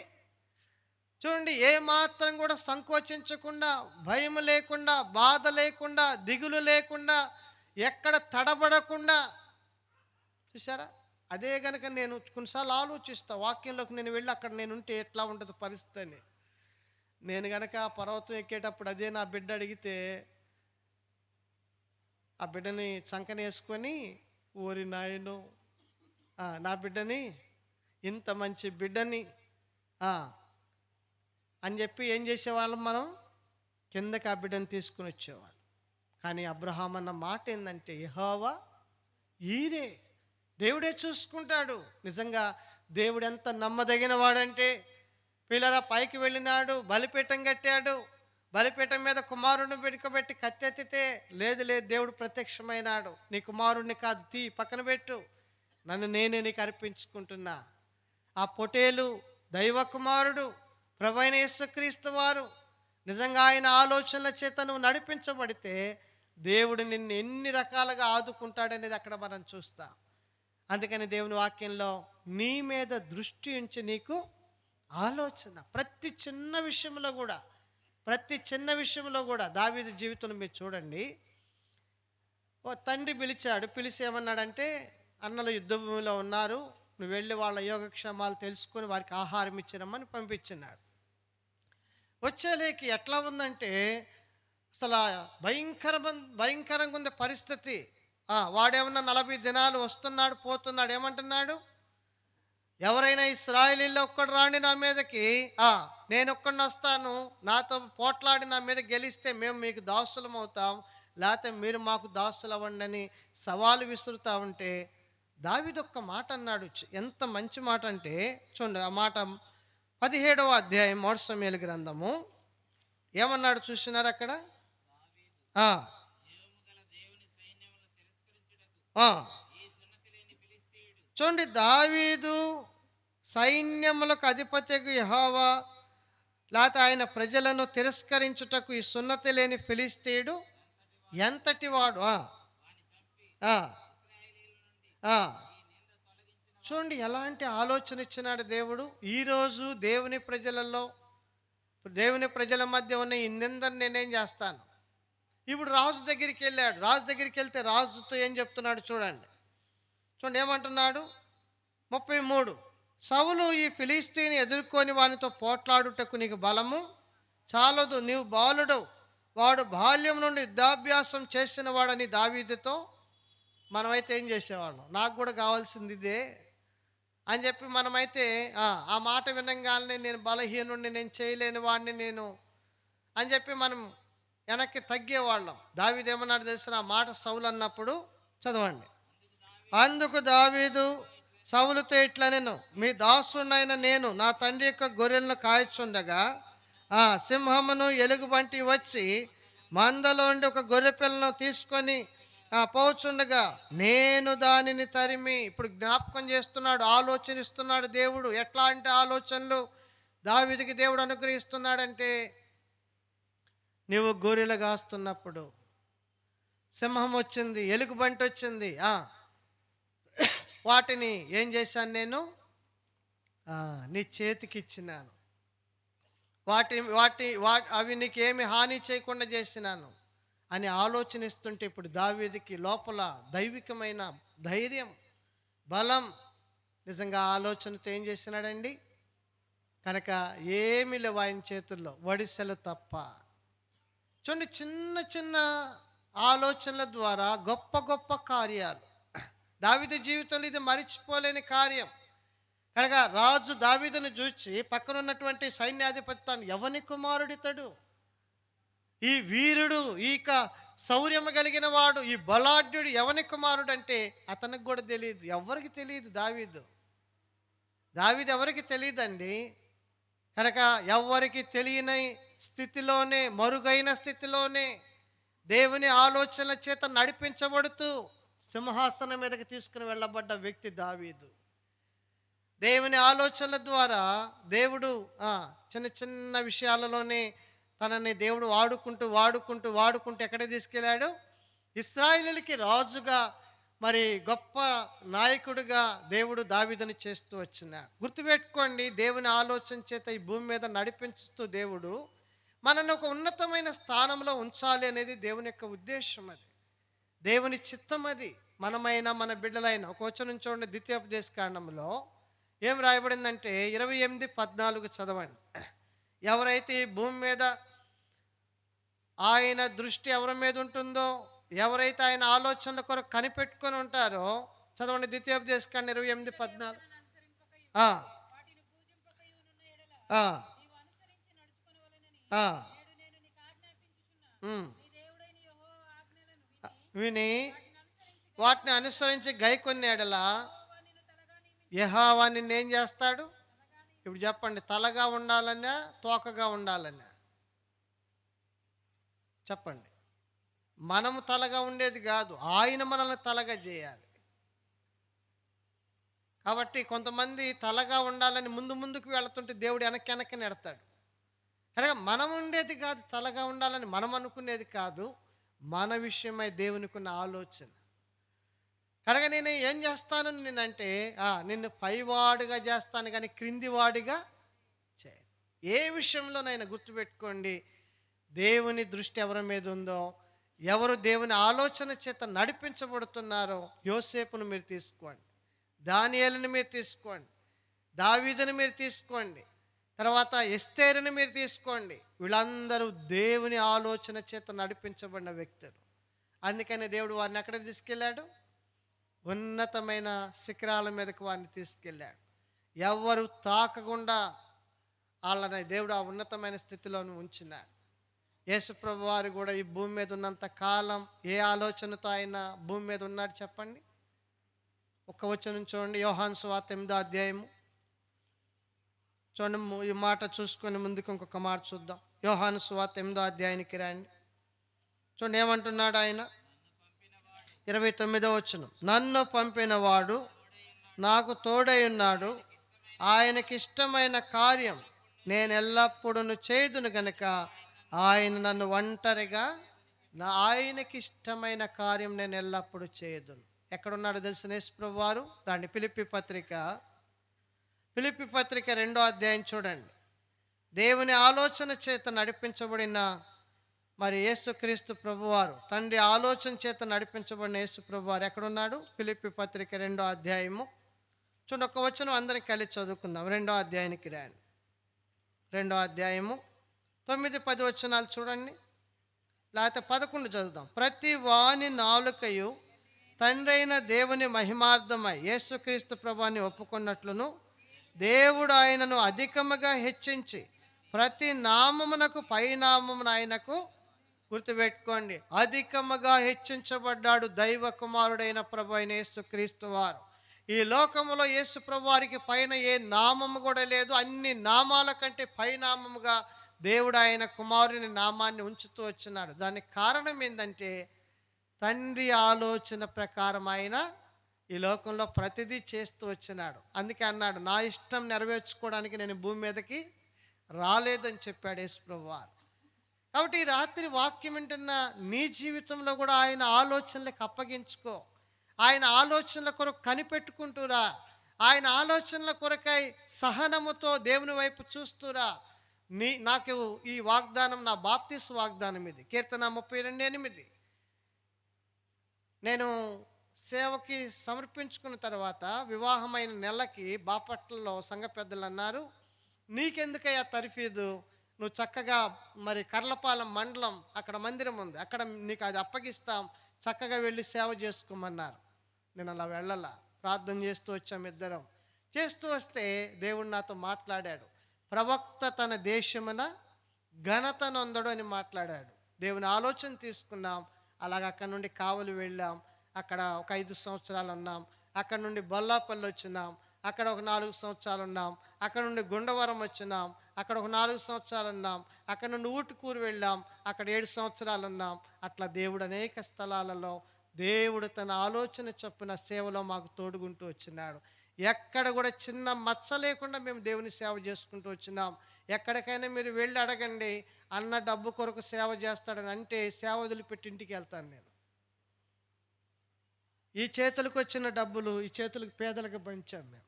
చూడండి, ఏ మాత్రం కూడా సంకోచించకుండా, భయం లేకుండా, బాధ లేకుండా, దిగులు లేకుండా, ఎక్కడ తడబడకుండా, చూసారా? అదే గనుక నేను కొన్నిసార్లు ఆలోచిస్తా, వాక్యంలోకి నేను వెళ్ళి అక్కడ నేను ఉంటే ఎట్లా ఉంటుంది పరిస్థితి అని. నేను గనక ఆ పర్వతం ఎక్కేటప్పుడు అదే నా బిడ్డ అడిగితే, ఆ బిడ్డని చంకనేసుకొని, ఓరి నాయనో, నా బిడ్డని, ఇంత మంచి బిడ్డని ఆ, అని చెప్పి ఏం చేసేవాళ్ళం మనం? కిందకి ఆ బిడ్డను తీసుకుని వచ్చేవాళ్ళం. కానీ అబ్రహాం అన్న మాట ఏంటంటే, యెహోవా ఈరే, దేవుడే చూసుకుంటాడు. నిజంగా దేవుడు ఎంత నమ్మదగిన వాడంటే, పిల్లరా పైకి వెళ్ళినాడు, బలిపీఠం కట్టాడు, బలిపీఠం మీద కుమారుడిని పెట్టుకోబెట్టి కత్తెత్తితే, లేదు లేదు, దేవుడు ప్రత్యక్షమైనాడు. నీ కుమారుడిని కాదు, తీ పక్కన పెట్టు, నన్ను నేనే నీకు అర్పించుకుంటున్నా. ఆ పొటేలు దైవ కుమారుడు ప్రభువైన యేసుక్రీస్తు వారు. నిజంగా ఆయన ఆలోచనల చేత నువ్వు నడిపించబడితే దేవుడు నిన్ను ఎన్ని రకాలుగా ఆదుకుంటాడనేది అక్కడ మనం చూస్తాం. అందుకని దేవుని వాక్యంలో నీ మీద దృష్టి ఉంచి నీకు ఆలోచన, ప్రతి చిన్న విషయంలో కూడా దావీదు జీవితంలో మీరు చూడండి. ఓ తండ్రి పిలిచాడు, పిలిచి ఏమన్నాడంటే, అన్నలు యుద్ధ భూమిలో ఉన్నారు, నువ్వు వెళ్ళి వాళ్ళ యోగక్షేమాలు తెలుసుకొని వారికి ఆహారం ఇచ్చిరమ్మని పంపించినాడు. వచ్చేలేకి ఎట్లా ఉందంటే అసలు భయంకరంగా ఉంది పరిస్థితి. వాడేమన్నా 40 దినాలు వస్తున్నాడు పోతున్నాడు, ఏమంటున్నాడు? ఎవరైనా ఇశ్రాయేలీల్లో ఒక్కడు రాండి నా మీదకి, నేను ఒక్కడిని వస్తాను, నాతో పోట్లాడి నా మీద గెలిస్తే మేము మీకు దాసులం అవుతాం, లేకపోతే మీరు మాకు దాసులు అవ్వండి అని సవాలు విసురుతా ఉంటే దావీదు ఒక్క మాట అన్నాడు. ఎంత మంచి మాట అంటే చూడండి, ఆ మాట 17వ అధ్యాయం 1 సమూయేలు గ్రంథము ఏమన్నాడు చూసినారు అక్కడ? చూడండి, దావీదు సైన్యములకు అధిపతికి యెహోవా లేకపోతే ఆయన ప్రజలను తిరస్కరించుటకు ఈ సున్నతి లేని ఫిలిస్తీయుడు ఎంతటి వాడు. చూడండి ఎలాంటి ఆలోచన ఇచ్చినాడు దేవుడు. ఈరోజు దేవుని ప్రజల మధ్య ఉన్న ఈ నిందను నేనేం చేస్తాను? ఇప్పుడు రాజు దగ్గరికి వెళ్ళాడు, రాజు దగ్గరికి వెళ్తే రాజుతో ఏం చెప్తున్నాడు చూడండి ఏమంటున్నాడు? 33, సౌలు ఈ ఫిలిస్తీని ఎదుర్కొని వానితో పోట్లాడుటకు నీకు బలము చాలదు, నీవు బాలుడు, వాడు బాల్యం నుండి యుద్ధాభ్యాసం చేసిన వాడని దావీదుతో. మనమైతే ఏం చేసేవాళ్ళం? నాకు కూడా కావాల్సింది ఇదే అని చెప్పి మనమైతే ఆ మాట వినంగానే నేను బలహీనుడిని, నేను చేయలేని వాడిని నేను అని చెప్పి మనం వెనక్కి తగ్గేవాళ్ళం. దావీదు ఏమన్నాడు తెలిసిన? ఆ మాట సౌలు అన్నప్పుడు చదవండి. అందుకు దావీదు సౌలుతో ఇట్లా, నేను మీ దాసునైన నేను నా తండ్రి యొక్క గొర్రెలను కాయచుండగా సింహమును ఎలుగుబంటి వచ్చి మందలోండి ఒక గొర్రె పిల్లను తీసుకొని పోచుండగా నేను దానిని తరిమి. ఇప్పుడు జ్ఞాపకం చేస్తున్నాడు, ఆలోచనిస్తున్నాడు దేవుడు. ఎట్లాంటి ఆలోచనలు దావీదుకి దేవుడు అనుగ్రహిస్తున్నాడంటే, నువ్వు గొర్రెలు కాస్తున్నప్పుడు సింహం వచ్చింది, ఎలుగుబంటి వచ్చింది, వాటిని ఏం చేశాను నేను? నీ చేతికి ఇచ్చినాను. అవి నీకేమి హాని చేయకుండా చేసినాను అని ఆలోచనిస్తుంటే ఇప్పుడు దావీదుకి లోపల దైవికమైన ధైర్యం, బలం. నిజంగా ఆలోచనతో ఏం చేసినాడండి? కనుక ఏమి లేవు ఆయన చేతుల్లో, వడిసెలు తప్ప. చూడండి, చిన్న చిన్న ఆలోచనల ద్వారా గొప్ప గొప్ప కార్యాలు. దావీదు జీవితంలో ఇది మరిచిపోలేని కార్యం. కనుక రాజు దావీదును చూచి పక్కన ఉన్నటువంటి సైన్యాధిపతి, ఎవని కుమారుడితడు? ఈ వీరుడు, ఈక శౌర్యము కలిగిన వాడు, ఈ బలాఢ్యుడు ఎవని కుమారుడు అంటే అతనికి కూడా తెలియదు, ఎవరికి తెలియదు. దావీదు ఎవరికి తెలియదండి. కనుక ఎవరికి తెలియని స్థితిలోనే, మరుగైన స్థితిలోనే దేవుని ఆలోచనల చేత నడిపించబడుతూ సింహాసనం మీదకి తీసుకుని వెళ్ళబడ్డ వ్యక్తి దావీదు. దేవుని ఆలోచనల ద్వారా దేవుడు చిన్న చిన్న విషయాలలోనే తనని దేవుడు వాడుకుంటూ వాడుకుంటూ వాడుకుంటూ ఎక్కడ తీసుకెళ్ళాడు? ఇశ్రాయేలీయులకి రాజుగా, మరి గొప్ప నాయకుడిగా దేవుడు దావీదుని చేస్తూ వచ్చినాడు. గుర్తుపెట్టుకోండి, దేవుని ఆలోచన చేత ఈ భూమి మీద నడిపించుతూ దేవుడు మనల్ని ఒక ఉన్నతమైన స్థానంలో ఉంచాలి అనేది దేవుని యొక్క ఉద్దేశం. అది దేవుని చిత్తం. అది మనమైనా మన బిడ్డలైనా. ఒక వచనం చూడండి, ద్వితీయోపదేశ కాండంలో ఏం రాయబడిందంటే 28:14 చదవండి. ఎవరైతే ఈ భూమి మీద ఆయన దృష్టి ఎవరి మీద ఉంటుందో, ఎవరైతే ఆయన ఆలోచనల కొరకు కనిపెట్టుకొని ఉంటారో, చదవండి ద్వితీయోపదేశ కాండం 28:14. ఆ, ఆ, ఆ, ఉమ్. విని వాటిని అనుసరించి గైకొన్న ఎడల యెహోవా నిన్నేం చేస్తాడు? ఇప్పుడు చెప్పండి, తలగా ఉండాలన్నా తోకగా ఉండాలన్నా? చెప్పండి. మనము తలగా ఉండేది కాదు, ఆయన మనల్ని తలగా చేయాలి. కాబట్టి కొంతమంది తలగా ఉండాలని ముందు ముందుకు వెళుతుంటే దేవుడు వెనక్కి వెనక్కి నెడతాడు. కనుక మనం ఉండేది కాదు, తలగా ఉండాలని మనం అనుకునేది కాదు, మన విషయమై దేవునికి ఉన్న ఆలోచన. కనుక నేను ఏం చేస్తాను నేనంటే, నిన్ను పైవాడుగా చేస్తాను కానీ క్రిందివాడిగా చేయను. ఏ విషయంలోనైనా గుర్తుపెట్టుకోండి, దేవుని దృష్టి ఎవరి మీద ఉందో, ఎవరు దేవుని ఆలోచన చేత నడిపించబడుతున్నారో, యోసేపును మీరు తీసుకోండి, దానియేలుని మీరు తీసుకోండి, దావీదుని మీరు తీసుకోండి, తర్వాత ఎస్తేరుని మీరు తీసుకోండి. వీళ్ళందరూ దేవుని ఆలోచన చేత నడిపించబడిన వ్యక్తులు. అందుకని దేవుడు వారిని ఎక్కడ తీసుకెళ్ళాడు? ఉన్నతమైన శిఖరాల మీదకి వారిని తీసుకెళ్ళాడు. ఎవరు తాకకుండా వాళ్ళని దేవుడు ఆ ఉన్నతమైన స్థితిలోనే ఉంచినాడు. యేసుప్రభు వారు కూడా ఈ భూమి మీద ఉన్నంత కాలం ఏ ఆలోచనతో ఆయన భూమి మీద ఉన్నాడు చెప్పండి? ఒక్క వచనం చూడండి, యోహాను సువార్త 8వ అధ్యాయము చూడండి. ఈ మాట చూసుకొని ముందుకు ఇంకొక మాట చూద్దాం. యోహాను సువార్త 8వ అధ్యాయానికి రండి. చూడండి ఏమంటున్నాడు ఆయన. 29వ వచనం, నన్ను పంపినవాడు నాకు తోడై ఉన్నాడు, ఆయనకి ఇష్టమైన కార్యం నేను ఎల్లప్పుడూ చేయుదును గనుక ఆయన నన్ను ఒంటరిగా, ఆయనకి ఇష్టమైన కార్యం నేను ఎల్లప్పుడూ చేయదును. ఎక్కడున్నాడో తెలిసిన యేసుప్రభు వారు రండి, ఫిలిప్పీ పత్రిక 2వ అధ్యాయం చూడండి. దేవుని ఆలోచన చేత నడిపించబడిన మరి యేసుక్రీస్తు ప్రభువారు, తండ్రి ఆలోచన చేత నడిపించబడిన యేసు ప్రభువారు ఎక్కడున్నాడు? ఫిలిప్పీ పత్రిక 2వ అధ్యాయము చూడండి. ఒక వచనం అందరం కలిసి చదువుకుందాం. 2వ అధ్యాయానికి రండి. 2వ అధ్యాయము 9-10 వచనాలు చూడండి, లేకపోతే 11 చదువుదాం. ప్రతి వాని నాలుకయు తండ్రి అయిన దేవుని మహిమార్థమై యేసుక్రీస్తు ప్రభువాన్ని ఒప్పుకున్నట్లును, దేవుడు ఆయనను అధికముగా హెచ్చించి ప్రతి నామమునకు పైనామమున ఆయనకు, గుర్తుపెట్టుకోండి, అధికముగా హెచ్చించబడ్డాడు దైవ కుమారుడైన ప్రభు అయిన యేసుక్రీస్తు వారు. ఈ లోకములో యేసు ప్రభు వారికి పైన ఏ నామము కూడా లేదు. అన్ని నామాల కంటే పైనామముగా దేవుడు ఆయన కుమారుని నామాన్ని ఉంచుతూ వచ్చినాడు. దానికి కారణం ఏంటంటే, తండ్రి ఆలోచన ప్రకారం ఆయన ఈ లోకంలో ప్రతిదీ చేస్తూ వచ్చినాడు. అందుకే అన్నాడు, నా ఇష్టం నెరవేర్చుకోవడానికి నేను భూమి మీదకి రాలేదని చెప్పాడు యేసు ప్రభువారు. కాబట్టి ఈ రాత్రి వాక్యం వింటున్న నీ జీవితంలో కూడా ఆయన ఆలోచనలకు అప్పగించుకో. ఆయన ఆలోచనల కొరకు కనిపెట్టుకుంటూరా. ఆయన ఆలోచనల కొరకై సహనముతో దేవుని వైపు చూస్తూరా. నాకు ఈ వాగ్దానం, నా బాప్తీసు వాగ్దానం ఇది. కీర్తన 32:8. నేను సేవకి సమర్పించుకున్న తర్వాత వివాహమైన నెలకి బాపట్లలో సంఘ పెద్దలు అన్నారు, నీకెందుకయ్యా తర్ఫీదు, నువ్వు చక్కగా మరి కర్లపాలెం మండలం అక్కడ మందిరం ఉంది, అక్కడ నీకు అది అప్పగిస్తాం, చక్కగా వెళ్ళి సేవ చేసుకోమన్నారు. నేను అలా వెళ్ళాల, ప్రార్థన చేస్తూ వచ్చాము ఇద్దరం. చేస్తూ వస్తే దేవుడు నాతో మాట్లాడాడు. ప్రవక్త తన దేశమున ఘనత నొందడు అని మాట్లాడాడు. దేవుని ఆలోచన తీసుకున్నాం. అలాగ అక్కడ నుండి కావలి వెళ్ళాం, అక్కడ ఒక 5 సంవత్సరాలు ఉన్నాం. అక్కడ నుండి బొల్లాపల్లి వచ్చినాం, అక్కడ ఒక 4 సంవత్సరాలు ఉన్నాం. అక్కడ నుండి గుండవరం వచ్చినాం, అక్కడ ఒక 4 సంవత్సరాలు ఉన్నాం. అక్కడ నుండి ఊటుకూరు వెళ్ళాం, అక్కడ 7 సంవత్సరాలు ఉన్నాం. అట్లా దేవుడు అనేక స్థలాలలో దేవుడు తన ఆలోచన చొప్పున సేవలో మాకు తోడుగుంటూ వచ్చినాడు. ఎక్కడ కూడా చిన్న మచ్చ లేకుండా మేము దేవుని సేవ చేసుకుంటూ వచ్చినాం. ఎక్కడికైనా మీరు వెళ్ళి అడగండి, అన్న డబ్బు కొరకు సేవ చేస్తాడని అంటే సేవ వదిలిపెట్టి ఇంటికి వెళ్తాను నేను. ఈ చేతులకు వచ్చిన డబ్బులు ఈ చేతులకు పేదలకు పంచాం మేము.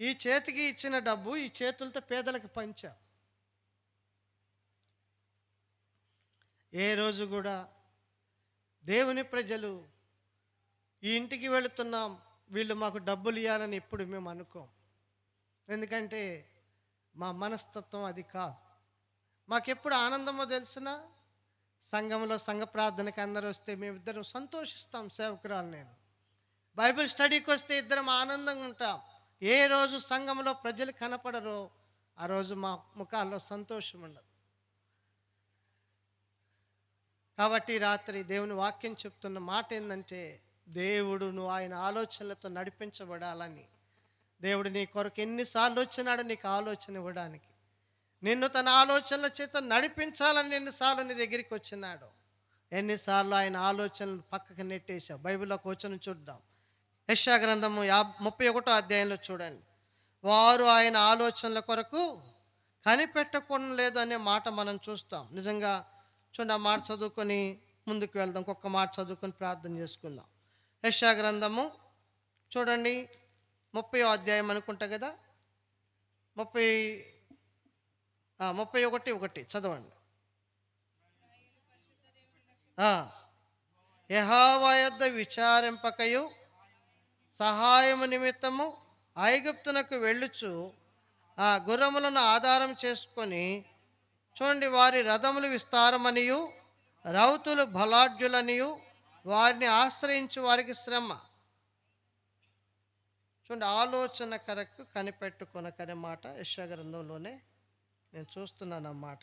ఈ చేతికి ఇచ్చిన డబ్బు ఈ చేతులతో పేదలకు పంచాం. ఏ రోజు కూడా దేవుని ప్రజలు ఈ ఇంటికి వెళుతున్నాం, వీళ్ళు మాకు డబ్బులు ఇవ్వాలని ఎప్పుడు మేము అనుకోం. ఎందుకంటే మా మనస్తత్వం అది కాదు. మాకెప్పుడు ఆనందమో తెలిసిన సంఘంలో సంఘ ప్రార్థనకి అందరూ వస్తే మేమిద్దరం సంతోషిస్తాం. సేవకురాలు నేను బైబిల్ స్టడీకి వస్తే ఇద్దరం ఆనందంగా ఉంటాం. ఏ రోజు సంఘంలో ప్రజలు కనపడరో ఆ రోజు మా ముఖాల్లో సంతోషం ఉండదు. కాబట్టి రాత్రి దేవుని వాక్యం చెప్తున్న మాట ఏంటంటే, దేవుడు నువ్వు ఆయన ఆలోచనలతో నడిపించబడాలని. దేవుడు నీ కొరకు ఎన్నిసార్లు వచ్చినాడు నీకు ఆలోచన ఇవ్వడానికి, నిన్ను తన ఆలోచనల చేత నడిపించాలని ఎన్నిసార్లు నీ దగ్గరికి వచ్చినాడు. ఎన్నిసార్లు ఆయన ఆలోచనలు పక్కకు నెట్టేశావు. బైబిల్లోకి వచ్చిన చూద్దాం. యెషయా గ్రంథము 31వ అధ్యాయంలో చూడండి. వారు ఆయన ఆలోచనల కొరకు కనిపెట్టకుండా లేదు అనే మాట మనం చూస్తాం. నిజంగా చూడండి, ఆ మాట చదువుకొని ముందుకు వెళ్దాం. ఇంకొక మాట చదువుకొని ప్రార్థన చేసుకుందాం. యెషయా గ్రంథము చూడండి 30వ అధ్యాయం అనుకుంటా కదా, 31:1 చదవండి. యెహోవా యొద్ద విచారింపకయు సహాయము నిమిత్తము ఐగుప్తునకు వెళ్ళుచు ఆ గుర్రములను ఆధారం చేసుకొని, చూడండి, వారి రథములు విస్తారమనియు రౌతులు బలాఢ్యులనియు వారిని ఆశ్రయించు వారికి శ్రమ. చూడండి, ఆలోచన కరకు కనిపెట్టుకొనకనే మాట యెషయా గ్రంథంలోనే నేను చూస్తున్నాను అన్నమాట.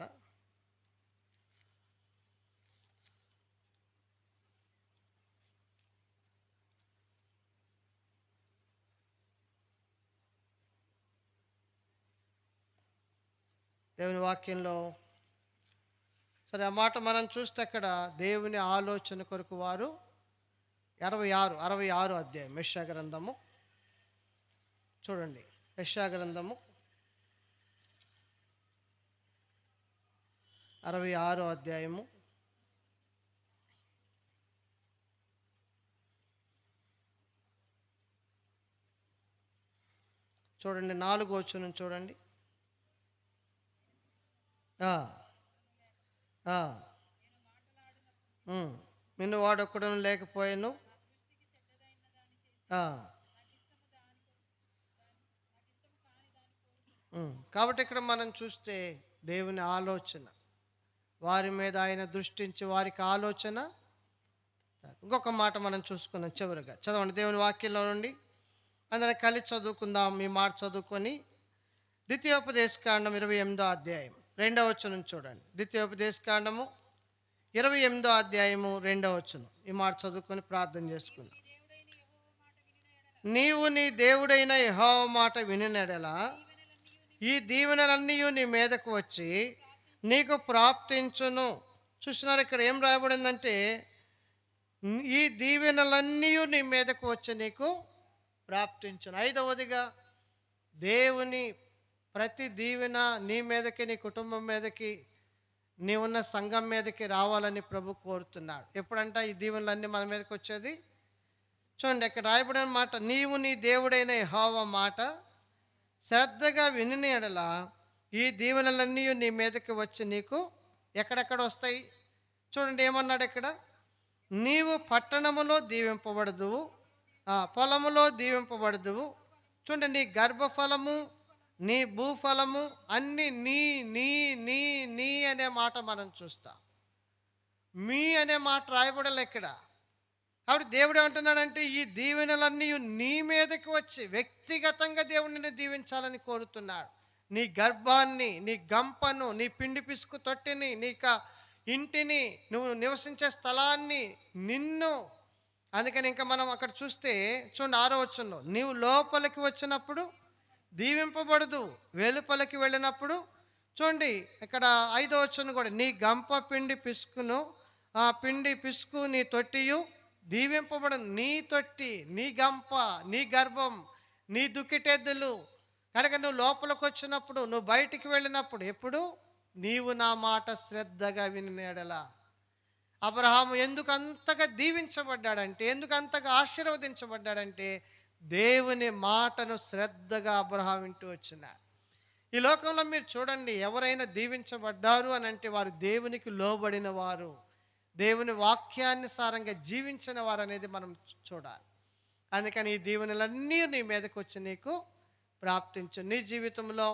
దేవుని వాక్యంలో సరే ఆ మాట మనం చూస్తే అక్కడ దేవుని ఆలోచన కొరకు వారు 66 అధ్యాయం యెషయా గ్రంథము చూడండి. యెషయా గ్రంథము 66 అధ్యాయము చూడండి, 4వ వచనం చూడండి. నిన్ను వాడొక్కడను లేకపోయాను. కాబట్టి ఇక్కడ మనం చూస్తే దేవుని ఆలోచన, వారి మీద ఆయన దృష్టించి వారికి ఆలోచన. ఇంకొక మాట మనం చూసుకున్నాం చివరిగా. చదవండి దేవుని వాక్యంలో నుండి అందరం కలిసి చదువుకుందాం. ఈ మాట చదువుకొని ద్వితీయోపదేశకాండం 28వ అధ్యాయం 2వ వచనం చూడండి. ద్వితీయోపదేశకాండము 28వ అధ్యాయము 2వ వచనం. ఈ మాట చదువుకొని ప్రార్థన చేసుకుందాం. నీవు నీ దేవుడైన యెహోవా మాట వినినెడల ఈ దీవెనలన్నీ నీ మీదకు వచ్చి నీకు ప్రాప్తించును. చూస్తున్నారు, ఇక్కడ ఏం రాయబడిందంటే, ఈ దీవెనలన్నీ నీ మీదకు వచ్చి నీకు ప్రాప్తించును. 5వదిగా దేవుని ప్రతి దీవెన నీ మీదకి, నీ కుటుంబం మీదకి, నీ ఉన్న సంఘం మీదకి రావాలని ప్రభు కోరుతున్నాడు. ఎప్పుడంట ఈ దీవెనలన్నీ మన మీదకి వచ్చేది? చూడండి, అక్కడ రాయబడిన మాట, నీవు నీ దేవుడైన యెహోవా మాట శ్రద్ధగా వినిన యెడల ఈ దీవెనలన్నీ నీ మీదకి వచ్చి నీకు ఎక్కడెక్కడ వస్తాయి? చూడండి ఏమన్నాడు ఇక్కడ, నీవు పట్టణములో దీవింపబడదువు, పొలములో దీవింపబడదువు. చూడండి, నీ గర్భఫలము నీ భూఫలము అన్నీ నీ నీ నీ నీ అనే మాట మనం చూస్తాం. మీ అనే మాట రాయబడలే ఇక్కడ. కాబట్టి దేవుడు ఏమంటున్నాడంటే, ఈ దీవెనలన్నీ నీ మీదకి వచ్చి వ్యక్తిగతంగా దేవుడిని దీవించాలని కోరుతున్నాడు. నీ గర్భాన్ని, నీ గంపను, నీ పిండి పిసుకు తొట్టిని, నీకు ఇంటిని, నువ్వు నివసించే స్థలాన్ని, నిన్ను. అందుకని ఇంకా మనం అక్కడ చూస్తే చూడండి 6వ వచనంలో, నీవు లోపలికి వచ్చినప్పుడు దీవింపబడదు, వెలుపలికి వెళ్ళినప్పుడు. చూడండి ఇక్కడ 5వ వచనం కూడా, నీ గంప పిండి పిసుకును, ఆ పిండి పిసుకు నీ తొట్టియు దీవింపబడను. నీ తొట్టి, నీ గంప, నీ గర్భం, నీ దుక్కిటెద్దులు, కనుక నువ్వు లోపలికి వచ్చినప్పుడు, నువ్వు బయటికి వెళ్ళినప్పుడు ఎప్పుడు నీవు నా మాట శ్రద్ధగా విని ఎడల. అబ్రహాము ఎందుకు అంతగా దీవించబడ్డాడంటే, ఎందుకు అంతగా ఆశీర్వదించబడ్డాడంటే, దేవుని మాటను శ్రద్ధగా అబ్రహాం వింటూ వచ్చినాడు. ఈ లోకంలో మీరు చూడండి, ఎవరైనా దీవించబడ్డారు అని అంటే వారు దేవునికి లోబడిన వారు, దేవుని వాక్యానుసారంగా జీవించిన వారు అనేది మనం చూడాలి. అందుకని ఈ దీవెనలన్నీ నీ మీదకి వచ్చి నీకు ప్రాప్తించు. నీ జీవితంలో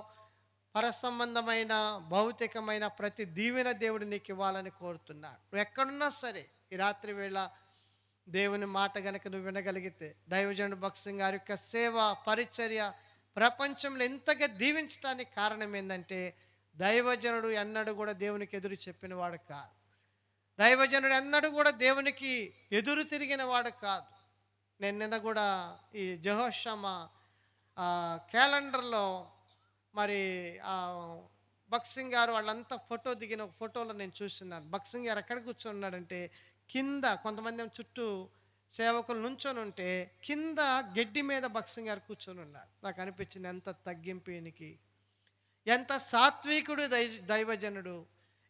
పరసంబంధమైన భౌతికమైన ప్రతి దీవెన దేవుడు నీకు ఇవ్వాలని కోరుతున్నాడు. నువ్వు ఎక్కడున్నా సరే ఈ రాత్రి వేళ దేవుని మాట గనక నువ్వు వినగలిగితే, దైవజనుడు భక్త్ సింగ్ గారి యొక్క సేవ పరిచర్య ప్రపంచంలో ఎంతగా దీవించడానికి కారణం ఏంటంటే, దైవజనుడు ఎన్నడూ కూడా దేవునికి ఎదురు చెప్పిన వాడు కాదు. దైవజనుడు ఎన్నడూ కూడా దేవునికి ఎదురు తిరిగిన వాడు కాదు. నేను నిన్న కూడా ఈ జెహోషామా క్యాలెండర్లో మరి భక్త్ సింగ్ గారు వాళ్ళంతా ఫోటో దిగిన ఫోటోలో నేను చూస్తున్నాను. భక్త్ సింగ్ గారు ఎక్కడ కూర్చొన్నాడంటే, కింద కొంతమంది ఏమో చుట్టూ సేవకులు నుంచొని ఉంటే, కింద గడ్డి మీద భక్త్ సింగ్ గారు కూర్చొని ఉన్నాడు. నాకు అనిపించింది ఎంత తగ్గింపు ఈయనకి, ఎంత సాత్వికుడు దైవజనుడు,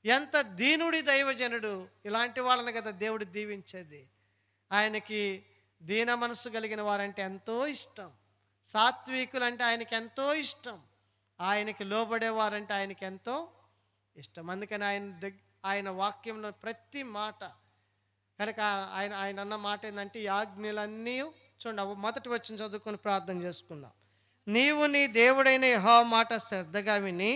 ఎంత దీనుడి దైవజనుడు. ఇలాంటి వాళ్ళని కదా దేవుడు దీవించేది. ఆయనకి దీన మనసు కలిగిన వారంటే ఎంతో ఇష్టం, సాత్వికులు అంటే ఆయనకి ఎంతో ఇష్టం, ఆయనకి లోబడేవారంటే ఆయనకి ఎంతో ఇష్టం. అందుకని ఆయన వాక్యంలో ప్రతి మాట కనుక ఆయన అన్న మాట ఏంటంటే, ఈ ఆజ్ఞలన్నీ చూడండి. మొదటి వచ్చిన చదువుకొని ప్రార్థన చేసుకుందాం. నీవు నీ దేవుడైన యెహోవా మాట శ్రద్ధగా విని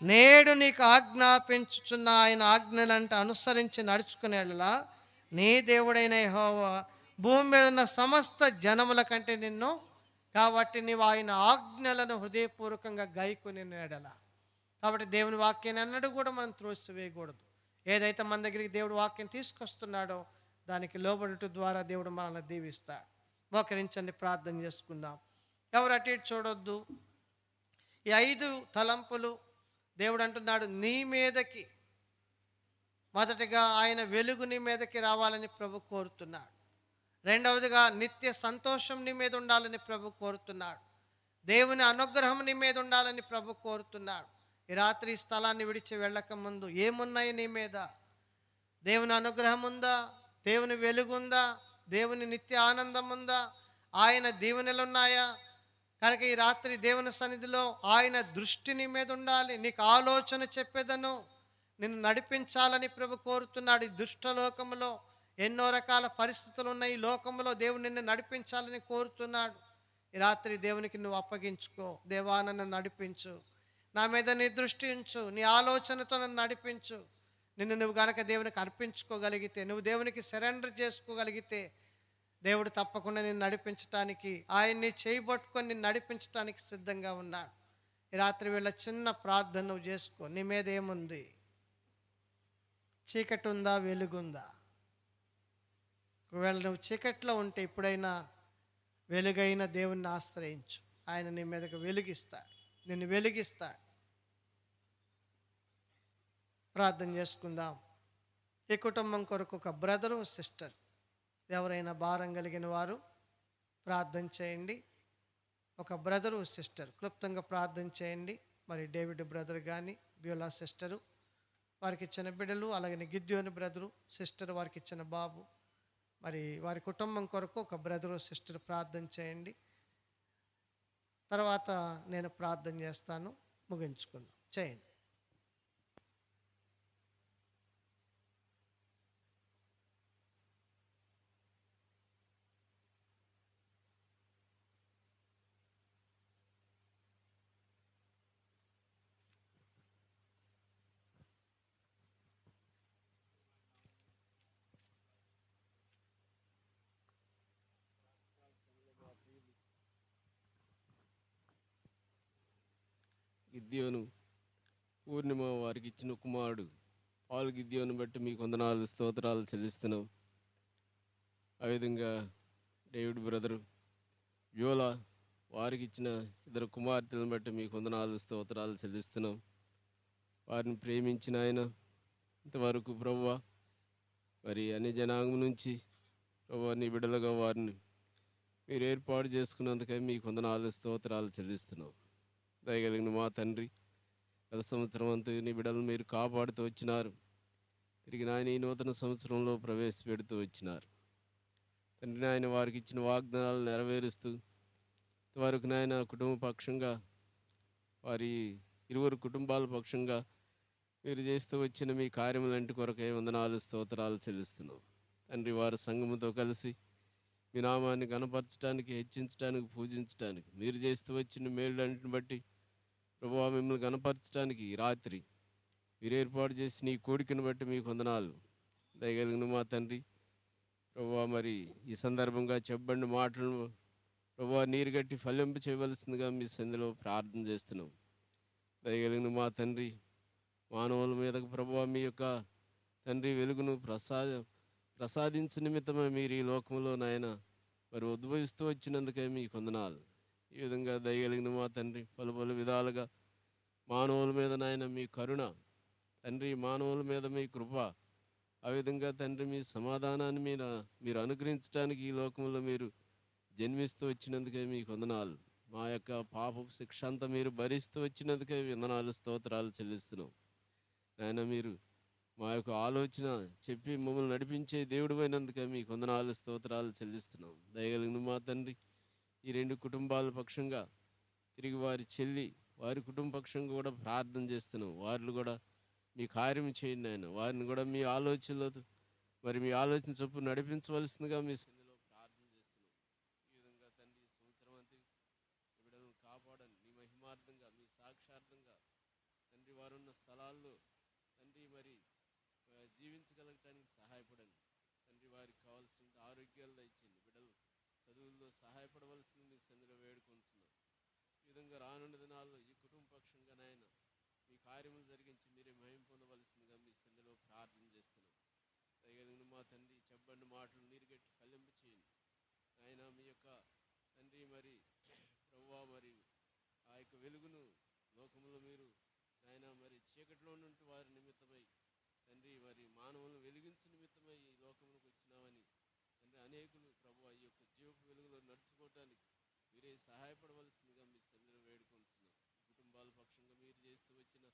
నేడు నీకు ఆజ్ఞాపించుచున్న ఆయన ఆజ్ఞలంటే అనుసరించి నడుచుకునేలా నీ దేవుడైన యెహోవా భూమి మీద ఉన్న సమస్త జనముల కంటే నిన్ను, కాబట్టి నీవు ఆయన ఆజ్ఞలను హృదయపూర్వకంగా గైకొని ఎడల. కాబట్టి దేవుని వాక్యాన్ని అన్నడు కూడా మనం త్రోసివేయకూడదు. ఏదైతే మన దగ్గరికి దేవుడు వాక్యం తీసుకొస్తున్నాడో దానికి లోబడుట ద్వారా దేవుడు మనల్ని దీవిస్తాడు. మోకరించండి, ప్రార్థన చేసుకుందాం. ఎవరు అటు ఇటు చూడొద్దు. ఈ 5 తలంపులు దేవుడు అంటున్నాడు నీ మీదకి, మొదటిగా ఆయన వెలుగు నీ మీదకి రావాలని ప్రభు కోరుతున్నాడు. రెండవదిగా నిత్య సంతోషం నీ మీద ఉండాలని ప్రభు కోరుతున్నాడు. దేవుని అనుగ్రహం నీ మీద ఉండాలని ప్రభు కోరుతున్నాడు. ఈ రాత్రి ఈ స్థలాన్ని విడిచి వెళ్ళక ముందు ఏమున్నాయి నీ మీద? దేవుని అనుగ్రహం ఉందా? దేవుని వెలుగు ఉందా? దేవుని నిత్య ఆనందం ఉందా? ఆయన దీవెనలు ఉన్నాయా? కనుక ఈ రాత్రి దేవుని సన్నిధిలో ఆయన దృష్టి నీ మీద ఉండాలి. నీకు ఆలోచన చెప్పేదను, నిన్ను నడిపించాలని ప్రభు కోరుతున్నాడు. ఈ దుష్టలోకంలో ఎన్నో రకాల పరిస్థితులు ఉన్నాయి. ఈ లోకంలో దేవుడు నిన్ను నడిపించాలని కోరుతున్నాడు. ఈ రాత్రి దేవునికి నువ్వు అప్పగించుకో. దేవా నన్ను నడిపించు, నా మీద నీ దృష్టి ఉంచు, నీ ఆలోచనతో నన్ను నడిపించు. నిన్ను నువ్వు గనక దేవునికి అర్పించుకోగలిగితే, నువ్వు దేవునికి సరెండర్ చేసుకోగలిగితే, దేవుడు తప్పకుండా నిన్ను నడిపించటానికి, ఆయన్ని చేయబట్టుకొని నిన్ను నడిపించడానికి సిద్ధంగా ఉన్నాడు. ఈ రాత్రి వేళ చిన్న ప్రార్థన నువ్వు చేసుకో. నీ మీద ఏముంది? చీకటి ఉందా? వెలుగుందా? ఒకవేళ నువ్వు చీకట్లో ఉంటే ఇప్పుడైనా వెలుగైన దేవుణ్ణి ఆశ్రయించు. ఆయన నీ మీదకి వెలిగిస్తాడు, నిన్ను వెలిగిస్తాడు. ప్రార్థన చేసుకుందాం. ఈ కుటుంబం కొరకు ఒక బ్రదరు సిస్టర్ ఎవరైనా భారం కలిగిన వారు ప్రార్థన చేయండి. ఒక బ్రదరు సిస్టర్ క్లుప్తంగా ప్రార్థన చేయండి. మరి డేవిడ్ బ్రదర్ కానీ బ్యూలా సిస్టరు వారికి ఇచ్చిన బిడ్డలు, అలాగే గిద్యోని బ్రదరు సిస్టర్ వారికి ఇచ్చిన బాబు, మరి వారి కుటుంబం కొరకు ఒక బ్రదరు సిస్టర్ ప్రార్థన చేయండి. తర్వాత నేను ప్రార్థన చేస్తాను, ముగించుకుందాం. చేయండి. గిద్యోను పూర్ణిమ వారికి ఇచ్చిన కుమారుడు పాలు గిద్యోను బట్టి మీకు వందనాలు స్తోత్రాలు చెల్లిస్తున్నాం. ఆ విధంగా డేవిడ్ బ్రదరు యోలా వారికి ఇచ్చిన 2 కుమార్తెలను బట్టి మీకు వందనాలు స్తోత్రాలు చెల్లిస్తున్నాం. వారిని ప్రేమించిన ఆయన ఇంతవరకు ప్రభువా మరి అన్ని జనాంగం నుంచి ప్రభువా నీ బిడ్డలుగా వారిని మీరు ఏర్పాటు చేసుకున్నందుకై మీకు వందనాలు స్తోత్రాలు చెల్లిస్తున్నాం. దయగలిగిన మా తండ్రి, గత సంవత్సరం అంతా నీ బిడ్డలను మీరు కాపాడుతూ వచ్చినారు. తిరిగి నాయన ఈ నూతన సంవత్సరంలో ప్రవేశపెడుతూ వచ్చినారు. తండ్రి నాయన వారికి ఇచ్చిన వాగ్దానాలు నెరవేరుస్తూ ఇంతవరకు నాయన కుటుంబ పక్షంగా వారి ఇరువురు కుటుంబాల పక్షంగా మీరు చేస్తూ వచ్చిన మీ కార్యములంటి కొరకై వందనాలు స్తోత్రాలు చెల్లిస్తున్నాం. తండ్రి వారి సంఘముతో కలిసి మీ నామాన్ని గణపరచడానికి, హెచ్చించడానికి, పూజించడానికి మీరు చేస్తూ వచ్చిన మేళ్ళన్నింటిని బట్టి ప్రభువా మిమ్మల్ని గణపరచడానికి ఈ రాత్రి మీరు ఏర్పాటు చేసిన ఈ కోడికను బట్టి మీకు వందనాలు. దయగలిగిన మా తండ్రి ప్రభువా, మరి ఈ సందర్భంగా చెప్పండి మాటలను ప్రభువా నీరు గట్టి ఫలింప చేయవలసిందిగా మీ సంధిలో ప్రార్థన చేస్తున్నాం. దయగలిగిన మా తండ్రి, మానవుల మీదకు ప్రభువా మీ యొక్క తండ్రి వెలుగును ప్రసాదించు నిమిత్తమే మీరు ఈ లోకంలో నాయన మరి ఉద్భవిస్తూ వచ్చినందుకే మీకు వందనాలు. ఈ విధంగా దయగలిగిన మా తండ్రి పలు విధాలుగా మానవుల మీద నాయన మీ కరుణ తండ్రి, మానవుల మీద మీ కృప, ఆ విధంగా తండ్రి మీ సమాధానాన్ని మీరు అనుగ్రహించడానికి ఈ లోకంలో మీరు జన్మిస్తూ వచ్చినందుకే మీకు వందనాలు. మా యొక్క పాపపు శిక్ష అంతా మీరు భరిస్తూ వచ్చినందుకే వందనాలు స్తోత్రాలు చెల్లిస్తున్నాం. నాయన మీరు మా యొక్క ఆలోచన చెప్పి మమ్మల్ని నడిపించే దేవుడు అయినందుకే మీకు వందనాలు స్తోత్రాలు చెల్లిస్తున్నాం. దయగలిగిన మా తండ్రి, ఈ రెండు కుటుంబాల పక్షంగా తిరిగి వారి చెల్లి వారి కుటుంబ పక్షంగా కూడా ప్రార్థన చేస్తున్నాం. వారిని కూడా మీ కార్యం చేయండి ఆయన. వారిని కూడా మీ ఆలోచనలతో మరి మీ ఆలోచన చొప్పున నడిపించవలసిందిగా మీ సన్నిధిలో ప్రార్థన చేస్తున్నాం. ఈ విధంగా తండ్రి ఈ సంవత్సరం అంతా బిడ్డలను కాపాడండి. మీ మహిమార్థంగా మీ సాక్షార్థంగా తండ్రి వారున్న స్థలాల్లో తండ్రి మరి జీవించగలగటానికి సహాయపడండి. తండ్రి వారికి కావాల్సిన ఆరోగ్యాలు ఇచ్చింది బిడ్డలు చదువుల్లో సహాయపడవలసింది మీ సన్నిధిలో వేడుకొంటున్నాం. ఈ విధంగా రానున్న దినాల్లో ఈ కుటుంబ పక్షంగా నాయన మీ కార్యములు జరిగించి మీరే మహిమ పొందవలసిందిగా మీ సన్నిధిలో ప్రార్థన చేస్తున్నాం. దయగలిగిన మా తండ్రి చెప్పండి మాటలు నీరుగట్టి ఫలింప చేయండి. ఆయన మీ యొక్క తండ్రి మరి ప్రభువా మరి ఆ యొక్క వెలుగును లోకంలో మీరు ఆయన మరి చీకటిలో నుండి వారి నిమిత్తమై తండ్రి మరి మానవులను వెలిగించు నిమిత్తమై ఈ లోకంలోకి వచ్చినామని తండ్రి అనేకులు ప్రభువా ఈ యొక్క జీవపు వెలుగులో నడుచుకోవటానికి మీరే సహాయపడవలసిందిగా మీ సన్నిధిలో వేడుకొంటున్నాం. కుటుంబాల పక్షంగా మీరు చేస్తూ వచ్చిన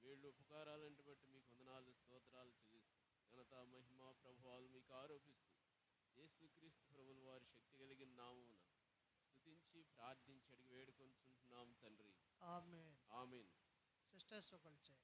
మేళ్ళు ఉపకారాలంటి బట్టి మీకు వందనాలు స్తోత్రాలు చెల్లిస్తూ ఘనత మహిమ ప్రభావాలు మీకు ఆరోపిస్తూ యేసుక్రీస్తు ప్రభువుల వారి శక్తి కలిగిన నామమున స్తుతించి ప్రార్థించి అడిగి వేడుకొంటున్నాం తండ్రి. ఆమేన్. ఆమేన్. సిస్టర్స్ ఒకళ్ళు చేయండి.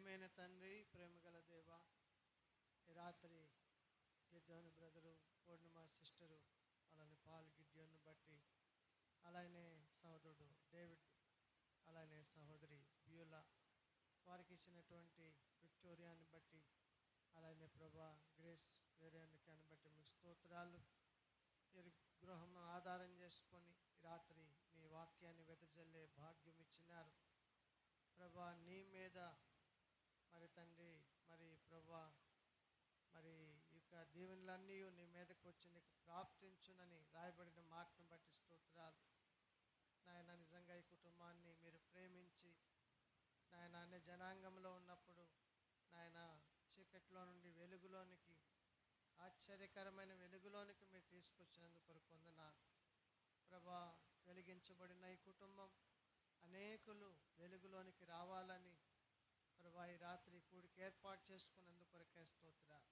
ప్రియమైన తండ్రి, ప్రేమగల దేవ, ఈ రాత్రి గిద్యోను బ్రదరు, పూర్ణిమ సిస్టరు, అలానే పాల్ గిద్యోను బట్టి, అలానే సహోదరుడు డేవిడ్, అలానే సహోదరి బ్యూలా, వారికి ఇచ్చినటువంటి విక్టోరియాని బట్టి, అలానే ప్రభా గ్రేస్ వేరేయాన్ని బట్టి మీకు స్తోత్రాలు. ఈ గృహం ఆధారం చేసుకొని ఈ రాత్రి నీ వాక్యాన్ని వెదజల్లే భాగ్యం ఇచ్చినారు ప్రభా. నీ మీద మరి తండ్రి, మరి ప్రభా, మరి ఈ యొక్క దీవెనలన్నీ నీ మీదకి వచ్చి నీకు ప్రాప్తించునని రాయబడిన మాటను బట్టి స్తోత్రాలు నాయన. నిజంగా ఈ కుటుంబాన్ని మీరు ప్రేమించి నాయన అన్ని జనాంగంలో ఉన్నప్పుడు నాయన చీకట్లో నుండి వెలుగులోనికి, ఆశ్చర్యకరమైన వెలుగులోనికి మీరు తీసుకొచ్చినందుకు కొరకు వందనాలు ప్రభా. వెలిగించబడిన ఈ కుటుంబం అనేకులు వెలుగులోనికి రావాలని ప్రభా ఈ రాత్రి కూడికి ఏర్పాటు చేసుకున్నందుకు కొరకే స్తోత్రాలు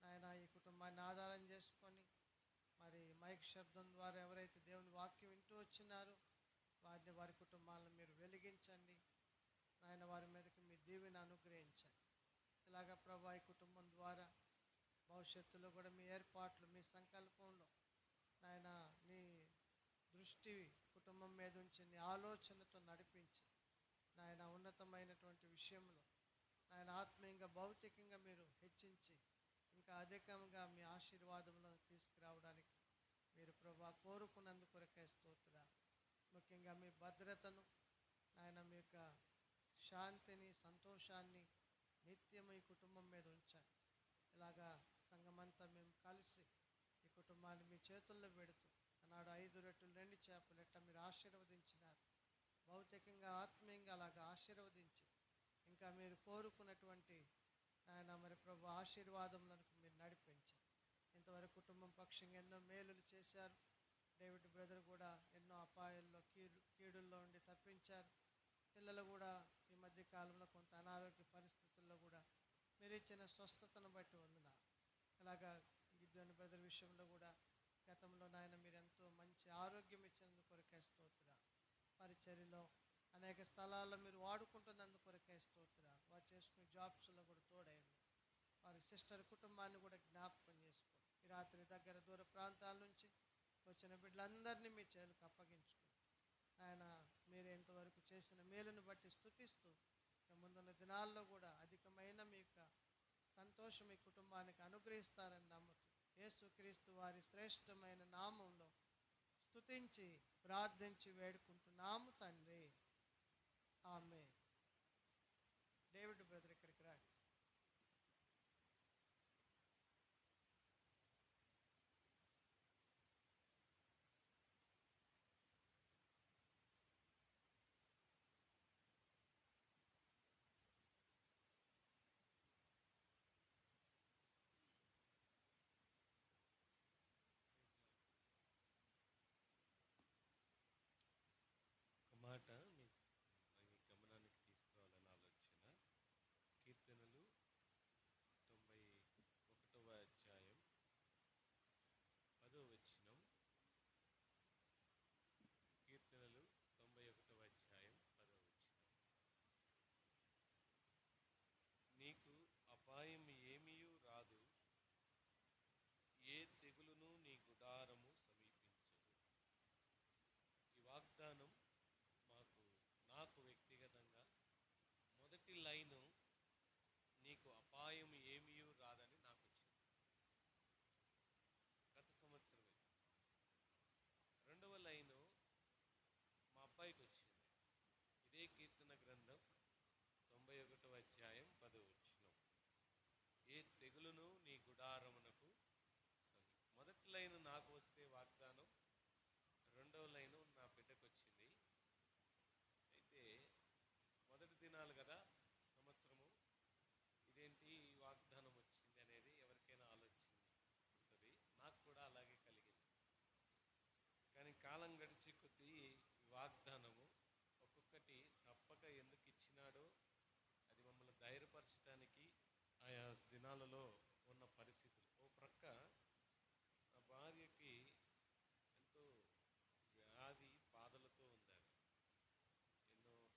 నాయన. ఈ కుటుంబాన్ని ఆధారం చేసుకొని మరి మైక్ శబ్దం ద్వారా ఎవరైతే దేవుని వాక్యం వింటూ వచ్చినారో వారిని, వారి కుటుంబాలను మీరు వెలిగించండి నాయన. వారి మీదకి మీ దీవెన అనుగ్రహించండి. ఇలాగ ప్రభా ఈ కుటుంబం ద్వారా భవిష్యత్తులో కూడా మీ ఏర్పాట్లు, మీ సంకల్పంలో నాయన నీ దృష్టి కుటుంబం మీద ఉంచి నీ ఆలోచనతో నడిపించి నాయన ఉన్నతమైనటువంటి విషయంలో నాయన ఆత్మీయంగా, భౌతికంగా మీరు హెచ్చించి ఇంకా అధికంగా మీ ఆశీర్వాదంలో తీసుకురావడానికి మీరు ప్రభా కోరుకున్నందుకు కొరకే స్తోత్రాలు. ముఖ్యంగా మీ భద్రతను నాయన, మీ యొక్క శాంతిని, సంతోషాన్ని నిత్యం ఈ కుటుంబం మీద ఉంచండి. ఇలాగా సంఘమంతా మేము కలిసి ఈ కుటుంబాన్ని మీ చేతుల్లో పెడుతూ ఆనాడు 5 రొట్టెలు 2 చేపలు ఎట్లా మీరు ఆశీర్వదించినారు, భౌతికంగా ఆత్మీయంగా అలాగా ఆశీర్వదించి ఇంకా మీరు కోరుకున్నటువంటి ఆయన మరి ప్రభు ఆశీర్వాదములకు మీరు నడిపించారు. ఇంతవరకు కుటుంబం పక్షంగా ఎన్నో మేలులు చేశారు. డేవిడ్ బ్రదర్ కూడా ఎన్నో అపాయాల్లో, కీడుల్లో ఉండి తప్పించారు. పిల్లలు కూడా ఈ మధ్య కాలంలో కొంత అనారోగ్య పరిస్థితుల్లో కూడా మీరు ఇచ్చిన స్వస్థతను బట్టి వందనాలు. అలాగా గిద్యోను బ్రదర్ విషయంలో కూడా గతంలో నాయన మీరు ఎంతో మంచి ఆరోగ్యం ఇచ్చినందుకు కొరకే స్తోత్రాలు. పరిచర్యలో అనేక స్థలాల్లో మీరు వాడుకుంటున్నందుకు కొరకే స్తోత్రాలు. వారు చేసుకునే జాబ్స్లో కూడా తోడైంది. వారి సిస్టర్ కుటుంబాన్ని కూడా జ్ఞాపకం చేసుకోండి. ఈ రాత్రి దగ్గర దూర ప్రాంతాల నుంచి వచ్చిన బిడ్డలందరినీ మీ చేతులకు అప్పగించుకుని ఆయన మీరు ఇంతవరకు చేసిన మేలును బట్టి స్తుతిస్తూ ఇక ముందున్న దినాల్లో కూడా అధికమైన మీ యొక్క సంతోషం ఈ కుటుంబానికి అనుగ్రహిస్తారని నమ్ముతూ యేసుక్రీస్తు వారి శ్రేష్టమైన నామంలో స్తుతించి ప్రార్థించి వేడుకుంటున్నాము తండ్రి, ఆమె. డేవిడ్ బ్రదర్ ఇక్కడికి రాడు. ఒక మాట మీ గమనానికి తీసుకురావాలని ఆలోచన. కీర్తనలు 91వ అధ్యాయం 10వ వచనం. కీర్తనలు 91వ అధ్యాయం 10వ వచనం. నీకు అపాయం ఏమీయూ రాదు, ఏ తెగులును నీ గుడారము సమీపించదు. ఈ వాగ్దానం నాకు వ్యక్తిగతంగా మొదటి లైను నీకు అపాయం ఏమీయూ రాదని నాకు వచ్చింది గత సంవత్సరమే. రెండవ లైను మా అబ్బాయికి వచ్చింది. ఇదే కీర్తన గ్రంథం 91వ అధ్యాయం 10వ వచనం. ఏ తెగులును నీ గుడారమునకు సమీప. మొదటి లైను నాకు వస్తే వాగ్దానం, రెండవ లైను నా బిడ్డకు వచ్చింది. అయితే మొదటి దినాలు కదా సంవత్సరము, ఇదేంటి ఈ వాగ్దానం వచ్చింది అనేది ఎవరికైనా ఆలోచన ఉంటుంది. నాకు కూడా అలాగే కలిగింది. కానీ కాలం గడిచి కొద్దీ ఈ వాగ్దానము ఒక్కొక్కటి తప్పక ఎందుకు ఇచ్చినాడో, అది మమ్మల్ని ధైర్యపరచడానికి ఆయా దినాలలో ఉన్న పరిస్థితులు. ఓ ప్రక్క నా భార్యకి ఎంతో వ్యాధి బాధలతో ఉందాడు.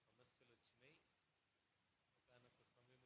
ఎన్నో సమస్యలు వచ్చినాయి. ఒకనొక సమయం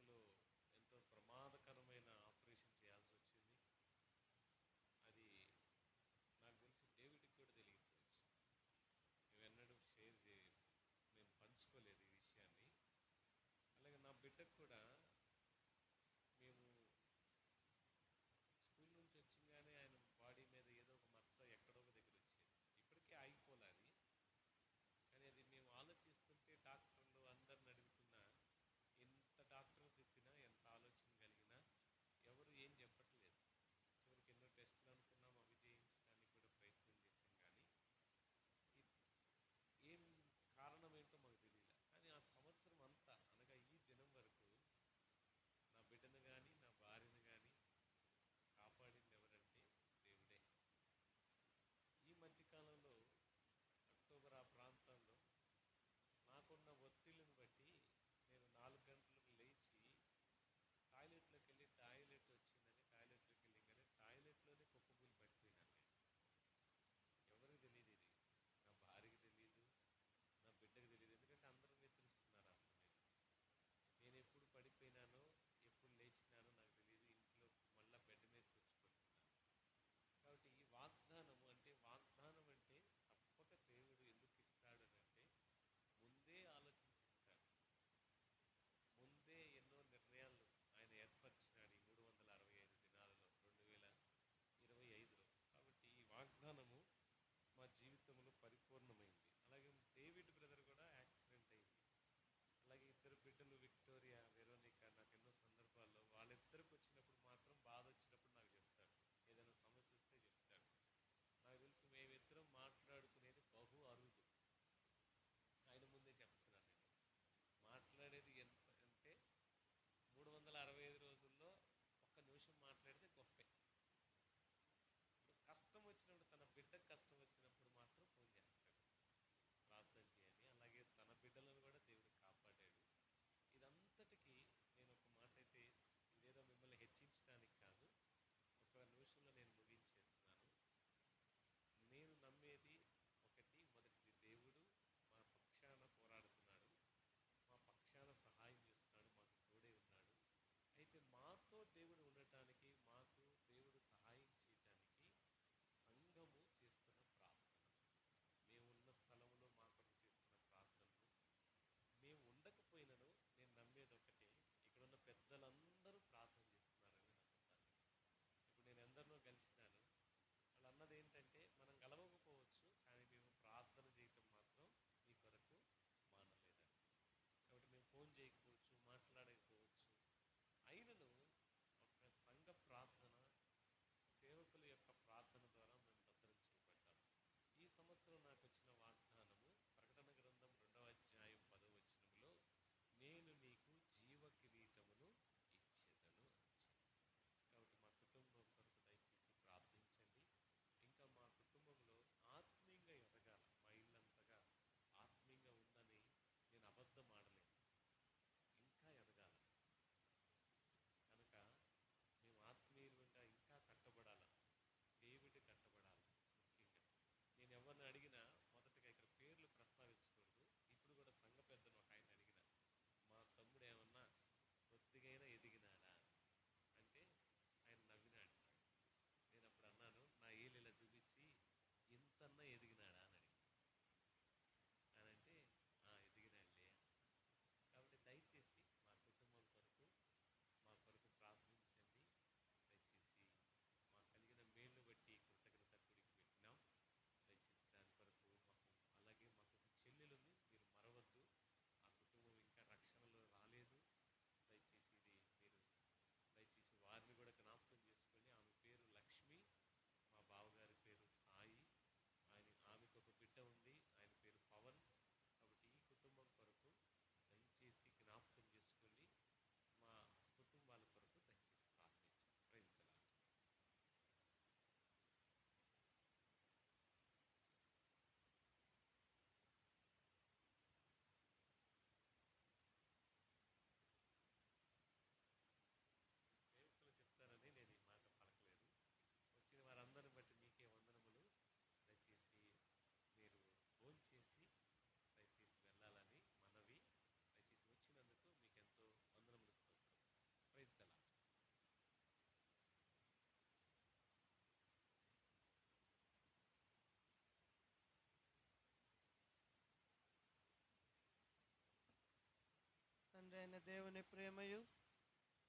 అయిన దేవుని ప్రేమయు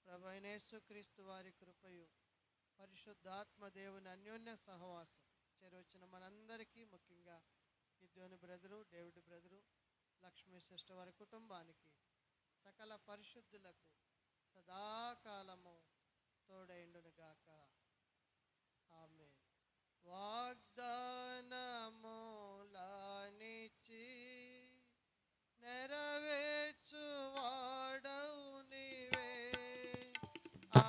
ప్రభు అయిన యేసుక్రీస్తు వారి కృపయు పరిశుద్ధాత్మ దేవుని అన్యోన్య సహవాసం చేరొచ్చిన మనందరికీ, ముఖ్యంగా Gideon brother, David brother, Lakshmi sister వారి కుటుంబానికి, సకల పరిశుద్ధులకు సదాకాలము తోడైండునుగాక. ఆమేన్. వాగ్దానములనిచ్చి నెరవేర్చువాడవు నీవే. ఆ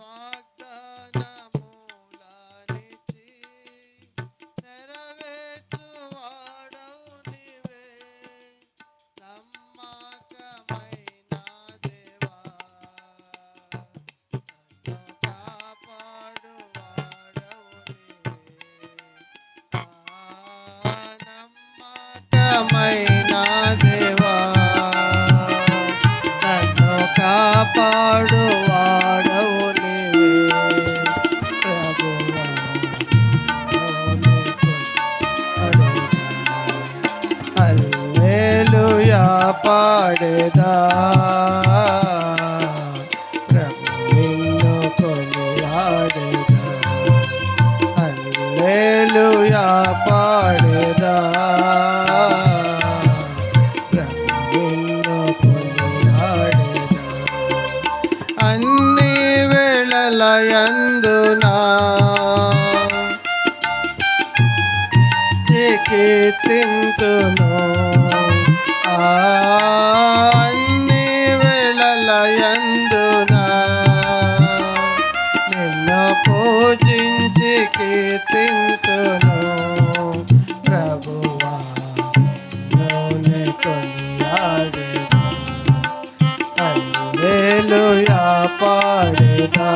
వాగ్దానములనిచ్చి నెరవేర్చువాడవు నీవే. నమ్మకమైన దేవా, నన్ను కాపాడువాడవు నీవే. నమ్మకమైన దేవా, నన్ను కాపాడువాడవు నీవే. ప్రభువా, హల్లెలూయా పాడేదా, ప్రభు నిన్ను కొనియాడేదా. హల్లెలూయా పాడేదా, ప్రభు నిన్ను కొనియాడేదా. అన్ని వేళలయందునా కీర్తింతును. అన్ని వేళలయందునా నిన్ను పూజించి కీర్తింతును. ప్రభువా, నిన్ను కొనియాడెదా. హల్లెలూయా పాడెదా,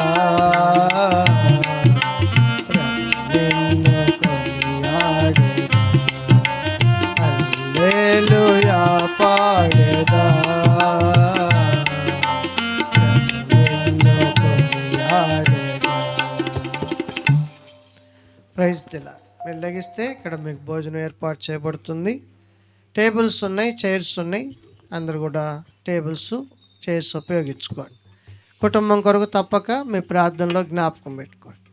నిన్ను కొనియాడెదా. హల్లెలూయా పాడెదా, నిన్ను కొనియాడెదా. Praise the lord. మీరు లెగిస్తే ఇక్కడ మీకు భోజనం ఏర్పాటు చేయబడుతుంది. టేబుల్స్ ఉన్నాయి, చైర్స్ ఉన్నాయి. అందరు కూడా టేబుల్స్, చైర్స్ ఉపయోగించుకోండి. కుటుంబం కొరకు తప్పక మీ ప్రార్థనలో జ్ఞాపకం పెట్టుకోండి.